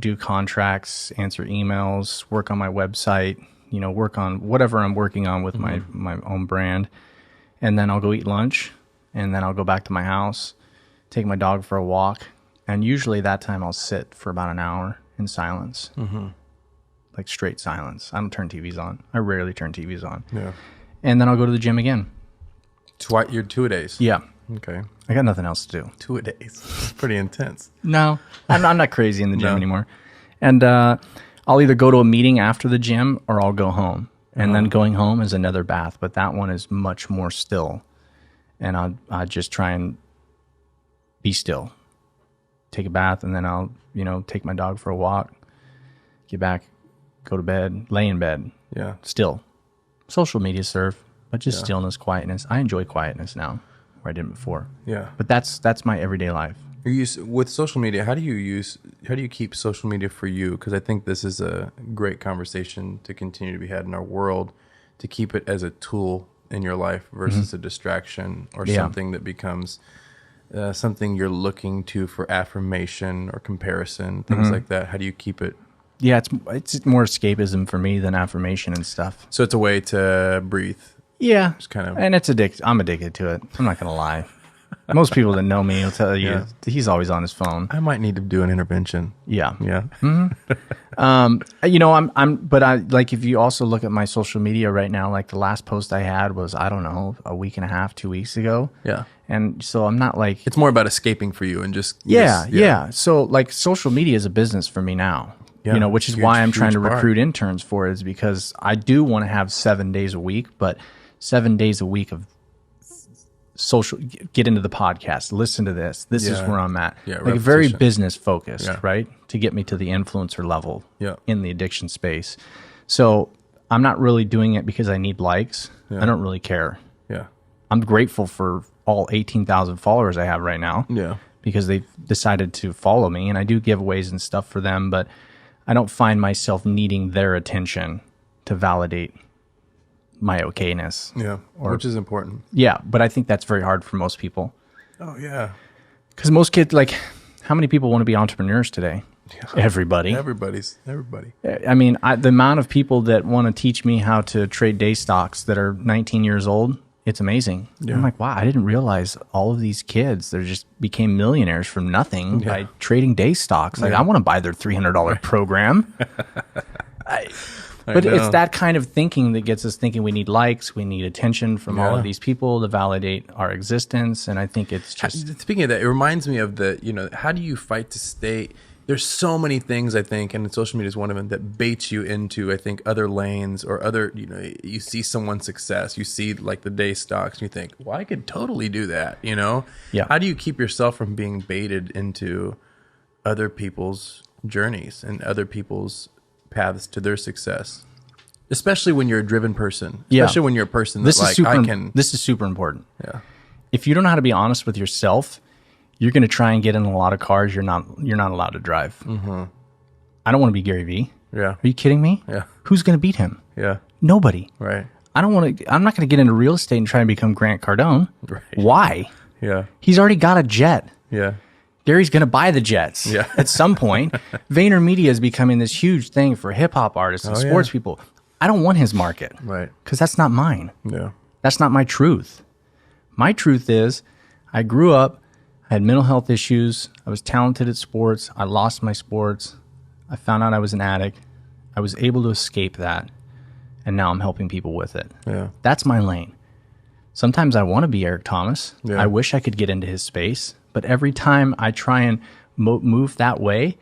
do contracts, answer emails, work on my website, work on whatever I'm working on with my own brand. And then I'll go eat lunch, and then I'll go back to my house, take my dog for a walk, and usually that time I'll sit for about an hour in silence, like straight silence. I don't turn TVs on. I rarely turn TVs on. Yeah. And then I'll go to the gym again. You're 2 days. Yeah. Okay. I got nothing else to do. 2 days. It's pretty intense. No, I'm not crazy in the gym No. anymore. And I'll either go to a meeting after the gym or I'll go home. And then going home is another bath, but that one is much more still. And I'll just try and be still. Take a bath, and then I'll, take my dog for a walk, get back, go to bed, lay in bed, Yeah. still. Social media surf, but just stillness, quietness. I enjoy quietness now, where I didn't before. Yeah. But that's my everyday life. With social media, how do you keep social media for you? Because I think this is a great conversation to continue to be had in our world, to keep it as a tool in your life versus a distraction or something that becomes something you're looking to for affirmation or comparison, things like that. How do you keep it? Yeah, it's more escapism for me than affirmation and stuff. So it's a way to breathe. Yeah, kind of- and I'm addicted to it. I'm not gonna lie. Most people that know me will tell you he's always on his phone. I might need to do an intervention. Yeah. Yeah. But I like, if you also look at my social media right now, like the last post I had was, I don't know, a week and a half, 2 weeks ago. Yeah. And so I'm not like, It's more about escaping for you and just yeah. So like social media is a business for me now, Yeah. which is Huge, why I'm trying to huge part. recruit interns for it, is because I do want to have 7 days a week, but 7 days a week of social, get into the podcast, listen to this. This is Yeah. where I'm at. Yeah, like very repetition. business focused, Yeah. right? To get me to the influencer level Yeah. in the addiction space. So I'm not really doing it because I need likes. Yeah. I don't really care. Yeah. I'm grateful for all 18,000 followers I have right now. Yeah. Because they've decided to follow me, and I do giveaways and stuff for them, but I don't find myself needing their attention to validate my okayness. Yeah. Which is important. Yeah, but I think that's very hard for most people. Oh yeah. Because most kids, like, how many people want to be entrepreneurs today? Everybody. Everybody. I mean, the amount of people that want to teach me how to trade day stocks that are 19 years old, it's amazing. I'm like, wow, I didn't realize all of these kids, they just became millionaires from nothing by trading day stocks. Like, I want to buy their $300 program. But it's that kind of thinking that gets us thinking we need likes, we need attention from all of these people to validate our existence. And I think it's just... Speaking of that, it reminds me of how do you fight to stay? There's so many things, I think, and social media is one of them, that baits you into, I think, other lanes or other, you see someone's success, you see like the day stocks, and you think, well, I could totally do that, Yeah. How do you keep yourself from being baited into other people's journeys and other people's paths to their success? Especially when you're a driven person. Especially when you're a person that This is super important. Yeah. If you don't know how to be honest with yourself, you're going to try and get in a lot of cars you're not allowed to drive. I don't want to be Gary Vee. Yeah. Are you kidding me? Yeah. Who's going to beat him? Yeah. Nobody. Right. I'm not going to get into real estate and try and become Grant Cardone. Right. Why? Yeah. He's already got a jet. Yeah. Gary's going to buy the jets Yeah. at some point. VaynerMedia is becoming this huge thing for hip hop artists and sports people. I don't want his market. Right. Because that's not mine. Yeah. That's not my truth. My truth is I grew up, I had mental health issues. I was talented at sports. I lost my sports. I found out I was an addict. I was able to escape that. And now I'm helping people with it. Yeah. That's my lane. Sometimes I want to be Eric Thomas. Yeah. I wish I could get into his space. But every time I try and move that way,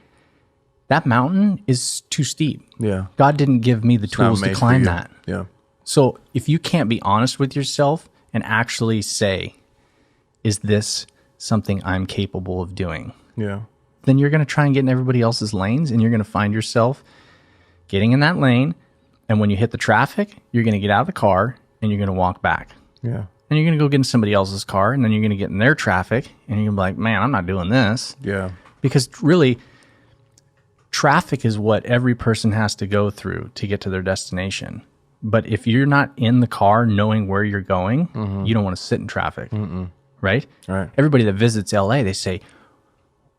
that mountain is too steep. Yeah. God didn't give me the tools to climb that. Yeah. So if you can't be honest with yourself and actually say, is this something I'm capable of doing? Yeah. Then you're going to try and get in everybody else's lanes, and you're going to find yourself getting in that lane. And when you hit the traffic, you're going to get out of the car and you're going to walk back. Yeah. And you're going to go get in somebody else's car, and then you're going to get in their traffic, and you're going to be like, man, I'm not doing this. Yeah. Because really, traffic is what every person has to go through to get to their destination. But if you're not in the car knowing where you're going, you don't want to sit in traffic. Right? Right. Everybody that visits LA, they say,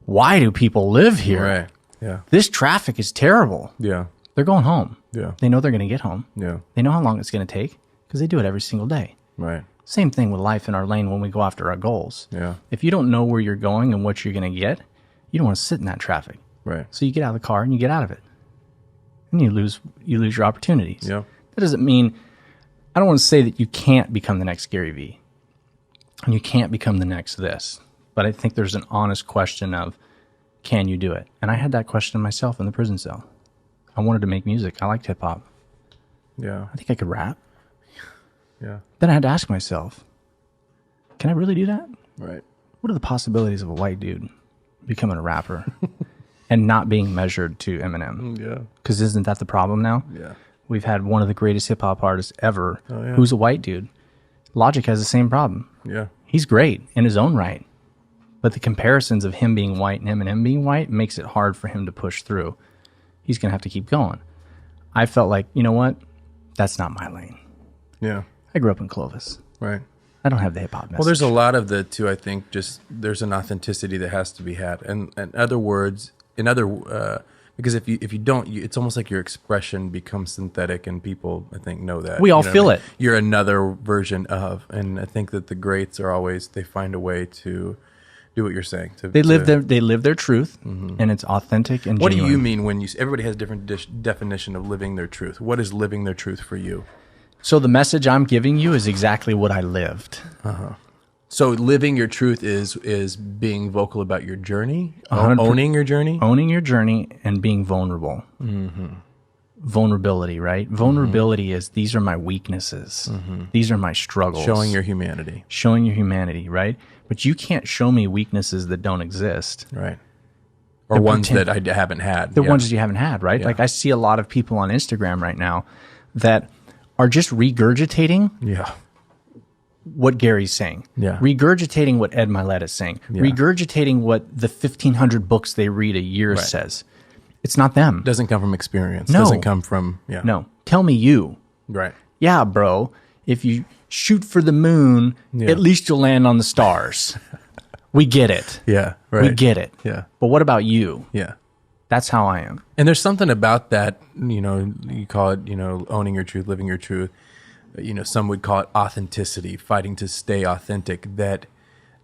why do people live here? Right. Yeah. This traffic is terrible. Yeah. They're going home. Yeah. They know they're going to get home. Yeah. They know how long it's going to take because they do it every single day. Right. Same thing with life in our lane when we go after our goals. Yeah. If you don't know where you're going and what you're going to get, you don't want to sit in that traffic. Right. So you get out of the car and you get out of it. And you lose your opportunities. Yeah. That doesn't mean, I don't want to say that you can't become the next Gary Vee and you can't become the next this, but I think there's an honest question of, can you do it? And I had that question myself in the prison cell. I wanted to make music. I liked hip hop. Yeah. I think I could rap. Yeah. Then I had to ask myself, can I really do that? Right. What are the possibilities of a white dude becoming a rapper and not being measured to Eminem? Yeah. Because isn't that the problem now? Yeah. We've had one of the greatest hip hop artists ever yeah. who's a white dude. Logic has the same problem. Yeah. He's great in his own right. But the comparisons of him being white and Eminem being white makes it hard for him to push through. He's going to have to keep going. I felt like, you know what? That's not my lane. Yeah. I grew up in Clovis. Right. I don't have the hip hop message. Well, there's a lot of the too. I think just there's an authenticity that has to be had, and in other words, because if you don't, it's almost like your expression becomes synthetic, and people I think know that. We all You know feel what I mean? it. You're another version of, and I think that the greats are always they find a way to do what you're saying. They live their truth, and it's authentic and What genuine. do you mean when you? Everybody has different definition of living their truth. What is living their truth for you? So the message I'm giving you is exactly what I lived. So living your truth is being vocal about your journey, 100%. owning your journey. Owning your journey and being vulnerable. Vulnerability, right? Vulnerability is these are my weaknesses. These are my struggles. Showing your humanity. Showing your humanity, right? But you can't show me weaknesses that don't exist. Right. Or ones that I haven't had. The ones that you haven't had, right? Yeah. Like I see a lot of people on Instagram right now that are just regurgitating Yeah. what Gary's saying. Yeah. Regurgitating what Ed Milet is saying. Yeah. Regurgitating what the 1,500 books they read a year says. It's not them. Doesn't come from experience. No. Doesn't come from, yeah. No. Tell me you. Right. Yeah, bro. If you shoot for the moon, Yeah. at least you'll land on the stars. We get it. Yeah. Right. We get it. Yeah. But what about you? Yeah. That's how I am. And there's something about that, you call it, owning your truth, living your truth. Some would call it authenticity, fighting to stay authentic. That,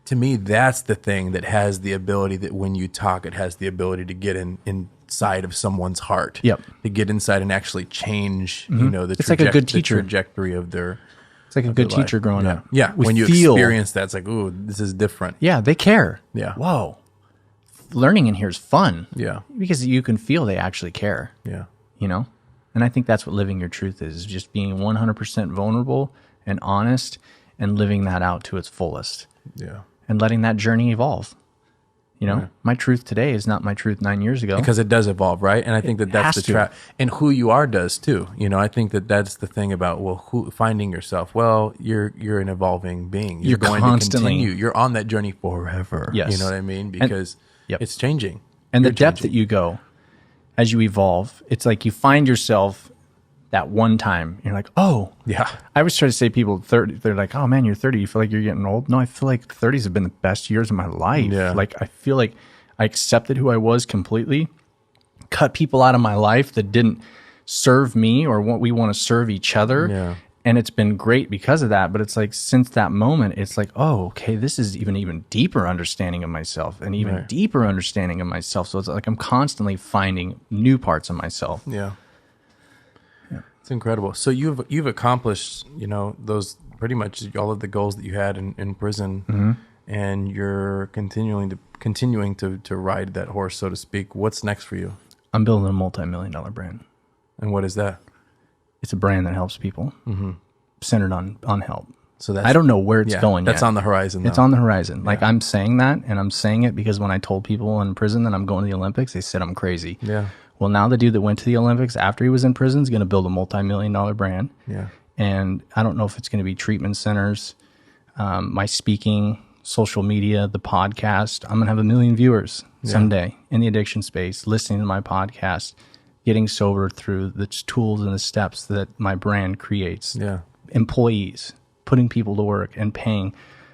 to me, that's the thing that has the ability that when you talk, it has the ability to get inside of someone's heart. Yep. To get inside and actually change, It's like a good teacher. the trajectory of their It's like a good their life. teacher growing Yeah. up. Yeah. We When you feel- experience that, it's like, ooh, this is different. Yeah, they care. Yeah. Whoa. Learning in here is fun. Yeah. Because you can feel they actually care, Yeah. And I think that's what living your truth is just being 100% vulnerable and honest and living that out to its fullest Yeah. and letting that journey evolve. My truth today is not my truth 9 years ago. Because it does evolve, right? And I think that that's has the to. trap. And who you are does too. I think that that's the thing about finding yourself. Well, you're an evolving being. You're going constantly- to continue. You're on that journey forever. Yes. You know what I mean? Because Yep. it's changing. And You're the depth changing. that you go as you evolve, it's like you find yourself that one time. You're like, oh. Yeah. I always try to say people 30, they're like, oh man, you're 30. You feel like you're getting old? No, I feel like 30s have been the best years of my life. Yeah. Like I feel like I accepted who I was completely, cut people out of my life that didn't serve me or what we want to serve each other. Yeah. And it's been great because of that. But it's like, since that moment, it's like, oh, okay, this is even deeper understanding of myself and even deeper understanding of myself. So it's like I'm constantly finding new parts of myself. Yeah. It's incredible. So you've accomplished, those pretty much all of the goals that you had in prison, and you're continuing to ride that horse, so to speak. What's next for you? I'm building a multi-million-dollar brand. And what is that? It's a brand that helps people, centered on help. So I don't know where it's going That's yet. on the horizon. It's on the horizon. Like I'm saying that, and I'm saying it because when I told people in prison that I'm going to the Olympics, they said I'm crazy. Yeah. Well, now the dude that went to the Olympics after he was in prison is going to build a multi-million-dollar brand. Yeah. And I don't know if it's going to be treatment centers, my speaking, social media, the podcast. I'm going to have 1 million viewers someday in the addiction space, listening to my podcast, getting sober through the tools and the steps that my brand creates. Yeah. Employees, putting people to work and paying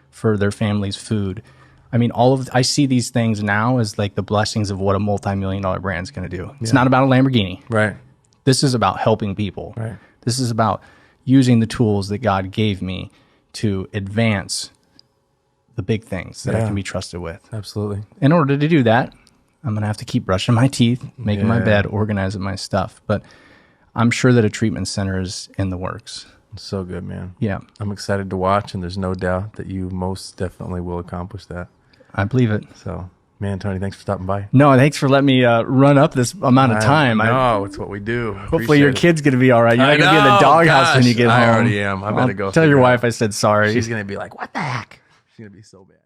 for their family's food. I mean, I see these things now as like the blessings of what a multi-million-dollar brand is going to do. It's not about a Lamborghini. Right. This is about helping people. Right. This is about using the tools that God gave me to advance the big things that I can be trusted with. Absolutely. In order to do that, I'm going to have to keep brushing my teeth, making my bed, organizing my stuff. But I'm sure that a treatment center is in the works. So good, man. Yeah. I'm excited to watch, and there's no doubt that you most definitely will accomplish that. I believe it. So, man, Tony, thanks for stopping by. No, thanks for letting me run up this amount of time. No, it's what we do. Hopefully your kid's going to be all right. You're not going to be in the doghouse when you get home. I already am. I better go. Tell your wife I said sorry. She's going to be like, what the heck? She's going to be so bad.